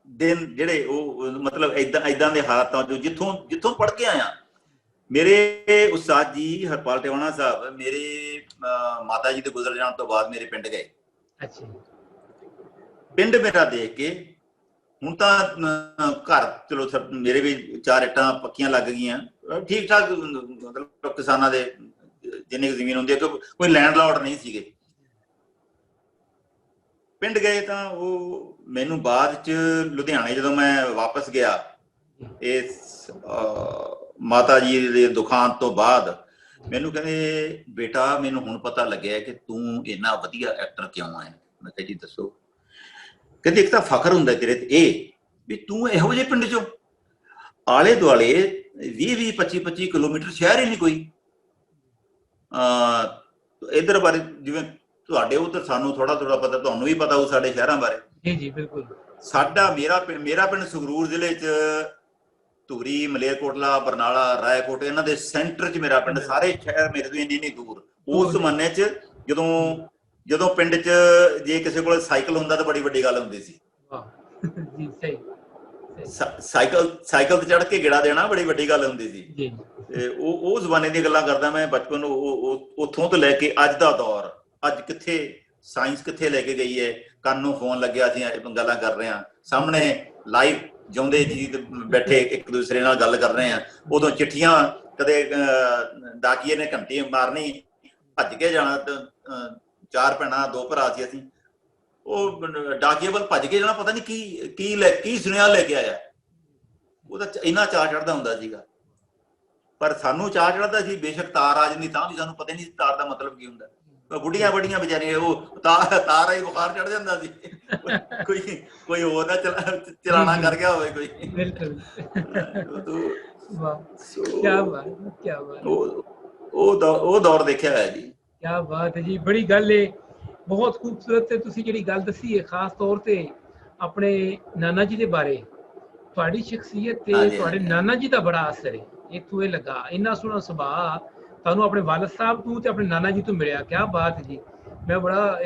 ਦਿਨ ਜਿਹੜੇ ਉਹ ਮਤਲਬ ਏਦਾਂ ਦੇ ਹਾਲਾਤਾਂ ਚੋਂ ਜਿੱਥੋਂ ਪੜ੍ਹ ਕੇ ਆਇਆ। ਮੇਰੇ ਉਸਤਾਦ ਜੀ ਹਰਪਾਲ ਟਿਵਾਣਾ ਸਾਹਿਬ ਮੇਰੇ ਮਾਤਾ ਜੀ ਦੇ ਗੁਜ਼ਰ ਜਾਣ ਤੋਂ ਬਾਅਦ ਮੇਰੇ ਪਿੰਡ ਗਏ। ਪਿੰਡ ਮੇਰਾ ਦੇਖ ਕੇ ਹੁਣ ਤਾਂ ਘਰ ਚਲੋ ਮੇਰੇ ਵੀ 4 ਇੱਟਾਂ ਪੱਕੀਆਂ ਲੱਗ ਗਈਆਂ, ਠੀਕ ਠਾਕ, ਮਤਲਬ ਕਿਸਾਨਾਂ ਦੇ ਜਿੰਨੀ ਜ਼ਮੀਨ ਹੁੰਦੀ ਹੈ, ਕੋਈ ਲੈਂਡਲੌਰਡ ਨਹੀਂ ਸੀਗੇ। ਪਿੰਡ ਗਏ ਤਾਂ ਉਹ ਮੈਨੂੰ ਬਾਅਦ ਚ ਲੁਧਿਆਣੇ ਜਦੋਂ ਮੈਂ ਵਾਪਸ ਗਿਆ ਇਸ ਮਾਤਾ ਜੀ ਦੇ ਦੁਖਾਂਤ ਤੋਂ ਬਾਅਦ, ਮੈਨੂੰ ਕਹਿੰਦੇ ਬੇਟਾ ਮੈਨੂੰ ਹੁਣ ਪਤਾ ਲੱਗਿਆ ਕਿ ਤੂੰ ਇੰਨਾ ਵਧੀਆ ਐਕਟਰ ਕਿਉਂ ਹੈ। ਮੈਂ ਕਿਹਾ ਜੀ ਦੱਸੋ। ਕਹਿੰਦੇ ਇੱਕ ਤਾਂ ਫਖਰ ਹੁੰਦਾ ਤੇਰੇ ਤੇ ਇਹ ਵੀ ਤੂੰ ਇਹੋ ਜਿਹੇ ਪਿੰਡ ਚੋਂ, ਆਲੇ ਦੁਆਲੇ 20-20, 25-25 ਕਿਲੋਮੀਟਰ ਸ਼ਹਿਰ ਹੀ ਨਹੀਂ ਕੋਈ। ਇਧਰ ਬਾਰੇ ਜਿਵੇਂ ਤੁਹਾਡੇ ਉਧਰ ਸਾਨੂੰ ਥੋੜਾ ਪਤਾ, ਤੁਹਾਨੂੰ ਵੀ ਪਤਾ ਹੋਊ ਸਾਡੇ ਸ਼ਹਿਰਾਂ ਬਾਰੇ। ਜੀ ਜੀ ਬਿਲਕੁਲ। ਮੇਰਾ ਪਿੰਡ ਸੰਗਰੂਰ ਜ਼ਿਲ੍ਹੇ ਚ ਧੂਰੀ, ਮਲੇਰਕੋਟਲਾ, ਬਰਨਾਲਾ, ਰਾਏਕੋਟ, ਇਹਨਾਂ ਦੇ ਸੈਂਟਰ ਚ ਮੇਰਾ ਪਿੰਡ। ਸਾਰੇ ਸ਼ਹਿਰ ਮੇਰੇ ਤੋਂ ਇੰਨੀ ਦੂਰ। ਉਸ ਜ਼ਮਾਨੇ ਚ ਜਦੋਂ ਪਿੰਡ ਚ ਜੇ ਕਿਸੇ ਕੋਲ ਸਾਈਕਲ ਹੁੰਦਾ ਤਾਂ ਬੜੀ ਵੱਡੀ ਗੱਲ ਹੁੰਦੀ ਸੀ। ਜੀ ਸਹੀ। ਸਾਈਕਲ ਤੇ ਚੜ੍ਹ ਕੇ ਗੇੜਾ ਦੇਣਾ ਬੜੀ ਵੱਡੀ ਗੱਲ ਹੁੰਦੀ ਸੀ। ਤੇ ਉਹ ਜ਼ਮਾਨੇ ਦੀਆਂ ਗੱਲਾਂ ਕਰਦਾ ਮੈਂ, ਬਚਪਨ ਉੱਥੋਂ ਤੋਂ ਲੈ ਕੇ ਅੱਜ ਦਾ ਦੌਰ, ਅੱਜ ਕਿੱਥੇ ਸਾਇੰਸ ਕਿੱਥੇ ਲੈ ਕੇ ਗਈ ਹੈ। ਕੰਨ ਨੂੰ ਫੋਨ ਲੱਗਿਆ, ਅਸੀਂ ਗੱਲਾਂ ਕਰ ਰਹੇ ਹਾਂ, ਸਾਹਮਣੇ ਲਾਈਵ ਜਿਉਂਦੇ ਜੀ ਬੈਠੇ ਇੱਕ ਦੂਸਰੇ ਨਾਲ ਗੱਲ ਕਰ ਰਹੇ ਹਾਂ। ਉਦੋਂ ਚਿੱਠੀਆਂ ਕਦੇ ਡਾਕੀਏ ਨੇ ਘੰਟੀ ਮਾਰਨੀ, ਭੱਜ ਕੇ ਜਾਣਾ। 4 ਭੈਣਾਂ 2 ਭਰਾ ਸੀ ਅਸੀਂ। ਉਹ ਡਾਕੀਏ ਵੱਲ ਭੱਜ ਕੇ ਜਾਣਾ, ਪਤਾ ਨਹੀਂ ਕੀ ਸੁਨੇਹਾ ਲੈ ਕੇ ਆਇਆ। ਉਹਦਾ ਇੰਨਾ ਚਾਅ ਚੜ੍ਹਦਾ ਹੁੰਦਾ ਸੀਗਾ। ਪਰ ਸਾਨੂੰ ਚਾਅ ਚੜ੍ਹਦਾ ਸੀ, ਬੇਸ਼ੱਕ ਤਾਰ ਆ ਜਾਂਦੀ ਤਾਂ ਵੀ ਸਾਨੂੰ ਪਤਾ ਨਹੀਂ ਸੀ ਤਾਰ ਦਾ ਮਤਲਬ ਕੀ ਹੁੰਦਾ। ਬੁੱਢੀਆਂ ਬੜੀਆਂ ਵਿਚਾਰੀਆਂ ਉਹ ਤਾਰ ਹੀ ਬੁਖਾਰ ਚੜ੍ਹ ਜਾਂਦਾ ਸੀ। ਕੋਈ ਹੋਰ ਨਾ ਚਲਾਣਾ ਕਰ ਗਿਆ ਹੋਵੇ ਕੋਈ। ਉਹ ਦੌਰ ਦੇਖਿਆ ਹੋਇਆ ਜੀ। ਕਿਆ ਬਾਤ ਹੈ ਜੀ, ਬੜੀ ਗੱਲ ਹੈ, ਬਹੁਤ ਖੂਬਸੂਰਤ। ਤੇ ਤੁਸੀਂ ਜਿਹੜੀ ਗੱਲ ਦੱਸੀ ਹੈ ਖਾਸ ਤੌਰ ਤੇ ਆਪਣੇ ਨਾਨਾ ਜੀ ਦੇ ਬਾਰੇ, ਤੁਹਾਡੀ ਸ਼ਖਸੀਅਤ ਤੇ ਤੁਹਾਡੇ ਨਾਨਾ ਜੀ ਦਾ ਬੜਾ ਅਸਰ ਹੈ। ਇੱਥੋਂ ਇਹ ਲੱਗਾ ਇੰਨਾ ਸੋਹਣਾ ਸੁਭਾਅ ਤੁਹਾਨੂੰ ਆਪਣੇ ਵਾਲਦ ਸਾਹਿਬ ਤੋਂ ਤੇ ਆਪਣੇ ਨਾਨਾ ਜੀ ਤੋਂ ਮਿਲਿਆ। ਕਿਆ ਬਾਤ ਹੈ ਜੀ। ਮੈਂ ਬੜਾ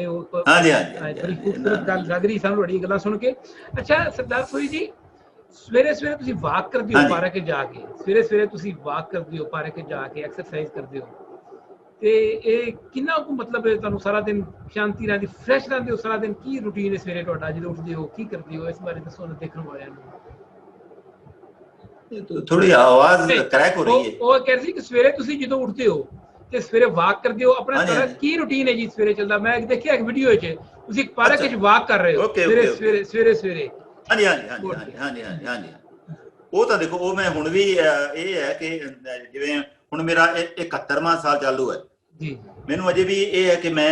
ਬੜੀ ਖੂਬਸੂਰਤ ਗੱਲ ਲੱਗ ਰਹੀ ਸਾਨੂੰ ਤੁਹਾਡੀ ਗੱਲਾਂ ਸੁਣ ਕੇ। ਅੱਛਾ ਸਰਦਾਰ ਸੋਈ ਜੀ, ਸਵੇਰੇ ਤੁਸੀਂ ਵਾਕ ਕਰਦੇ ਹੋ ਪਾਰਕ ਜਾ ਕੇ, ਸਵੇਰੇ ਤੁਸੀਂ ਵਾਕ ਕਰਦੇ ਹੋ ਪਾਰਕ ਜਾ ਕੇ, ਐਕਸਰਸਾਈਜ਼ ਕਰਦੇ ਹੋ, ਤੇ ਇਹ ਕਿੰਨਾ ਕੁ ਮਤਲਬ ਤੁਹਾਨੂੰ ਸਾਰਾ ਦਿਨ ਸ਼ਾਂਤੀ ਰਹਿੰਦੀ, ਫਰੈਸ਼ ਰਹਿੰਦੇ ਹੋ ਸਾਰਾ ਦਿਨ? ਕੀ ਰੂਟੀਨ ਹੈ ਸਵੇਰੇ ਤੁਹਾਡਾ, ਜਦੋਂ ਉੱਠਦੇ ਹੋ ਕੀ ਕਰਦੇ ਹੋ? ਇਸ ਬਾਰੇ ਦੱਸੋ ਨਾ ਦੇਖਣ ਵਾਲਿਆਂ ਨੂੰ। ਥੋੜੀ ਆਵਾਜ਼ ਕਰੈਕ ਹੋ ਰਹੀ ਹੈ। ਉਹ ਕਹਿ ਰਹੀ ਸੀ ਕਿ ਸਵੇਰੇ ਤੁਸੀਂ ਜਦੋਂ ਉੱਠਦੇ ਹੋ ਤੇ ਸਵੇਰੇ ਵਾਕ ਕਰਦੇ ਹੋ, ਆਪਣਾ ਤੁਹਾਡਾ ਕੀ ਰੂਟੀਨ ਹੈ ਜੀ ਸਵੇਰੇ ਚੱਲਦਾ? ਮੈਂ ਦੇਖਿਆ ਇੱਕ ਵੀਡੀਓ 'ਚ ਤੁਸੀਂ ਪਾਰਕ 'ਚ ਵਾਕ ਕਰ ਰਹੇ ਹੋ ਸਵੇਰੇ। ਹਾਂਜੀ। ਉਹ ਤਾਂ ਦੇਖੋ, ਉਹ ਮੈਂ ਹੁਣ ਵੀ ਇਹ ਹੈ ਕਿ ਜਿਵੇਂ ਹੁਣ ਮੇਰਾ 71ਵਾਂ ਸਾਲ ਚਾਲੂ ਹੈ ਜੀ। ਮੈਨੂੰ ਅਜੇ ਵੀ ਇਹ ਹੈ ਕਿ ਮੈਂ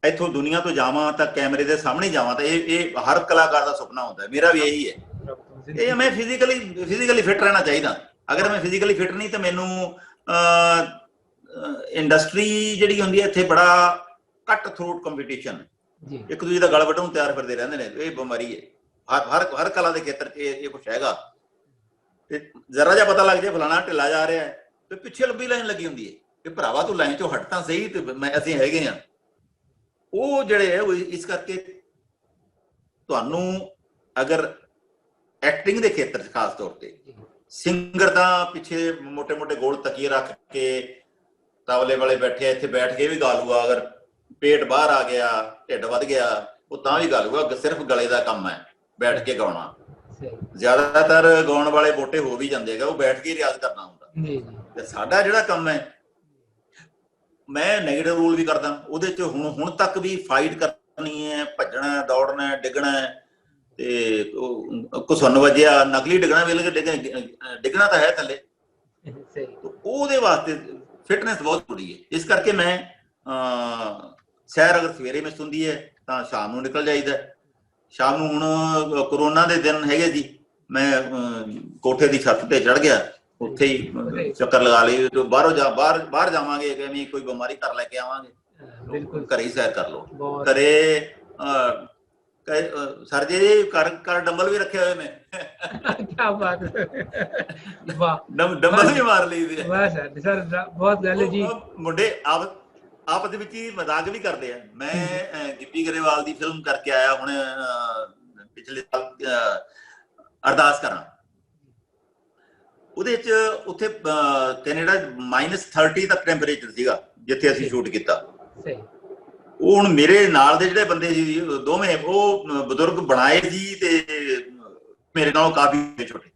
ਇੱਥੋਂ ਦੁਨੀਆ ਤੋਂ ਜਾਵਾਂ ਤਾਂ ਕੈਮਰੇ ਦੇ ਸਾਹਮਣੇ ਜਾਵਾਂ, ਤਾਂ ਇਹ ਹਰ ਕਲਾਕਾਰ ਦਾ ਸੁਪਨਾ ਹੁੰਦਾ ਹੈ। ਮੇਰਾ ਵੀ ਇਹੀ ਹੈ। ਇਹ ਮੈਂ ਫਿਜ਼ੀਕਲੀ ਫਿਟ ਰਹਿਣਾ ਚਾਹੀਦਾ। ਅਗਰ ਮੈਂ ਫਿਜ਼ੀਕਲੀ ਫਿਟ ਨਹੀਂ ਤਾਂ ਮੈਨੂੰ ਇੰਡਸਟਰੀ ਜਿਹੜੀ ਹੁੰਦੀ ਹੈ ਇੱਥੇ ਬੜਾ ਕੱਟ ਥਰੋਟ ਕੰਪੀਟੀਸ਼ਨ, ਇੱਕ ਦੂਜੇ ਦਾ ਗਲ ਵੱਢਣ ਨੂੰ ਤਿਆਰ ਫਿਰਦੇ ਰਹਿੰਦੇ ਨੇ। ਇਹ ਬਿਮਾਰੀ ਹੈ ਹਰ ਕਲਾ ਦੇ ਖੇਤਰ 'ਚ ਇਹ ਕੁਛ ਹੈਗਾ। ਤੇ ਜ਼ਰਾ ਜਿਹਾ ਪਤਾ ਲੱਗ ਜਾਏ ਫਲਾਣਾ ਢਿੱਲਾ ਜਾ ਰਿਹਾ ਤੇ ਪਿੱਛੇ ਲੰਬੀ ਲਾਈਨ ਲੱਗੀ ਹੁੰਦੀ ਹੈ ਕਿ ਭਰਾਵਾ ਤੂੰ ਲਾਈਨ 'ਚੋਂ ਹਟ ਤਾਂ ਸਹੀ, ਤੇ ਅਸੀਂ ਹੈਗੇ ਹਾਂ। ਉਹ ਜਿਹੜੇ ਹੈ ਇਸ ਕਰਕੇ ਤੁਹਾਨੂੰ ਅਗਰ ਐਕਟਿੰਗ ਦੇ ਖੇਤਰ 'ਚ ਖਾਸ ਤੌਰ ਤੇ, ਸਿੰਗਰ ਦਾ ਪਿੱਛੇ ਮੋਟੇ ਗੋਲ ਤਕੀਏ ਰੱਖ ਕੇ ਤਬਲੇ ਵਾਲੇ ਬੈਠੇ, ਇੱਥੇ ਬੈਠ ਕੇ ਵੀ ਗਾ ਲੂਗਾ। ਅਗਰ ਪੇਟ ਬਾਹਰ ਆ ਗਿਆ, ਢਿੱਡ ਵੱਧ ਗਿਆ, ਉਹ ਤਾਂ ਵੀ ਗਾ ਲੂਗਾ। ਸਿਰਫ ਗਲੇ ਦਾ ਕੰਮ ਹੈ ਬੈਠ ਕੇ ਗਾਉਣਾ। ਜ਼ਿਆਦਾਤਰ ਗਾਉਣ ਵਾਲੇ ਮੋਟੇ ਹੋ ਵੀ ਜਾਂਦੇ ਹੈਗਾ, ਉਹ ਬੈਠ ਕੇ ਰਿਆਜ਼ ਕਰਨਾ ਹੁੰਦਾ। ਤੇ ਸਾਡਾ ਜਿਹੜਾ ਕੰਮ ਹੈ, ਮੈਂ ਨੈਗੇਟਿਵ ਰੋਲ ਵੀ ਕਰਦਾ ਉਹਦੇ 'ਚ। ਹੁਣ ਤੱਕ ਵੀ ਫਾਈਟ ਕਰਨੀ ਹੈ, ਭੱਜਣਾ, ਦੌੜਨਾ, ਡਿੱਗਣਾ। ਤੇ ਕੁਛ ਸੁਣ ਵੱਜਿਆ, ਨਕਲੀ ਡਿੱਗਣਾ ਵੀ ਡਿੱਗਣਾ ਤਾਂ ਹੈ ਥੱਲੇ। ਉਹਦੇ ਵਾਸਤੇ ਫਿਟਨੈਸ ਬਹੁਤ ਜ਼ਰੂਰੀ ਹੈ। ਇਸ ਕਰਕੇ ਮੈਂ ਸੈਰ ਅਗਰ ਸਵੇਰੇ ਮਿਸ ਹੁੰਦੀ ਹੈ ਤਾਂ ਸ਼ਾਮ ਨੂੰ ਨਿਕਲ ਜਾਈਦਾ। ਸ਼ਾਮ ਨੂੰ ਹੁਣ ਕਰੋਨਾ ਦੇ ਦਿਨ ਹੈਗੇ ਜੀ, ਮੈਂ ਕੋਠੇ ਦੀ ਛੱਤ ਤੇ ਚੜ੍ਹ ਗਿਆ, ਉੱਥੇ ਹੀ ਚੱਕਰ ਲਗਾ ਲਈ। ਬਾਹਰ ਜਾਵਾਂਗੇ ਕਿ ਕੋਈ ਬਿਮਾਰੀ ਘਰ ਲੈ ਕੇ ਆਵਾਂਗੇ, ਘਰੇ ਹੀ ਸੈਰ ਕਰ ਲਓ। ਘਰੇ ਸਰ ਜੀ ਘਰ ਡੰਬਲ ਵੀ ਰੱਖੇ ਹੋਏ ਨੇ। ਕਿਆ ਬਾਤ ਹੈ, ਵਾਹ। ਡੰਬਲ ਵੀ ਮਾਰ ਲਈਦੇ ਆ। ਵਾਹ ਸਰ ਬਹੁਤ ਗੱਲ ਹੈ ਜੀ। ਮੁੰਡੇ ਆਪਸ ਦੇ ਵਿੱਚ ਹੀ ਮਜ਼ਾਕ ਵੀ ਕਰਦੇ ਆ। ਮੈਂ ਗਿੱਪੀ ਗਰੇਵਾਲ ਦੀ ਫਿਲਮ ਕਰਕੇ ਆਇਆ ਹੁਣ ਪਿਛਲੇ ਸਾਲ, ਅਰਦਾਸ ਕਰਾਂ। ਉਹਦੇ 'ਚ ਉੱਥੇ ਕੈਨੇਡਾ -30 ਤੱਕ ਟੈਂਪਰੇਚਰ ਸੀਗਾ ਜਿੱਥੇ ਅਸੀਂ ਸ਼ੂਟ ਕੀਤਾ। ਉਹ ਹੁਣ ਮੇਰੇ ਨਾਲ ਦੇ ਜਿਹੜੇ ਬੰਦੇ ਸੀ ਦੋਵੇਂ, ਉਹ ਬਜ਼ੁਰਗ ਬਣਾਏ ਸੀ ਤੇ ਮੇਰੇ ਨਾਲੋਂ ਕਾਫੀ ਛੋਟੇ।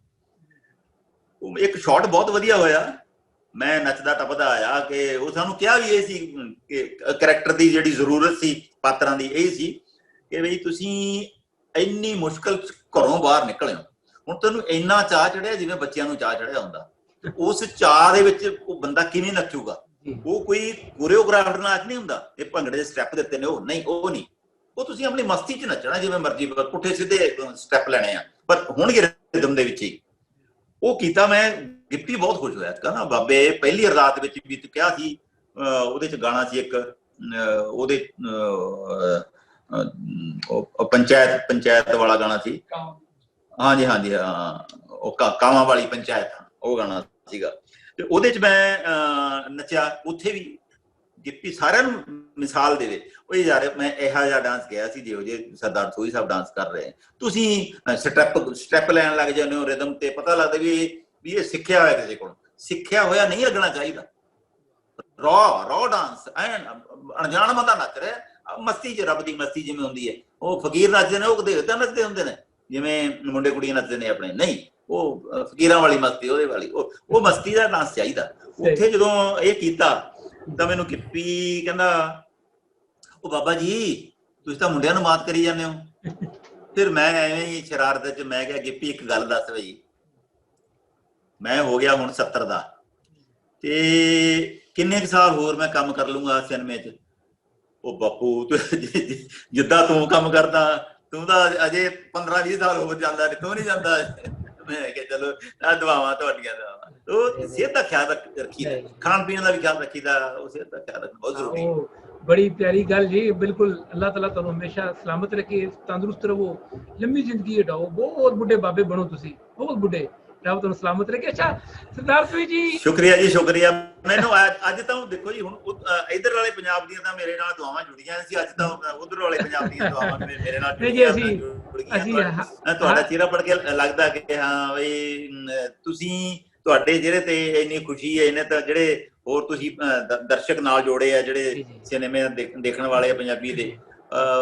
ਇੱਕ ਸ਼ਾਟ ਬਹੁਤ ਵਧੀਆ ਹੋਇਆ। ਮੈਂ ਨੱਚਦਾ ਟੱਪਦਾ ਆਇਆ ਕਿ ਉਹ ਸਾਨੂੰ ਕਿਹਾ ਵੀ ਇਹ ਸੀ ਕਿ ਕਰੈਕਟਰ ਦੀ ਜਿਹੜੀ ਜ਼ਰੂਰਤ ਸੀ ਪਾਤਰਾਂ ਦੀ ਇਹ ਸੀ ਕਿ ਬਈ ਤੁਸੀਂ ਇੰਨੀ ਮੁਸ਼ਕਲ ਚ ਘਰੋਂ ਬਾਹਰ ਨਿਕਲੇ ਹੋ, ਹੁਣ ਤੈਨੂੰ ਇੰਨਾ ਚਾਅ ਚੜਿਆ ਜਿਵੇਂ ਬੱਚਿਆਂ ਨੂੰ ਚਾਅ ਚੜਿਆ ਹੁੰਦਾ। ਉਸ ਚਾਅ ਦੇ ਵਿੱਚ ਉਹ ਬੰਦਾ ਕਿਵੇਂ ਨੱਚੂਗਾ? ਉਹ ਕੋਈ ਕੋਰੀਓਗ੍ਰਾਫਰ ਨਾਚ ਨਹੀਂ ਹੁੰਦਾ, ਇਹ ਭੰਗੜੇ ਦੇ ਸਟੈਪ ਦਿੱਤੇ ਨੇ, ਉਹ ਨਹੀਂ, ਉਹ ਨਹੀਂ। ਉਹ ਤੁਸੀਂ ਆਪਣੀ ਮਸਤੀ ਚ ਨੱਚਣਾ, ਜਿਵੇਂ ਮਰਜ਼ੀ ਪੁੱਠੇ ਸਿੱਧੇ ਸਟੈਪ ਲੈਣੇ ਆ, ਪਰ ਹੋਣਗੇ ਰਿਦਮ ਦੇ ਵਿੱਚ ਹੀ। ਉਹ ਕੀਤਾ ਮੈਂ। ਗਿੱਪੀ ਬਹੁਤ ਖੁਸ਼ ਹੋਇਆ ਕਹਿੰਦਾ ਬਾਬੇ ਪਹਿਲੀ ਅਰਦਾਸ ਵਿੱਚ ਵੀ ਤੂੰ ਕਿਹਾ ਸੀ, ਉਹਦੇ ਚ ਗਾਣਾ ਸੀ ਇੱਕ, ਉਹਦੇ ਪੰਚਾਇਤ ਵਾਲਾ ਗਾਣਾ ਸੀ। ਹਾਂਜੀ ਹਾਂਜੀ, ਹਾਂ, ਉਹ ਕਾਵਾਂ ਵਾਲੀ ਪੰਚਾਇਤ, ਉਹ ਗਾਣਾ ਸੀਗਾ। ਤੇ ਉਹਦੇ ਚ ਮੈਂ ਨੱਚਿਆ। ਉੱਥੇ ਵੀ ਗਿੱਪੀ ਸਾਰਿਆਂ ਨੂੰ ਮਿਸਾਲ ਦੇਵੇ, ਉਹ ਯਾਰ ਮੈਂ ਇਹੋ ਜਿਹਾ ਡਾਂਸ ਗਿਆ ਸੀ ਜਿਹੋ ਜਿਹੇ ਸਰਦਾਰ ਸੋਹੀ ਸਾਹਿਬ ਡਾਂਸ ਕਰ ਰਹੇ, ਤੁਸੀਂ ਸਟੈਪ ਲੈਣ ਲੱਗ ਜਾਂਦੇ ਹੋ ਰਿਦਮ ਤੇ, ਪਤਾ ਲੱਗਦਾ ਵੀ ਇਹ ਸਿੱਖਿਆ ਹੋਇਆ ਕਿਸੇ ਕੋਲ। ਸਿੱਖਿਆ ਹੋਇਆ ਨਹੀਂ ਲੱਗਣਾ ਚਾਹੀਦਾ। ਰॉ ਡਾਂਸ, ਐਨ ਅਣਜਾਣ ਬੰਦਾ ਨੱਚ ਰਿਹਾ ਮਸਤੀ ਚ, ਰੱਬ ਦੀ ਮਸਤੀ ਜਿਵੇਂ ਹੁੰਦੀ ਹੈ। ਉਹ ਫਕੀਰ ਨੱਚਦੇ ਨੇ, ਉਹ ਦੇਵਤਾ ਨੱਚਦੇ ਹੁੰਦੇ ਨੇ, ਜਿਵੇਂ ਮੁੰਡੇ ਕੁੜੀਆਂ ਨੱਚਦੇ ਨੇ ਆਪਣੇ, ਨਹੀਂ, ਉਹ ਫਕੀਰਾਂ ਵਾਲੀ ਮਸਤੀ, ਉਹਦੇ ਵਾਲੀ ਉਹ ਮਸਤੀ ਦਾ ਡਾਂਸ ਚਾਹੀਦਾ। ਉੱਥੇ ਜਦੋਂ ਇਹ ਕੀਤਾ ਤਾਂ ਮੈਨੂੰ ਗਿੱਪੀ ਕਹਿੰਦਾ ਉਹ ਬਾਬਾ ਜੀ ਤੁਸੀਂ ਤਾਂ ਮੁੰਡਿਆਂ ਨੂੰ ਮਾਤ ਕਰੀ ਜਾਂਦੇ ਹੋ। ਫਿਰ ਮੈਂ ਐਵੇਂ ਹੀ ਸ਼ਰਾਰਤ ਚ ਮੈਂ ਕਿਹਾ ਗਿੱਪੀ ਇੱਕ ਗੱਲ ਦੱਸ ਬਈ, ਮੈਂ ਹੋ ਗਿਆ ਹੁਣ 70 ਦਾ, ਤੇ ਕਿੰਨੇ ਕੁ ਸਾਲ ਹੋਰ ਮੈਂ ਕੰਮ ਕਰ ਲੂੰਗਾ ਸਿਨੇਮੇ ਚ? ਉਹ ਬਾਪੂ ਜਿੱਦਾਂ ਤੂੰ ਕੰਮ ਕਰਦਾ, ਤੂੰ ਤਾਂ ਅਜੇ 15-20 ਸਾਲ ਹੋ ਜਾਂਦਾ, ਤੂੰ ਨਹੀਂ ਜਾਂਦਾ। ਮੈਂ ਕਿਹਾ ਚਲੋ ਆਹ ਦੁਆਵਾਂ ਤੁਹਾਡੀਆਂ ਦਾ। ਉਹ ਸਿਹਤ ਦਾ ਖਿਆਲ ਰੱਖੀਦਾ, ਖਾਣ ਪੀਣ ਦਾ ਵੀ ਖਿਆਲ ਰੱਖੀਦਾ, ਉਹ ਸਿਹਤ ਦਾ ਖਿਆਲ ਰੱਖਣਾ ਬਹੁਤ ਜ਼ਰੂਰੀ ਹੈ। बड़ी प्यारी गल जी, बिल्कुल। अल्लाह ताला तुहानू हमेशा सलामत रखे, तंदुरुस्त रहो, लंबी जिंदगी हटाओ, बहुत बुढ़े बाबे बनो तुसी, बहुत बुढ़े, रब तुहानू सलामत रखे। अच्छा सरदार सोही जी, ਸ਼ੁਕਰੀਆ ਜੀ, ਸ਼ੁਕਰੀਆ। ਮੈਨੂੰ ਅੱਜ ਤਾਂ ਦੇਖੋ ਜੀ, ਹੁਣ ਇਧਰ ਵਾਲੇ ਪੰਜਾਬ ਦੀਆਂ ਤਾਂ ਮੇਰੇ ਨਾਲ ਦੁਆਵਾਂ ਜੁੜੀਆਂ ਸੀ, ਅੱਜ ਤਾਂ ਉਧਰ ਵਾਲੇ ਪੰਜਾਬ ਦੀਆਂ ਦੁਆਵਾਂ ਮੇਰੇ ਨਾਲ ਜੁੜੀਆਂ। ਤੁਹਾਡਾ ਚਿਹਰਾ ਪੜ੍ਹ ਕੇ ਲੱਗਦਾ ਕਿ ਹਾਂ ਬਈ ਤੁਸੀਂ, ਤੁਹਾਡੇ ਜਿਹੜੇ ਤੇ ਇੰਨੀ ਖੁਸ਼ੀ ਹੈ, ਇਹਨੇ ਤਾਂ ਜਿਹੜੇ ਹੋਰ ਤੁਸੀਂ ਦਰਸ਼ਕ ਨਾਲ ਜੋੜੇ ਆ, ਜਿਹੜੇ ਸਿਨੇਮੇ ਦੇਖਣ ਵਾਲੇ ਆ ਪੰਜਾਬੀ ਦੇ,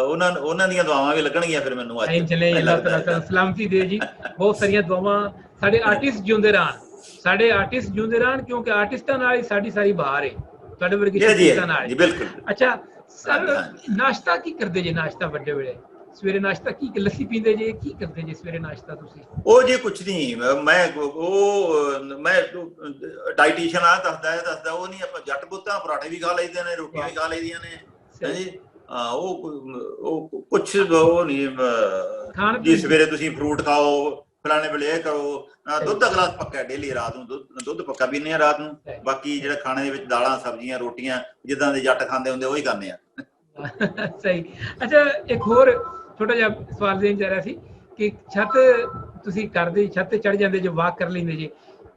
ਉਹਨਾਂ ਦੀਆਂ ਦੁਆਵਾਂ ਵੀ ਲੱਗਣਗੀਆਂ ਫਿਰ ਮੈਨੂੰ ਅੱਜ। ਅੱਲਾਹ ਤਾਲਾ ਸਲਾਮਤੀ ਦੇ ਜੀ। ਬਹੁਤ ਸਾਰੀਆਂ ਦੁਆਵਾਂ। ਸਾਡੇ ਆਰਟਿਸਟ ਜਿਉਂਦੇ ਰਹਿਣ, ਸਾਡੇ ਆਰਟਿਸਟ ਜਿਉਂਦੇ ਰਹਿਣ, ਕਿਉਂਕਿ ਆਰਟਿਸਟਾਂ ਨਾਲ ਹੀ ਸਾਡੀ ਸਾਰੀ ਬਹਾਰ ਹੈ, ਤੁਹਾਡੇ ਵਰਗੇ ਸ਼ਖਸੀਅਤਾਂ ਨਾਲ। ਬਿਲਕੁਲ। ਅੱਛਾ ਸਰ, ਨਾਸ਼ਤਾ ਕੀ ਕਰਦੇ ਜੇ? ਨਾਸ਼ਤਾ ਵੱਡੇ ਵੇਲੇ ਸਵੇਰੇ ਨਾਸ਼ਤਾ ਕੀ, ਲੱਸੀ ਪੀਂਦੇ ਜੇ, ਕੀ ਕਰਦੇ ਜੇ ਸਵੇਰੇ ਨਾਸ਼ਤਾ ਤੁਸੀਂ? ਉਹ ਜੀ ਕੁਛ ਨਹੀਂ, ਮੈਂ ਡਾਈਟੀਸ਼ੀਅਨ ਆ, ਦੱਸਦਾ ਉਹ ਨਹੀਂ। ਆਪਾਂ ਜੱਟ ਪੁੱਤਾਂ, ਪਰਾਠੇ ਵੀ ਖਾ ਲਈਦੇ ਨੇ, ਰੋਟੀਆਂ ਵੀ ਖਾ ਲਈਦੀਆਂ ਨੇ ਜੀ। ਉਹ ਕੁਛ ਉਹ ਨਹੀਂ ਜੀ। ਸਵੇਰੇ ਤੁਸੀਂ ਫਰੂਟ ਖਾਓ, ਫਲਾਣੇ ਵੇਲੇ ਇਹ ਕਰੋ, ਦੁੱਧ ਦਾ ਗਲਾਸ ਪੱਕਾ ਡੇਲੀ, ਰਾਤ ਨੂੰ ਦੁੱਧ ਪੱਕਾ ਪੀਂਦੇ ਆ ਰਾਤ ਨੂੰ। ਬਾਕੀ ਜਿਹੜਾ ਖਾਣੇ ਦੇ ਵਿੱਚ ਦਾਲਾਂ ਸਬਜ਼ੀਆਂ ਰੋਟੀਆਂ ਜਿੱਦਾਂ ਦੇ ਜੱਟ ਖਾਂਦੇ ਹੁੰਦੇ ਉਹੀ ਖਾਂਦੇ ਆ। ਸਹੀ। ਅੱਛਾ ਇੱਕ ਹੋਰ ਛੋਟਾ ਜਿਹਾ ਸਵਾਲ ਦੇਣ ਜਾ ਰਿਹਾ ਸੀ ਕਿ ਛੱਤ ਤੁਸੀਂ ਘਰ ਦੀ ਛੱਤ ਤੇ ਚੜ ਜਾਂਦੇ ਜੇ, ਵਾਕ ਕਰ ਲੈਂਦੇ ਜੇ,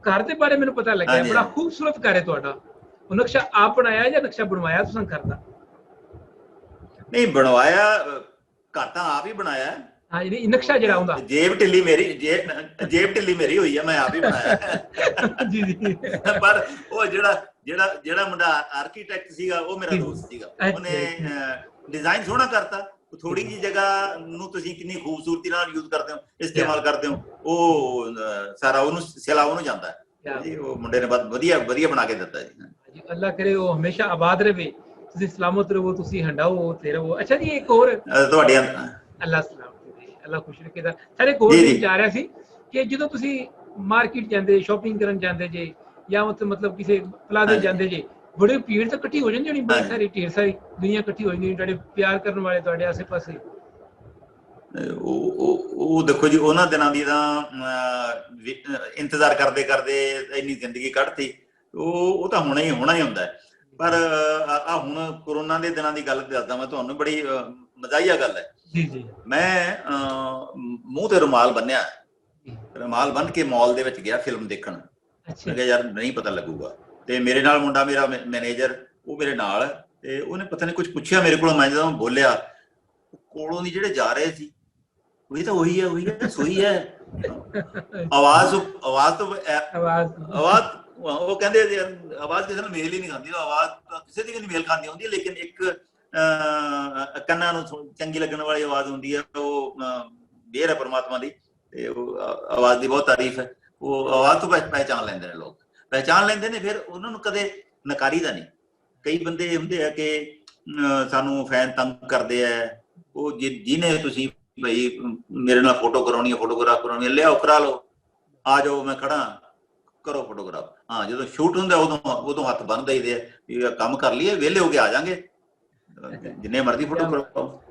ਘਰ ਦੇ ਬਾਰੇ ਮੈਨੂੰ ਪਤਾ ਲੱਗਿਆ ਬੜਾ ਖੂਬਸੂਰਤ ਘਰ ਹੈ ਤੁਹਾਡਾ। ਉਹ ਨਕਸ਼ਾ ਆਪ ਬਣਾਇਆ ਜਾਂ ਨਕਸ਼ਾ ਬਣਵਾਇਆ ਤੁਸੀਂ ਘਰ ਦਾ? ਨਹੀਂ ਬਣਵਾਇਆ, ਘਰ ਤਾਂ ਆਪ ਹੀ ਬਣਾਇਆ। ਹਾਂ ਜੀ, ਨਕਸ਼ਾ ਜਿਹੜਾ ਹੁੰਦਾ, ਜੇਬ ਢਿੱਲੀ ਮੇਰੀ ਹੋਈ ਆ, ਮੈਂ ਆਪ ਹੀ ਬਣਾਇਆ ਜੀ ਜੀ। ਪਰ ਉਹ ਜਿਹੜਾ ਮੁੰਡਾ ਆਰਕੀਟੈਕਟ ਸੀਗਾ, ਉਹ ਮੇਰਾ ਦੋਸਤ ਸੀਗਾ। ਉਹਨੇ ਡਿਜ਼ਾਈਨ ਸੋਹਣਾ ਕਰਤਾ। ਥੋੜੀ ਜਿਹੀ ਜਗ੍ਹਾ ਨੂੰ ਤੁਸੀਂ ਕਿੰਨੀ ਖੂਬਸੂਰਤੀ ਨਾਲ ਯੂਜ਼ ਕਰਦੇ ਹੋ, ਇਸਤੇਮਾਲ ਕਰਦੇ ਹੋ, ਉਹ ਸਾਰਾ ਉਹਨੂੰ ਸਿਲਾ ਉਹਨੂੰ ਜਾਂਦਾ ਜੀ। ਉਹ ਮੁੰਡੇ ਨੇ ਬਹੁਤ ਵਧੀਆ ਬਣਾ ਕੇ ਦਿੱਤਾ ਜੀ। ਅੱਲਾ ਕਰੇ ਉਹ ਹਮੇਸ਼ਾ ਆਬਾਦ ਰਹੇ, ਤੁਸੀਂ ਸਲਾਮਤ ਰਹੋ, ਤੁਸੀਂ ਹੰਡਾਓ ਤੇ ਰਹੋ। ਅੱਛਾ ਜੀ, ਇੱਕ ਹੋਰ ਤੁਹਾਡੀਆਂ ਅੱਲਾ ਸਲਾਮਤ ਦੇ, ਅੱਲਾ ਖੁਸ਼ ਰੱਖੇ ਦਾ। ਸਰ ਇੱਕ ਹੋਰ ਵੀ ਜਾ ਰਿਹਾ ਸੀ ਕਿ ਜਦੋਂ ਤੁਸੀਂ ਮਾਰਕੀਟ ਜਾਂਦੇ, ਸ਼ਾਪਿੰਗ ਕਰਨ ਜਾਂਦੇ ਜੇ, ਜਾਂ ਮਤਲਬ ਕਿਸੇ ਪਲਾਜ਼ੇ ਜਾਂਦੇ ਜੇ, ਬੜੀ ਭੀੜ ਤਾਂ ਇਕੱਠੀ ਹੋ ਜਾਂਦੀ ਹੋਣੀ, ਬੜੀ ਸਾਰੀ ਢੇਰ ਸਾਰੀ ਦੁਨੀਆ ਇਕੱਠੀ ਹੋ ਜਾਂਦੀ, ਤੁਹਾਡੇ ਪਿਆਰ ਕਰਨ ਵਾਲੇ ਤੁਹਾਡੇ ਆਸੇ ਪਾਸੇ। ਉਹ ਦੇਖੋ ਜੀ, ਉਹਨਾਂ ਦਿਨਾਂ ਦੀ ਤਾਂ ਇੰਤਜ਼ਾਰ ਕਰਦੇ ਇੰਨੀ ਜ਼ਿੰਦਗੀ ਕੱਢਤੀ। ਉਹ ਤਾਂ ਹੋਣਾ ਹੀ ਹੁੰਦਾ। ਪਰ ਆ ਹੁਣ ਕੋਰੋਨਾ ਦੇ ਦਿਨਾਂ ਦੀ ਗੱਲ ਦੱਸਦਾ ਮੈਂ ਤੁਹਾਨੂੰ, ਬੜੀ ਮਜ਼ਾਹੀਆ ਗੱਲ ਹੈ ਜੀ ਜੀ। ਮੈਂ ਮੂੰਹ ਤੇ ਰੁਮਾਲ ਬੰਨਿਆ, ਰੁਮਾਲ ਬੰਨ ਕੇ ਮਾਲ ਦੇ ਵਿੱਚ ਗਿਆ ਫਿਲਮ ਦੇਖਣ। ਮੈਂ ਕਿਹਾ ਯਾਰ ਨਹੀਂ ਪਤਾ ਲੱਗੂਗਾ। ਤੇ ਮੇਰੇ ਨਾਲ ਮੁੰਡਾ, ਮੇਰਾ ਮੈਨੇਜਰ, ਉਹ ਮੇਰੇ ਨਾਲ, ਤੇ ਉਹਨੇ ਪਤਾ ਨਹੀਂ ਕੁਝ ਪੁੱਛਿਆ ਮੇਰੇ ਕੋਲੋਂ। ਮੈਂ ਜਦੋਂ ਬੋਲਿਆ, ਕੋਲੋਂ ਦੀ ਜਿਹੜੇ ਜਾ ਰਹੇ ਸੀ, ਉਹੀ ਤਾਂ ਉਹੀ ਹੈ ਸੋਈ ਹੈ। ਆਵਾਜ਼ ਉਹ ਕਹਿੰਦੇ ਆਵਾਜ਼ ਕਿਸੇ ਨੂੰ ਮੇਲ ਹੀ ਨਹੀਂ ਖਾਂਦੀ, ਆਵਾਜ਼ ਕਿਸੇ ਦੀ ਵੀ ਨਹੀਂ ਮੇਲ ਖਾਂਦੀ ਹੁੰਦੀ, ਲੇਕਿਨ ਇੱਕ ਕੰਨਾਂ ਨੂੰ ਚੰਗੀ ਲੱਗਣ ਵਾਲੀ ਆਵਾਜ਼ ਹੁੰਦੀ ਹੈ। ਉਹ ਮਿਹਰ ਹੈ ਪਰਮਾਤਮਾ ਦੀ, ਤੇ ਉਹ ਆਵਾਜ਼ ਦੀ ਬਹੁਤ ਤਾਰੀਫ ਹੈ। ਉਹ ਆਵਾਜ਼ ਤੋਂ ਪਹਿਚਾਣ ਲੈਂਦੇ ਨੇ ਲੋਕ। ਪਹਿਚਾਨ ਲੈਂਦੇ ਨੇ, ਫਿਰ ਉਹਨਾਂ ਨੂੰ ਕਦੇ ਨਕਾਰੀਦਾ ਨਹੀਂ। ਕਈ ਬੰਦੇ ਹੁੰਦੇ ਆ ਕਿ ਸਾਨੂੰ ਫੈਨ ਤੰਗ ਕਰਦੇ ਆ, ਉਹ ਜਿਹਨੇ ਤੁਸੀਂ ਭਾਈ ਮੇਰੇ ਨਾਲ ਫੋਟੋ ਕਰਾਉਣੀ ਹੈ, ਫੋਟੋਗ੍ਰਾਫ ਕਰਾਉਣੀ ਹੈ, ਲਿਆਓ ਕਰਾ ਲਓ, ਆ ਜਾਓ ਮੈਂ ਖੜਾ, ਕਰੋ ਫੋਟੋਗ੍ਰਾਫ। ਹਾਂ, ਜਦੋਂ ਸ਼ੂਟ ਹੁੰਦਾ ਉਦੋਂ ਹੱਥ ਬੰਨ ਦਈਦੇ ਆ ਵੀ ਕੰਮ ਕਰ ਲਈਏ, ਵਿਹਲੇ ਹੋ ਕੇ ਆ ਜਾਾਂਗੇ, ਜਿੰਨੇ ਮਰਜ਼ੀ ਫੋਟੋ ਕਰਾਓ।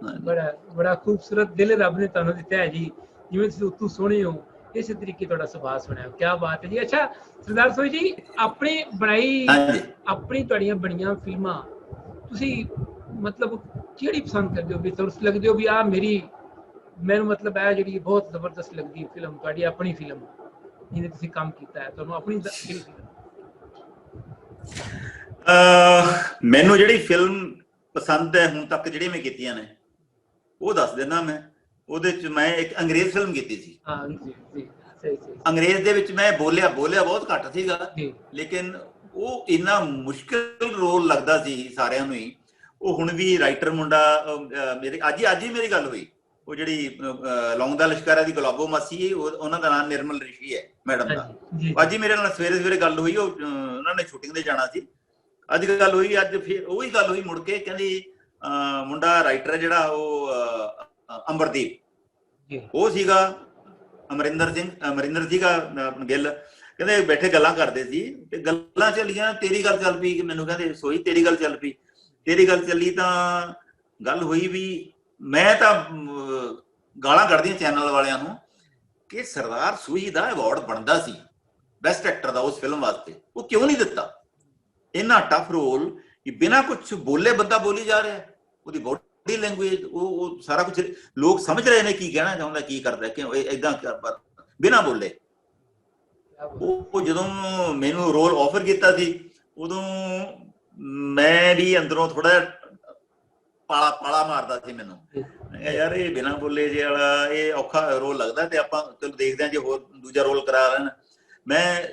ਬੜਾ ਖੂਬਸੂਰਤ ਦਿਲ ਰੱਬ ਨੇ ਤੁਹਾਨੂੰ ਦਿੱਤਾ ਹੈ ਜੀ, ਜਿਵੇਂ ਤੁਸੀਂ ਉਤੋਂ ਸੋਹਣੇ ਹੋ, ਇਸੇ ਤਰੀਕੇ ਤੁਹਾਡਾ ਸੁਭਾਅ ਸੁਣਿਆ, ਕਿਆ ਬਾਤ ਹੈ ਜੀ। ਅੱਛਾ ਸਰਦਾਰ ਸੋਹੀ ਜੀ, ਆਪਣੀ ਤੁਹਾਡੀਆਂ ਬਣੀਆਂ ਫਿਲਮਾਂ ਤੁਸੀਂ ਮਤਲਬ ਕਿਹੜੀ ਪਸੰਦ ਕਰਦੇ ਹੋ, ਵੀ ਤੁਹਾਨੂੰ ਲੱਗਦੇ ਹੋ ਵੀ ਆਹ ਮੈਨੂੰ ਮਤਲਬ ਹੈ ਜਿਹੜੀ ਬਹੁਤ ਜ਼ਬਰਦਸਤ ਲੱਗਦੀ ਫਿਲਮ, ਤੁਹਾਡੀ ਆਪਣੀ ਫਿਲਮ ਜਿਹਨੇ ਤੁਸੀਂ ਕੰਮ ਕੀਤਾ ਹੈ, ਤੁਹਾਨੂੰ ਆਪਣੀ ਕਿਹੜੀ ਫਿਲਮ? ਮੈਨੂੰ ਜਿਹੜੀ ਫਿਲਮ ਪਸੰਦ ਹੈ ਹੁਣ ਤੱਕ ਜਿਹੜੀ ਮੈਂ ਕੀਤੀਆਂ ਨੇ ਉਹ ਦੱਸ ਦਿੰਦਾ ਮੈਂ। ਉਹਦੇ ਚ ਮੈਂ ਇੱਕ ਅੰਗਰੇਜ਼ ਫਿਲਮ ਕੀਤੀ ਸੀ। ਹਾਂ ਜੀ ਜੀ, ਸਹੀ ਸਹੀ। ਅੰਗਰੇਜ਼ ਦੇ ਵਿੱਚ ਮੈਂ ਬੋਲਿਆ ਬਹੁਤ ਘੱਟ ਸੀਗਾ, ਲੇਕਿਨ ਉਹ ਇੰਨਾ ਮੁਸ਼ਕਿਲ ਰੋਲ ਲੱਗਦਾ ਸੀ ਸਾਰਿਆਂ ਨੂੰ ਹੀ। ਉਹ ਹੁਣ ਵੀ ਰਾਈਟਰ ਮੁੰਡਾ ਮੇਰੇ ਅੱਜ ਹੀ ਮੇਰੀ ਗੱਲ ਹੋਈ, ਉਹ ਜਿਹੜੀ ਲੌਂਗ ਦਾ ਲਸ਼ਕਰ ਦੀ ਗੁਲਾਬੋ ਮਾਸੀ, ਉਹਨਾਂ ਦਾ ਨਾਮ ਨਿਰਮਲ ਰਿਸ਼ੀ ਹੈ ਮੈਡਮ ਦਾ। ਅੱਜ ਹੀ ਮੇਰੇ ਨਾਲ ਸਵੇਰੇ ਗੱਲ ਹੋਈ, ਉਹਨਾਂ ਨੇ ਸ਼ੂਟਿੰਗ ਤੇ ਜਾਣਾ ਸੀ, ਅੱਜ ਗੱਲ ਹੋਈ। ਅੱਜ ਫਿਰ ਉਹੀ ਗੱਲ ਹੋਈ ਮੁੜ ਕੇ, ਕਹਿੰਦੀ ਮੁੰਡਾ ਰਾਈਟਰ ਜਿਹੜਾ ਉਹ ਅੰਬਰਦੀਪ, ਉਹ ਸੀਗਾ ਅਮਰਿੰਦਰ ਸੀਗਾ ਗਿੱਲ, ਕਹਿੰਦੇ ਬੈਠੇ ਗੱਲਾਂ ਕਰਦੇ ਸੀ ਤੇ ਗੱਲਾਂ ਚੱਲੀਆਂ, ਤੇਰੀ ਗੱਲ ਚੱਲ ਪਈ, ਮੈਨੂੰ ਕਹਿੰਦੇ ਸੋਈ ਤੇਰੀ ਗੱਲ ਚੱਲ ਪਈ, ਤੇਰੀ ਗੱਲ ਚੱਲੀ ਤਾਂ ਗੱਲ ਹੋਈ ਵੀ ਮੈਂ ਤਾਂ ਗਾਲਾਂ ਕੱਢਦੀਆਂ ਚੈਨਲ ਵਾਲਿਆਂ ਨੂੰ ਕਿ ਸਰਦਾਰ ਸੂਹੀ ਦਾ ਅਵਾਰਡ ਬਣਦਾ ਸੀ ਬੈਸਟ ਐਕਟਰ ਦਾ ਉਸ ਫਿਲਮ ਵਾਸਤੇ, ਉਹ ਕਿਉਂ ਨਹੀਂ ਦਿੱਤਾ? ਇੰਨਾ ਟਫ ਰੋਲ ਕਿ ਬਿਨਾਂ ਕੁਝ ਬੋਲੇ ਬੰਦਾ ਬੋਲੀ ਜਾ ਰਿਹਾ, ਉਹਦੀ ਬੋਡੀ ਲੈਂਗੁਏਜ, ਉਹ ਸਾਰਾ ਕੁਝ ਲੋਕ ਸਮਝ ਰਹੇ ਨੇ ਕੀ ਕਹਿਣਾ ਚਾਹੁੰਦਾ, ਕੀ ਕਰਦਾ, ਕਿਉਂ ਏਦਾਂ ਬਿਨਾਂ ਬੋਲੇ। ਉਹ ਜਦੋਂ ਮੈਨੂੰ ਰੋਲ ਆਫਰ ਕੀਤਾ ਸੀ ਉਦੋਂ ਮੈਂ ਵੀ ਅੰਦਰੋਂ ਥੋੜਾ ਜਿਹਾ ਪਾਲਾ ਮਾਰਦਾ ਸੀ ਮੈਨੂੰ, ਯਾਰ ਇਹ ਬਿਨਾਂ ਬੋਲੇ ਜੇ ਵਾਲਾ ਇਹ ਔਖਾ ਰੋਲ ਲੱਗਦਾ, ਤੇ ਆਪਾਂ ਚਲੋ ਦੇਖਦੇ ਹਾਂ ਜੇ ਹੋਰ ਦੂਜਾ ਰੋਲ ਕਰਾ ਲੈਣ। ਮੈਂ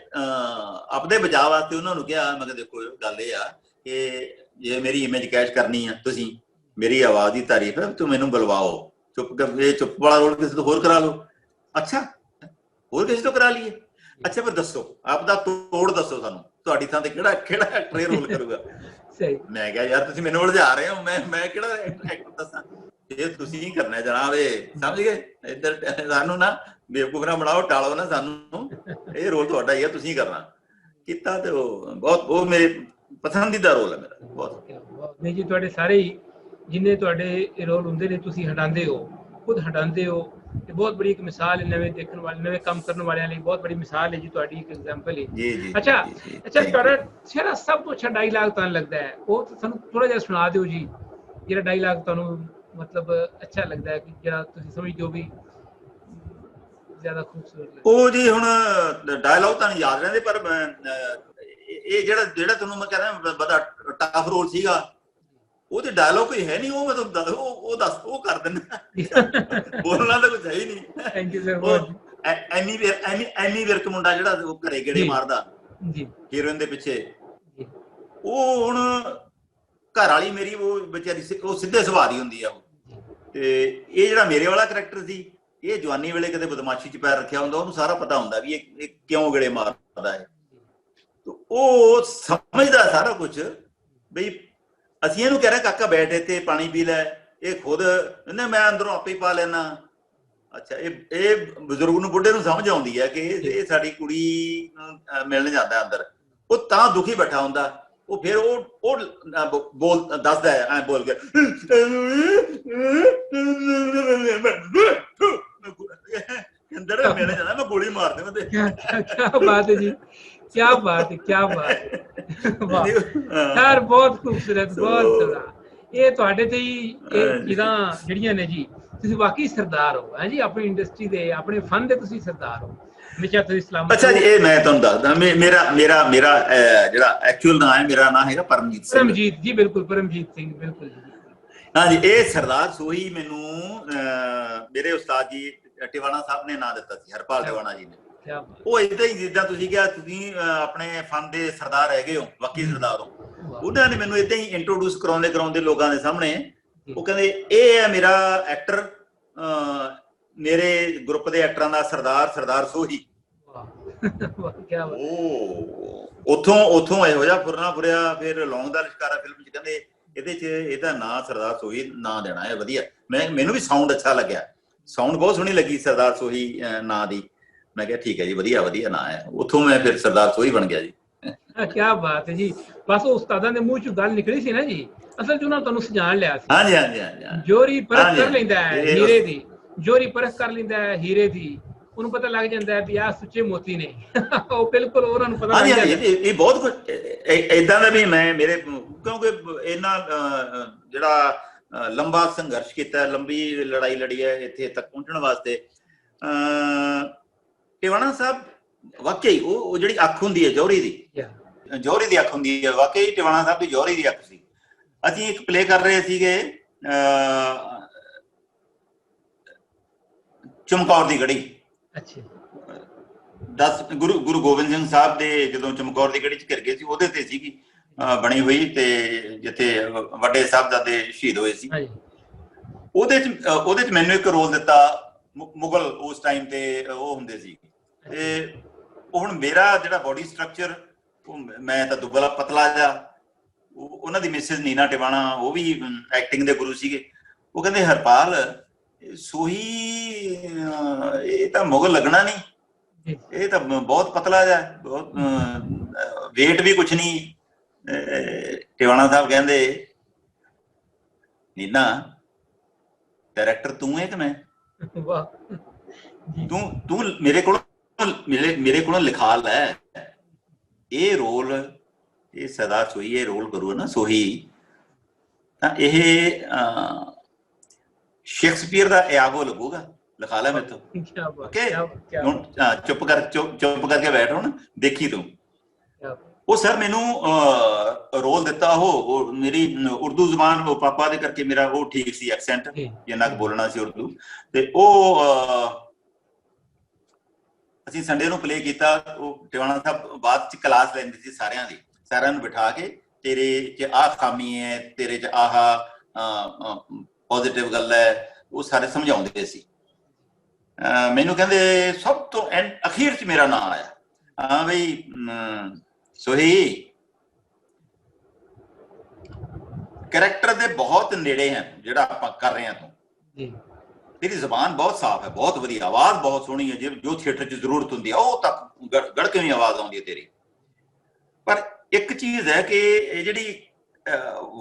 ਆਪਦੇ ਬਚਾਅ ਵਾਸਤੇ ਉਹਨਾਂ ਨੂੰ ਕਿਹਾ, ਮੈਂ ਕਿਹਾ ਦੇਖੋ ਗੱਲ ਇਹ ਆ ਕਿ ਜੇ ਮੇਰੀ ਇਮੇਜ ਕੈਚ ਕਰਨੀ ਆ, ਤੁਸੀਂ ਮੇਰੀ ਆਵਾਜ਼ ਦੀ ਤਾਰੀਫ ਹੈ, ਤੂੰ ਮੈਨੂੰ ਬੁਲਵਾਓ, ਚੁੱਪ ਵਾਲਾ ਰੋਲ ਕਿਸੇ ਤੋਂ ਹੋਰ ਕਰਾ ਲਓ। ਅੱਛਾ, ਹੋਰ ਕਿਸੇ ਤੋਂ ਕਰਾ ਲਈਏ? ਅੱਛਾ ਫਿਰ ਦੱਸੋ, ਆਪਦਾ ਤੋੜ ਦੱਸੋ ਸਾਨੂੰ, ਤੁਹਾਡੀ ਥਾਂ ਤੇ ਕਿਹੜਾ ਐਕਟਰ ਰੋਲ ਕਰੂਗਾ? ਮੈਂ ਕਿਹਾ ਯਾਰ ਤੁਸੀਂ ਮੈਨੂੰ ਉਲਝਾ ਰਹੇ ਹੋ, ਮੈਂ ਕਿਹੜਾ ਐਕਟਰ ਦੱਸਾਂ? ਇਹ ਤੁਸੀਂ ਕਰਨਾ ਜਨਾਬ, ਇਹ ਸਮਝ ਗਏ? ਇੱਧਰ ਸਾਨੂੰ ਨਾ ਬੇਵਕੂਫ ਨਾ ਬਣਾਓ, ਟਾਲੋ ਨਾ ਸਾਨੂੰ, ਇਹ ਰੋਲ ਤੁਹਾਡਾ ਹੀ ਆ, ਤੁਸੀਂ ਕਰਨਾ। ਕੀਤਾ ਤੇ ਉਹ ਮੇਰੇ ਪਸੰਦੀਦਾ ਰੋਲ ਹੈ ਮੇਰਾ, ਬਹੁਤ। ਨਹੀਂ ਜੀ, ਤੁਹਾਡੇ ਸਾਰੇ ਹੀ ਜਿੰਨੇ ਤੁਹਾਡੇ ਰੋਲ ਹੁੰਦੇ ਨੇ ਤੁਸੀਂ ਹਟਾਉਂਦੇ ਹੋ, ਖੁਦ ਹਟਾਉਂਦੇ ਹੋ, ਤੇ ਬਹੁਤ ਬੜੀ ਇੱਕ ਮਿਸਾਲ ਹੈ ਨਵੇਂ ਦੇਖਣ ਵਾਲੇ, ਨਵੇਂ ਕੰਮ ਕਰਨ ਵਾਲਿਆਂ ਲਈ ਬਹੁਤ ਬੜੀ ਮਿਸਾਲ ਹੈ ਜੀ, ਤੁਹਾਡੀ ਇੱਕ ਐਗਜ਼ਾਮਪਲ ਹੈ। ਅੱਛਾ ਤੁਹਾਡਾ ਜਿਹੜਾ ਸਭ ਤੋਂ ਅੱਛਾ ਡਾਇਲਾਗ ਤੁਹਾਨੂੰ ਲੱਗਦਾ ਹੈ, ਉਹ ਸਾਨੂੰ ਥੋੜਾ ਜਿਹਾ ਸੁਣਾ ਦਿਓ ਜੀ, ਜਿਹੜਾ ਡਾਇਲਾਗ ਤੁਹਾਨੂੰ ਮਤਲਬ ਅੱਛਾ ਲੱਗਦਾ ਹੈ, ਕਿ ਜਿਹੜਾ ਤੁਸੀਂ ਸਮਝਦੇ ਹੋ ਵੀ ਜ਼ਿਆਦਾ ਖੂਬਸੂਰਤ? ਉਹ ਜੀ ਹੁਣ ਡਾਇਲਾਗ ਤਾਂ ਨਹੀਂ ਯਾਦ ਰਹਿੰਦੇ, ਪਰ ਇਹ ਜਿਹੜਾ ਤੁਹਾਨੂੰ ਮੈਂ ਕਹਿੰਦਾ ਬੜਾ ਟਫ ਰੋਲ ਸੀਗਾ, ਉਹਦੇ ਡਾਇਲਾਗ ਕੋਈ ਹੈ ਨਹੀਂ, ਉਹ ਮੈਂ ਤੁਹਾਨੂੰ ਉਹ ਕਰ ਦਿੰਦਾ, ਬੋਲਣਾ ਤਾਂ ਕੁਝ ਹੈ ਹੀ ਨਹੀਂ। ਥੈਂਕ ਯੂ ਸਰ ਬਹੁਤ। ਐਮੀ ਵਿਰਕ ਮੁੰਡਾ ਜਿਹੜਾ ਉਹ ਘਰੇ ਗੇੜੇ ਮਾਰਦਾ ਹੀਰੋਇਨ ਦੇ ਪਿੱਛੇ, ਉਹ ਹੁਣ ਘਰ ਵਾਲੀ ਮੇਰੀ ਉਹ ਵਿਚਾਰੀ ਉਹ ਸਿੱਧੇ ਸੁਭਾਅ ਦੀ ਹੁੰਦੀ ਆ ਉਹ, ਤੇ ਇਹ ਜਿਹੜਾ ਮੇਰੇ ਵਾਲਾ ਕਰੈਕਟਰ ਸੀ, ਇਹ ਜਵਾਨੀ ਵੇਲੇ ਕਦੇ ਬਦਮਾਸ਼ੀ ਚ ਪੈਰ ਰੱਖਿਆ ਹੁੰਦਾ, ਉਹਨੂੰ ਸਾਰਾ ਪਤਾ ਹੁੰਦਾ ਵੀ ਇਹ ਕਿਉਂ ਗੇੜੇ ਮਾਰਦਾ ਹੈ, ਉਹ ਸਮਝਦਾ ਸਾਰਾ ਕੁਝ ਬਈ ਅਸੀਂ ਇਹਨੂੰ ਕਹਿ ਰਹੇ ਕਾਕਾ ਬੈਠ ਇੱਥੇ ਪਾਣੀ ਪੀ ਲੈ, ਇਹ ਖੁਦ ਇਹਨੇ ਮੈਂ ਅੰਦਰੋਂ ਆਪੇ ਹੀ ਪਾ ਲੈਣਾ। ਅੱਛਾ, ਇਹ ਬਜ਼ੁਰਗ ਨੂੰ ਬੁੱਢੇ ਨੂੰ ਸਮਝ ਆਉਂਦੀ ਹੈ ਕਿ ਇਹ ਸਾਡੀ ਕੁੜੀ ਮਿਲਣ ਜਾਂਦਾ ਅੰਦਰ, ਉਹ ਤਾਂ ਦੁਖੀ ਬੈਠਾ ਹੁੰਦਾ, ਉਹ ਫਿਰ ਉਹ ਬੋਲ ਦੱਸਦਾ ਹੈ ਐ ਬੋਲ ਕੇ, ਅੰਦਰ ਮਿਲਣ ਜਾਂਦਾ, ਮੈਂ ਗੋਲੀ ਮਾਰ ਦੇਵਾਂ। ਤੇ ਕੀ ਬਾਤ ਹੈ ਜੀ, क्या बात है, क्या बात है, यार बहुत खूबसूरत, बहुत सदा। ये ਤੁਹਾਡੇ ਤੇ ਹੀ ਇਹ ਚੀਜ਼ਾਂ ਜਿਹੜੀਆਂ ਨੇ ਜੀ, ਤੁਸੀਂ ਵਾਕਈ ਸਰਦਾਰ ਹੋ ਹੈ ਜੀ, ਆਪਣੀ ਇੰਡਸਟਰੀ ਦੇ, ਆਪਣੇ ਫਨ ਦੇ ਤੁਸੀਂ ਸਰਦਾਰ ਹੋ, ਹਮੇਸ਼ਾ ਤੁਸੀਂ ਸਲਾਮਤ। ਅੱਛਾ ਜੀ, ਇਹ ਮੈਂ ਤੁਹਾਨੂੰ ਦੱਸਦਾ, ਮੇਰਾ ਜਿਹੜਾ ਐਕਚੁਅਲ ਨਾਮ ਹੈ, ਮੇਰਾ ਨਾਮ ਹੈਗਾ ਪਰਮਜੀਤ ਸਿੰਘ। ਪਰਮਜੀਤ ਜੀ, ਬਿਲਕੁਲ ਪਰਮਜੀਤ ਸਿੰਘ, ਬਿਲਕੁਲ ਜੀ। ਹਾਂਜੀ, ਇਹ ਸਰਦਾਰ ਸੋਹੀ ਮੈਨੂੰ ਮੇਰੇ ਉਸਤਾਦ ਜੀ ਟਿਵਾਣਾ ਸਾਹਿਬ ਨੇ ਨਾਂ ਦਿੱਤਾ ਸੀ, ਹਰਪਾਲ ਟਿਵਾਣਾ ਜੀ ਨੇ। ਉਹ ਏਦਾਂ ਹੀ ਜਿੱਦਾਂ ਤੁਸੀਂ ਕਿਹਾ ਤੁਸੀਂ ਆਪਣੇ ਫਨ ਦੇ ਸਰਦਾਰ ਹੈਗੇ ਹੋ, ਬਾਕੀ ਸਰਦਾਰ ਹੋ, ਉਹਨਾਂ ਨੇ ਮੈਨੂੰ ਏਦਾਂ ਹੀ ਇੰਟਰੋਡਿਊਸ ਕਰਾਉਂਦੇ ਲੋਕਾਂ ਦੇ ਸਾਹਮਣੇ, ਉਹ ਕਹਿੰਦੇ ਇਹ ਹੈ ਮੇਰਾ ਐਕਟਰ, ਮੇਰੇ ਗਰੁੱਪ ਦੇ ਐਕਟਰਾਂ ਦਾ ਸਰਦਾਰ ਸੋਹੀ। क्या बात। ਉਹ ਉਥੋਂ ਇਹੋ ਜਿਹਾ ਫੁਰਨਾ ਫੁਰਿਆ। ਫਿਰ ਲੌਂਗ ਦਾ ਲਿਸ਼ਕਾਰਾ ਫਿਲਮ 'ਚ ਕਹਿੰਦੇ ਇਹਦੇ 'ਚ ਇਹਦਾ ਨਾਂ ਸਰਦਾਰ ਸੋਹੀ ਨਾਂ ਦੇਣਾ ਹੈ। ਵਧੀਆ, ਮੈਨੂੰ ਵੀ ਸਾਊਂਡ ਅੱਛਾ ਲੱਗਿਆ, ਸਾਊਂਡ ਬਹੁਤ ਸੋਹਣੀ ਲੱਗੀ ਸਰਦਾਰ ਸੋਹੀ ਨਾਂ ਦੀ। ਮੈਂ ਕਿਹਾ ਠੀਕ ਹੈ ਜੀ, ਵਧੀਆ ਵਧੀਆ ਨਾਂ ਹੈ। ਉੱਥੋਂ ਮੈਂ ਫਿਰ ਸਰਦਾਰ ਸੋਹੀ ਬਣ ਗਿਆ ਜੀ। क्या बात है जी। बस उस्तादा ने मुंह चों गल निकली सी ना जी, असल च उन्होंने ਤੁਹਾਨੂੰ ਸਜਾਣ ਲਿਆ ਸੀ। ਹਾਂਜੀ ਹਾਂਜੀ ਹਾਂਜੀ ਜੋਰੀ ਪਰਖ ਹਾਂਜੀ ਕਰ ਲੈਂਦਾ ਹੈ ਇਹ ਹੀਰੇ ਦੀ, ਜੋਰੀ ਪਰਖ ਕਰ ਲੈਂਦਾ ਹੈ ਹੀਰੇ ਦੀ, ਉਹਨੂੰ ਪਤਾ ਲੱਗ ਜਾਂਦਾ ਹੈ ਵੀ ਆਹ ਸੁੱਚੇ ਮੋਤੀ ਨੇ। ਉਹ ਬਿਲਕੁਲ ਉਹਨਾਂ ਨੂੰ ਪਤਾ ਲੱਗ ਹਾਂਜੀ ਹਾਂਜੀ ਜਾਂਦਾ। ਇਹ ਬਹੁਤ ਕੁਝ ਏਦਾਂ ਦਾ ਵੀ ਮੈਂ ਮੇਰੇ, ਕਿਉਂਕਿ ਇਹਨਾਂ ਜਿਹੜਾ ਲੰਬਾ ਸੰਘਰਸ਼ ਕੀਤਾ, ਲੰਬੀ ਲੜਾਈ ਲੜੀ ਹੈ ਇੱਥੇ ਤੱਕ ਪਹੁੰਚਣ ਵਾਸਤੇ। ਟਿਵਾਣਾ ਸਾਹਿਬ ਵਾਕਈ ਉਹ ਜਿਹੜੀ ਅੱਖ ਹੁੰਦੀ ਹੈ ਜੌਹਰੀ ਦੀ, ਜੌਹਰੀ ਦੀ ਅੱਖ ਹੁੰਦੀ ਹੈ, ਵਾਕਈ ਟਿਵਾਣਾ ਸਾਹਿਬ ਦੀ ਜੌਹਰੀ ਦੀ ਅੱਖ ਸੀ। ਅਸੀਂ ਇੱਕ ਪਲੇ ਕਰ ਰਹੇ ਸੀਗੇ ਚਮਕੌਰ ਦੀ ਗੜੀ। ਗੁਰੂ ਗੋਬਿੰਦ ਸਿੰਘ ਸਾਹਿਬ ਦੇ ਜਦੋਂ ਚਮਕੌਰ ਦੀ ਗੜੀ 'ਚ ਘਿਰ ਗਏ ਸੀ, ਉਹਦੇ ਤੇ ਸੀਗੀ ਬਣੀ ਹੋਈ, ਤੇ ਜਿੱਥੇ ਵੱਡੇ ਸਾਹਿਬਜ਼ਾਦੇ ਸ਼ਹੀਦ ਹੋਏ ਸੀ। ਉਹਦੇ 'ਚ ਮੈਨੂੰ ਇੱਕ ਰੋਲ ਦਿੱਤਾ। ਮੁਗਲ ਉਸ ਟਾਈਮ ਤੇ ਉਹ ਹੁੰਦੇ ਸੀ, ਤੇ ਉਹ ਹੁਣ ਮੇਰਾ ਜਿਹੜਾ ਬੋਡੀ ਸਟਰਕਚਰ, ਮੈਂ ਤਾਂ ਦੁਬਲਾ ਪਤਲਾ ਜਾ, ਉਹਨਾਂ ਦੀ ਮਿਸਿਸ ਨੀਨਾ ਟਿਵਾਣਾ ਉਹ ਵੀ ਐਕਟਿੰਗ ਦੇ ਗੁਰੂ ਸੀਗੇ। ਉਹ ਕਹਿੰਦੇ ਹਰਪਾਲ ਸੋਹੀ ਇਹ ਤਾਂ ਮੁਗਲ ਲੱਗਣਾ ਨਹੀਂ, ਇਹ ਤਾਂ ਬਹੁਤ ਪਤਲਾ ਜਾ, ਬਹੁਤ ਵੇਟ ਵੀ ਕੁਛ ਨਹੀਂ। ਟਿਵਾਣਾ ਸਾਹਿਬ ਕਹਿੰਦੇ ਨੀਨਾ ਡਾਇਰੈਕਟਰ ਤੂੰ ਹੈ ਕਿ ਮੈਂ? ਤੂੰ ਮੇਰੇ ਕੋਲੋਂ ਲਿਖਾ ਲੈ ਇਹ ਰੋਲ, ਇਹ ਸਰਦਾਰ ਸੋਹੀ ਇਹ ਰੋਲ ਕਰੂ ਨਾ ਸੋਹੀ, ਤਾਂ ਇਹ ਸ਼ੇਕਸਪੀਅਰ ਦਾ ਇਆਗੋ ਲੱਗੂਗਾ, ਲਿਖਾ ਲੈ ਮੇਰੇ ਤੋਂ। ਓਕੇ, ਹੁਣ ਚੁੱਪ ਕਰਕੇ ਬੈਠ, ਹੁਣ ਦੇਖੀ ਤੂੰ। ਉਹ ਸਰ ਮੈਨੂੰ ਰੋਲ ਦਿੱਤਾ, ਉਹ ਮੇਰੀ ਉਰਦੂ ਜ਼ਬਾਨ ਪਾਪਾ ਦੇ ਕਰਕੇ ਮੇਰਾ ਉਹ ਠੀਕ ਸੀ, ਐਕਸੈਂਟ ਜਿੰਨਾ ਕੁ ਬੋਲਣਾ ਸੀ ਉਰਦੂ, ਤੇ ਉਹ ਅਸੀਂ ਸੰਡੇ ਨੂੰ ਪਲੇ ਕੀਤਾ। ਉਹ ਟਿਵਾਣਾ ਸਾਹਿਬ ਬਾਅਦ 'ਚ ਕਲਾਸ ਲੈਂਦੇ ਸੀ ਸਾਰਿਆਂ ਨੂੰ ਬਿਠਾ ਕੇ, ਤੇਰੇ 'ਚ ਆਹ ਖਾਮੀ ਹੈ, ਤੇਰੇ 'ਚ ਆਹ ਪੋਜ਼ੀਟਿਵ ਗੱਲ ਹੈ, ਉਹ ਸਾਰੇ ਸਮਝਾਉਂਦੇ ਸੀ। ਮੈਨੂੰ ਕਹਿੰਦੇ ਸਭ ਤੋਂ ਅਖੀਰ 'ਚ ਮੇਰਾ ਨਾਂ ਆਇਆ, ਹਾਂ ਬਈ ਸੋਹੀ ਕਰੈਕਟਰ ਦੇ ਬਹੁਤ ਨੇੜੇ ਹੈ ਜਿਹੜਾ ਆਪਾਂ ਕਰ ਰਹੇ ਹਾਂ, ਤੂੰ ਤੇਰੀ ਜ਼ਬਾਨ ਬਹੁਤ ਸਾਫ਼ ਹੈ, ਬਹੁਤ ਵਧੀਆ, ਆਵਾਜ਼ ਬਹੁਤ ਸੋਹਣੀ ਹੈ, ਜੋ ਥੀਏਟਰ 'ਚ ਜ਼ਰੂਰਤ ਹੁੰਦੀ ਆ ਉਹ ਤੱਕ ਗੜਕਵੀਂ ਆਵਾਜ਼ ਆਉਂਦੀ ਹੈ ਤੇਰੀ। ਪਰ ਇੱਕ ਚੀਜ਼ ਹੈ ਕਿ ਇਹ ਜਿਹੜੀ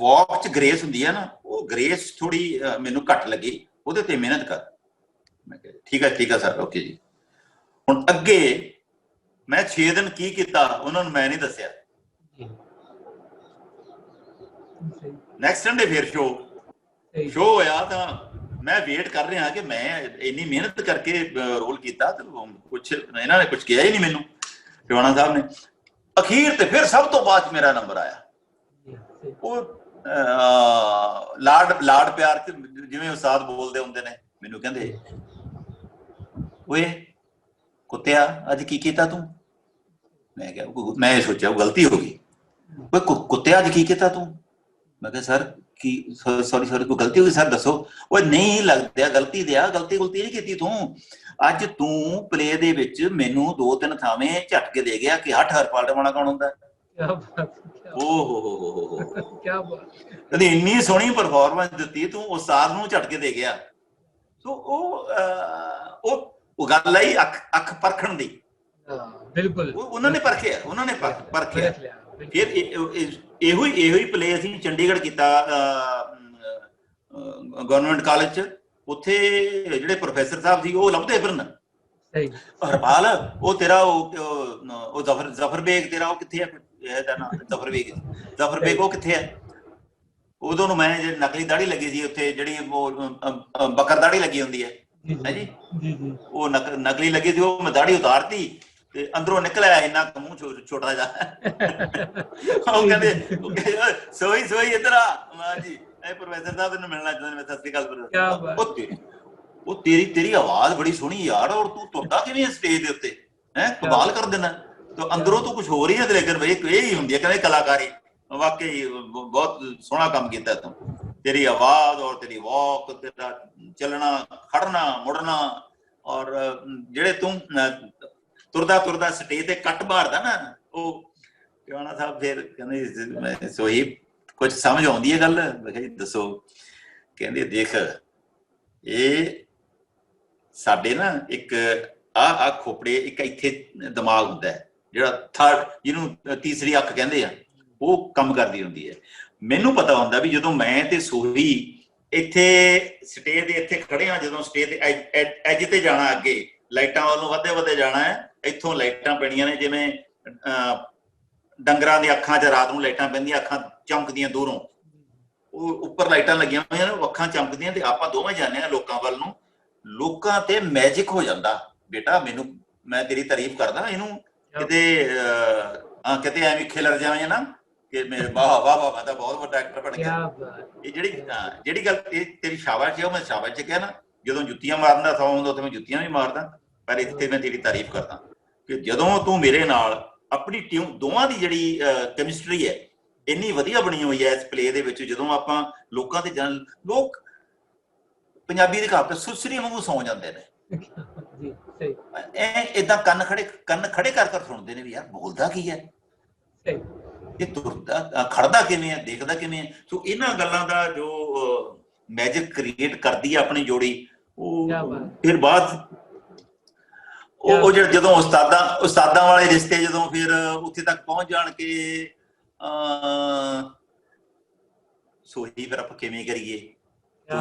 ਵਾਕ 'ਚ ਗ੍ਰੇਸ ਹੁੰਦੀ ਹੈ ਨਾ, ਉਹ ਗ੍ਰੇਸ ਥੋੜੀ ਮੈਨੂੰ ਘੱਟ ਲੱਗੀ, ਉਹਦੇ ਤੇ ਮਿਹਨਤ ਕਰ। ਮੈਂ ਕਿਹਾ ਠੀਕ ਹੈ ਸਰ, ਓਕੇ ਜੀ। ਹੁਣ ਅੱਗੇ ਮੈਂ 6 ਦਿਨ ਕੀ ਕੀਤਾ ਉਹਨਾਂ ਨੂੰ ਮੈਂ ਨਹੀਂ ਦੱਸਿਆ। ਨੈਕਸਟ ਸੰਡੇ ਫਿਰ ਸ਼ੋ ਹੋਇਆ, ਤਾਂ ਮੈਂ ਵੇਟ ਕਰ ਰਿਹਾ ਕਿ ਮੈਂ ਇੰਨੀ ਮਿਹਨਤ ਕਰਕੇ ਰੋਲ ਕੀਤਾ, ਤੇ ਕੁਛ ਇਹਨਾਂ ਨੇ ਕੁਛ ਕਿਹਾ ਹੀ ਨਹੀਂ ਮੈਨੂੰ, ਟਿਵਾਣਾ ਸਾਹਿਬ ਨੇ। ਅਖੀਰ ਤੇ ਫਿਰ ਸਭ ਤੋਂ ਬਾਅਦ ਮੇਰਾ ਨੰਬਰ ਆਇਆ। ਉਹ ਲਾਡ ਪਿਆਰ ਚ ਜਿਵੇਂ ਉਸਤਾਦ ਬੋਲਦੇ ਹੁੰਦੇ ਨੇ, ਮੈਨੂੰ ਕਹਿੰਦੇ ਓਏ ਕੁੱਤਿਆ ਅੱਜ ਕੀ ਕੀਤਾ ਤੂੰ? ਮੈਂ ਕਿਹਾ, ਮੈਂ ਸੋਚਿਆ ਉਹ ਗਲਤੀ ਹੋ ਗਈ। ਓਏ ਕੁੱਤਿਆ ਅੱਜ ਕੀ ਕੀਤਾ ਤੂੰ? ਮੈਂ ਕਿਹਾ ਸਰ ਕੀ, ਸੌਰੀ ਕੋਈ ਗਲਤੀ ਹੋ ਗਈ ਸਰ, ਦੱਸੋ। ਓਏ ਨਹੀਂ ਲੱਗਦਾ ਗਲਤੀ ਗਲਤੀ ਨਹੀਂ ਕੀਤੀ ਤੂੰ। ਅੱਜ ਤੂੰ ਪਲੇ ਦੇ ਵਿੱਚ ਮੈਨੂੰ 2-3 ਥਾਵੇਂ ਝਟਕੇ ਦੇ ਗਿਆ ਕਿ ਹਰਪਾਲ ਟਿਵਾਣਾ ਕੌਣ ਹੁੰਦਾ। ਕਹਿੰਦੀ ਇੰਨੀ ਸੋਹਣੀ ਪਰਫਾਰਮੈਂਸ ਦਿੱਤੀ ਤੂੰ, ਉਸਤਾਦ ਨੂੰ ਝਟਕੇ ਦੇ ਗਿਆ। ਸੋ ਉਹ ਗੱਲ ਆਈ ਅੱਖ ਪਰਖਣ ਦੀ। ਬਿਲਕੁਲ ਉਹਨਾਂ ਨੇ ਪਰਖਿਆ। ਫਿਰ ਇਹੋ ਹੀ ਪਲੇ ਅਸੀਂ ਚੰਡੀਗੜ੍ਹ ਕੀਤਾ, ਗਵਰਨਮੈਂਟ ਕਾਲਜ 'ਚ। ਉੱਥੇ ਜਿਹੜੇ ਪ੍ਰੋਫੈਸਰ ਸਾਹਿਬ ਸੀ ਉਹ ਲੱਭਦੇ ਫਿਰਨ, ਹਰਪਾਲ ਉਹ ਤੇਰਾ ਉਹ ਜ਼ਫਰ ਬੇਗ ਤੇਰਾ ਉਹ ਕਿੱਥੇ ਹੈ? ਇਹਦਾ ਨਾਮ ਜ਼ਫਰ ਬੇਗ ਉਹ ਕਿੱਥੇ ਹੈ? ਉਦੋਂ ਨੂੰ ਮੈਂ ਜਿਹੜੀ ਨਕਲੀ ਦਾੜੀ ਲੱਗੀ ਸੀ ਉੱਥੇ, ਜਿਹੜੀ ਉਹ ਬੱਕਰ ਦਾੜੀ ਲੱਗੀ ਹੁੰਦੀ ਹੈ ਜੀ, ਉਹ ਨਕਲੀ ਲੱਗੀ ਸੀ, ਉਹ ਮੈਂ ਦਾੜੀ ਉਤਾਰਤੀ ਤੇ ਅੰਦਰੋਂ ਨਿਕਲਿਆ ਇੰਨਾ ਮੂੰਹ ਛੋਟਾ ਜਿਹਾ। ਉਹ ਕਹਿੰਦੇ ਸੋਈ ਇੱਧਰ ਆ ਜੀ, ਇਹ ਪ੍ਰੋਫੈਸਰ ਸਾਹਿਬ ਨੂੰ ਮਿਲਣਾ ਚਾਹੁੰਦੇ ਨੇ। ਸਤਿ ਸ੍ਰੀ ਅਕਾਲ। ਉਹ ਤੇਰੀ ਆਵਾਜ਼ ਬੜੀ ਸੋਹਣੀ ਯਾਰ, ਔਰ ਤੂੰ ਤੁਰਦਾ ਕਿਵੇਂ ਸਟੇਜ ਦੇ ਉੱਤੇ, ਹੈ ਕਮਾਲ ਕਰ ਦੇਣਾ। ਤੇ ਅੰਦਰੋਂ ਤੂੰ ਕੁਛ ਹੋ ਰਹੀ ਹੈ, ਲੇਕਿਨ ਬਈ ਇਹ ਹੀ ਹੁੰਦੀ ਹੈ ਕਹਿੰਦੇ ਕਲਾਕਾਰੀ। ਵਾਕਈ ਬਹੁਤ ਸੋਹਣਾ ਕੰਮ ਕੀਤਾ ਤੂੰ, ਤੇਰੀ ਆਵਾਜ਼ ਔਰ ਤੇਰੀ ਵਾਕ, ਤੇਰਾ ਚੱਲਣਾ ਖੜਨਾ ਮੁੜਨਾ, ਔਰ ਜਿਹੜੇ ਤੂੰ ਤੁਰਦਾ ਤੁਰਦਾ ਸਟੇਜ ਤੇ ਕੱਟ ਮਾਰਦਾ ਨਾ, ਉਹ ਟਿਵਾਣਾ ਸਾਹਿਬ ਫਿਰ ਕਹਿੰਦੇ ਸੋਹੀ ਕੁਝ ਸਮਝ ਆਉਂਦੀ ਹੈ ਗੱਲ? ਮੈਂ ਕਿਹਾ ਜੀ ਦੱਸੋ। ਕਹਿੰਦੇ ਦੇਖ ਇਹ ਸਾਡੇ ਨਾ ਇੱਕ ਆ ਖੋਪੜੇ, ਇੱਕ ਇੱਥੇ ਦਿਮਾਗ ਹੁੰਦਾ ਹੈ ਜਿਹੜਾ ਥਰਡ, ਜਿਹਨੂੰ ਤੀਸਰੀ ਅੱਖ ਕਹਿੰਦੇ ਆ, ਉਹ ਕੰਮ ਕਰਦੀ ਹੁੰਦੀ ਹੈ। ਮੈਨੂੰ ਪਤਾ ਹੁੰਦਾ ਵੀ ਜਦੋਂ ਮੈਂ ਤੇ ਸੋਹੀ ਇੱਥੇ ਸਟੇਜ ਦੇ ਇੱਥੇ ਖੜੇ ਆ, ਜਦੋਂ ਸਟੇਜ ਦੇ ਐਜ ਤੇ ਜਾਣਾ, ਅੱਗੇ ਲਾਈਟਾਂ ਵੱਲੋਂ ਵਧਦੇ ਵਧਦੇ ਜਾਣਾ ਹੈ, ਇੱਥੋਂ ਲਾਈਟਾਂ ਪੈਣੀਆਂ ਨੇ ਜਿਵੇਂ ਡੰਗਰਾਂ ਦੀ ਅੱਖਾਂ 'ਚ ਰਾਤ ਨੂੰ ਲਾਈਟਾਂ ਪੈਂਦੀਆਂ, ਅੱਖਾਂ ਚਮਕਦੀਆਂ ਦੂਰੋਂ, ਉਹ ਉੱਪਰ ਲਾਈਟਾਂ ਲੱਗੀਆਂ ਹੋਈਆਂ ਨੇ, ਅੱਖਾਂ ਚਮਕਦੀਆਂ, ਤੇ ਆਪਾਂ ਦੋਵੇਂ ਜਾਂਦੇ ਹਾਂ ਲੋਕਾਂ ਵੱਲ ਨੂੰ। ਲੋਕਾਂ ਤੇ ਮੈਜਿਕ ਹੋ ਜਾਂਦਾ ਬੇਟਾ। ਮੈਨੂੰ, ਮੈਂ ਤੇਰੀ ਤਾਰੀਫ ਕਰਦਾ, ਇਹਨੂੰ ਕਿਤੇ ਐਵੇਂ ਖਿਲਰ ਜਾਵੇਂ ਨਾ ਕਿ ਮੇਰੇ ਵਾਹ ਵਾਹ ਵਾਹ, ਮੈਂ ਤਾਂ ਬਹੁਤ ਵੱਡਾ ਐਕਟਰ ਬਣ ਗਿਆ। ਇਹ ਜਿਹੜੀ ਗੱਲ ਤੇਰੀ ਸ਼ਾਬਾਸ਼ ਹੈ, ਉਹ ਮੈਂ ਸ਼ਾਬਾਸ਼ 'ਚ ਕਿਹਾ ਨਾ। ਜਦੋਂ ਜੁੱਤੀਆਂ ਮਾਰਨ ਦਾ ਸਮਾਂ ਹੁੰਦਾ ਉੱਥੇ ਮੈਂ ਜੁੱਤੀਆਂ ਵੀ ਮਾਰਦਾ, ਪਰ ਇੱਥੇ ਮੈਂ ਤੇਰੀ ਤਾਰੀਫ ਕਰਦਾ ਕਿ ਜਦੋਂ ਤੂੰ ਮੇਰੇ ਨਾਲ ਆਪਣੀ ਟੀਮ ਦੋਵਾਂ ਦੀ ਜਿਹੜੀ ਕੈਮਿਸਟਰੀ ਹੈ ਇੰਨੀ ਵਧੀਆ ਬਣੀ ਹੋਈ ਹੈ ਇਸ ਪਲੇ ਦੇ ਵਿੱਚ। ਜਦੋਂ ਆਪਾਂ ਲੋਕਾਂ ਤੇ ਜਾਣ, ਲੋਕ ਪੰਜਾਬੀ ਦੀ ਕਹਾਵਤ ਸੁਸਰੀ ਵਾਂਗੂ ਸੌਂ ਜਾਂਦੇ ਨੇ, ਏਦਾਂ ਕੰਨ ਖੜੇ ਕਰ ਸੁਣਦੇ ਨੇ ਵੀ ਯਾਰ ਬੋਲਦਾ ਕੀ ਹੈ, ਇਹ ਤੁਰਦਾ ਖੜਦਾ ਕਿਵੇਂ ਹੈ, ਦੇਖਦਾ ਕਿਵੇਂ ਹੈ। ਸੋ ਇਹਨਾਂ ਗੱਲਾਂ ਦਾ ਜੋ ਮੈਜਿਕ ਕ੍ਰੀਏਟ ਕਰਦੀ ਹੈ ਆਪਣੀ ਜੋੜੀ, ਉਹ ਫਿਰ ਬਾਅਦ ਉਹ ਜਦੋਂ ਉਸਤਾਦਾਂ ਵਾਲੇ ਰਿਸ਼ਤੇ ਜਦੋਂ ਫਿਰ ਉੱਥੇ ਤੱਕ ਪਹੁੰਚ ਜਾਣ ਕੇ ਸੋਚੀ ਫਿਰ ਆਪਾਂ ਕਿਵੇਂ ਕਰੀਏ,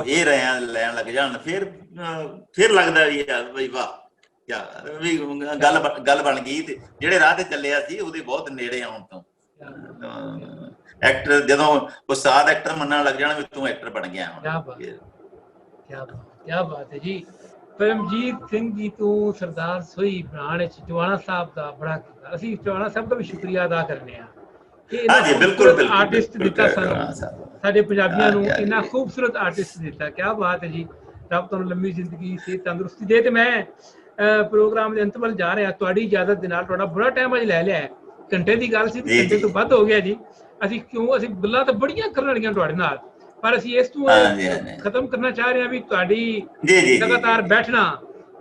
ਇਹ ਲੈਣ ਲੱਗ ਜਾਣ, ਫਿਰ ਲੱਗਦਾ ਵੀ ਯਾਰ ਬਈ ਵਾਹ ਯਾਰ ਵੀ ਗੱਲ ਬਣ ਗਈ। ਤੇ ਜਿਹੜੇ ਰਾਹ ਤੇ ਚੱਲਿਆ ਸੀ ਉਹਦੇ ਬਹੁਤ ਨੇੜੇ ਆਉਣ ਤੋਂ ਐਕਟਰ, ਜਦੋਂ ਉਸਤਾਦ ਐਕਟਰ ਮੰਨਣ ਲੱਗ ਜਾਣਾ ਵੀ ਤੂੰ ਐਕਟਰ ਬਣ ਗਿਆ ਹੁਣ। ਕਿਆ ਬਾਤ ਹੈ ਜੀ। ਪਰਮਜੀਤ ਸਿੰਘ ਜੀ ਤੋਂ ਸਰਦਾਰ ਸੋਹੀ ਬਣਾਉਣ ਵਿੱਚ ਟਿਵਾਣਾ ਸਾਹਿਬ ਦਾ ਬੜਾ ਕੀਤਾ। ਅਸੀਂ ਟਿਵਾਣਾ ਸਾਹਿਬ ਦਾ ਵੀ ਸ਼ੁਕਰੀਆ ਅਦਾ ਕਰਨੇ ਆ ਕਿ ਇਹਨਾਂ ਆਰਟਿਸਟ ਦਿੱਤਾ ਸਾਨੂੰ, ਸਾਡੇ ਪੰਜਾਬੀਆਂ ਨੂੰ ਇੰਨਾ ਖੂਬਸੂਰਤ ਆਰਟਿਸਟ ਦਿੱਤਾ। ਕਿਆ ਬਾਤ ਹੈ ਜੀ। ਰੱਬ ਤੁਹਾਨੂੰ ਲੰਮੀ ਜ਼ਿੰਦਗੀ, ਸਿਹਤ, ਤੰਦਰੁਸਤੀ ਦੇ। ਤੇ ਮੈਂ ਪ੍ਰੋਗਰਾਮ ਦੇ ਅੰਤ ਵੱਲ ਜਾ ਰਿਹਾ, ਤੁਹਾਡੀ ਇਜਾਜ਼ਤ ਦੇ ਨਾਲ। ਤੁਹਾਡਾ ਬੜਾ ਟਾਈਮ ਅੱਜ ਲੈ ਲਿਆ ਹੈ, ਘੰਟੇ ਦੀ ਗੱਲ ਸੀ, ਘੰਟੇ ਤੋਂ ਵੱਧ ਹੋ ਗਿਆ ਜੀ। ਅਸੀਂ ਗੱਲਾਂ ਤਾਂ ਬੜੀਆਂ ਕਰਨ ਵਾਲੀਆਂ ਤੁਹਾਡੇ ਨਾਲ, ਪਰ ਅਸੀਂ ਇਸ ਤੋਂ ਖਤਮ ਕਰਨਾ ਚਾਹ ਰਹੇ ਹਾਂ ਵੀ ਤੁਹਾਡੀ ਲਗਾਤਾਰ ਬੈਠਣਾ।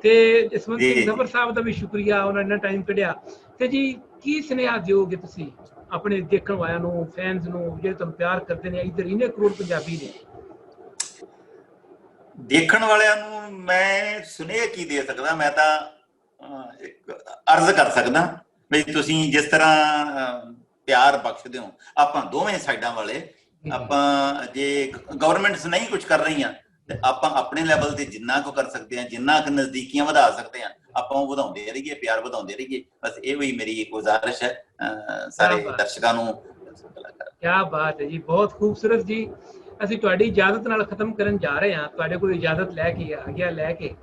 ਤੇ ਜਸਵੰਤ ਸਿੰਘ ਸਫਰ ਸਾਹਿਬ ਦਾ ਵੀ ਸ਼ੁਕਰੀਆ, ਉਹਨਾਂ ਨੇ ਇੰਨਾ ਟਾਈਮ ਕੱਢਿਆ। ਤੇ ਜੀ ਕੀ ਸੁਨੇਹਾ ਦਿਓਗੇ ਤੁਸੀਂ ਆਪਣੇ ਦੇਖਣ ਵਾਲਿਆਂ ਨੂੰ, ਫੈਨਸ ਨੂੰ, ਜਿਹੜੇ ਤੁਹਾਨੂੰ ਪਿਆਰ ਕਰਦੇ ਨੇ? ਇੱਧਰ ਇੰਨੇ ਕਰੋੜ ਪੰਜਾਬੀ ਨੇ। ਦੇਖਣ ਵਾਲਿਆਂ ਨੂੰ ਮੈਂ ਸੁਨੇਹਾ ਕੀ ਦੇ ਸਕਦਾ? ਮੈਂ ਤਾਂ ਇੱਕ ਅਰਜ਼ ਕਰ ਸਕਦਾ ਵੀ ਤੁਸੀਂ ਜਿਸ ਤਰ੍ਹਾਂ ਪਿਆਰ ਬਖਸ਼ਦੇ ਹੋ, ਆਪਾਂ ਦੋਵੇਂ ਸਾਈਡਾਂ ਵਾਲੇ, ਆਪਾਂ ਜੇ ਗਵਰਨਮੈਂਟਸ ਨਹੀਂ ਕੁਝ ਕਰ ਰਹੀਆਂ ਤੇ ਆਪਾਂ ਆਪਣੇ ਲੈਵਲ ਤੇ ਜਿੰਨਾ ਕੁ ਕਰ ਸਕਦੇ ਹਾਂ, ਜਿੰਨਾ ਕੁ ਨਜ਼ਦੀਕੀਆਂ ਵਧਾ ਸਕਦੇ ਹਾਂ, ਆਪਾਂ ਉਹ ਵਧਾਉਂਦੇ ਰਹੀਏ, ਪਿਆਰ ਵਧਾਉਂਦੇ ਰਹੀਏ। ਬਸ ਇਹ ਵੀ ਮੇਰੀ ਗੁਜ਼ਾਰਿਸ਼ ਹੈ ਸਾਰੇ ਦਰਸ਼ਕਾਂ ਨੂੰ। ਕਿਆ ਬਾਤ ਹੈ ਜੀ, ਬਹੁਤ ਖੂਬਸੂਰਤ ਜੀ। ਅਸੀਂ ਤੁਹਾਡੀ ਇਜਾਜ਼ਤ ਨਾਲ ਖਤਮ ਕਰਨ ਜਾ ਰਹੇ ਹਾਂ, ਤੁਹਾਡੇ ਕੋਲ ਇਜਾਜ਼ਤ ਲੈ ਕੇ ਆਗਿਆ ਲੈ ਕੇ।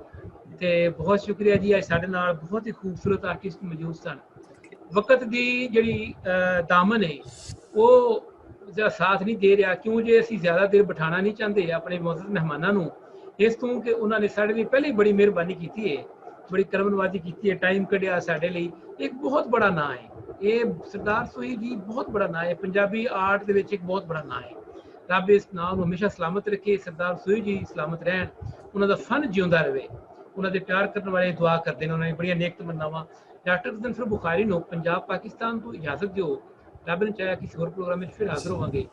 ਤੇ ਬਹੁਤ ਸ਼ੁਕਰੀਆ ਜੀ। ਅੱਜ ਸਾਡੇ ਨਾਲ ਬਹੁਤ ਹੀ ਖੂਬਸੂਰਤ ਆਰਟਿਸਟ ਮੌਜੂਦ ਸਨ। ਵਕਤ ਦੀ ਜਿਹੜੀ ਦਾਮਨ ਹੈ ਉਹ ਸਾਥ ਨਹੀਂ ਦੇ ਰਿਹਾ, ਕਿਉਂ ਜੇ ਅਸੀਂ ਜ਼ਿਆਦਾ ਦੇਰ ਬਿਠਾਉਣਾ ਨਹੀਂ ਚਾਹੁੰਦੇ ਆਪਣੇ ਮੁਅੱਜ਼ਜ਼ ਮਹਿਮਾਨਾਂ ਨੂੰ, ਇਸ ਤੋਂ ਕਿ ਉਹਨਾਂ ਨੇ ਸਾਡੇ ਲਈ ਪਹਿਲੇ ਬੜੀ ਮਿਹਰਬਾਨੀ ਕੀਤੀ ਹੈ, ਬੜੀ ਕਰਮਨਵਾਜ਼ੀ ਕੀਤੀ ਹੈ, ਟਾਈਮ ਕੱਢਿਆ ਸਾਡੇ ਲਈ। ਇੱਕ ਬਹੁਤ ਬੜਾ ਨਾਂ ਹੈ ਇਹ, ਸਰਦਾਰ ਸੋਹੀ ਜੀ ਬਹੁਤ ਬੜਾ ਨਾਂ ਹੈ ਪੰਜਾਬੀ ਆਰਟ ਦੇ ਵਿੱਚ, ਇੱਕ ਬਹੁਤ ਬੜਾ ਨਾਂ ਹੈ। ਰੱਬ ਇਸ ਨਾਂ ਨੂੰ ਹਮੇਸ਼ਾ ਸਲਾਮਤ ਰੱਖੇ। ਸਰਦਾਰ ਸੋਹੀ ਜੀ ਸਲਾਮਤ ਰਹਿਣ, ਉਹਨਾਂ ਦਾ ਫਨ ਜਿਉਂਦਾ ਰਹੇ। ਉਹਨਾਂ ਦੇ ਪਿਆਰ ਕਰਨ ਵਾਲੇ ਦੁਆ ਕਰਦੇ ਨੇ, ਉਹਨਾਂ ਨੇ ਬੜੀਆਂ ਨੇਕ ਤਮੰਨਾਵਾਂ। ਡਾਕਟਰ ਗਜ਼ਨਫਰ ਬੁਖਾਰੀ ਨੂੰ ਪੰਜਾਬ ਪਾਕਿਸਤਾਨ ਤੋਂ ਇਜਾਜ਼ਤ ਦਿਓ। ਰੱਬ ਨੇ ਚਾਹਿਆ ਕਿਸੇ ਹੋਰ ਪ੍ਰੋਗਰਾਮ ਵਿੱਚ ਫਿਰ ਹਾਜ਼ਰ ਹੋਵਾਂਗੇ।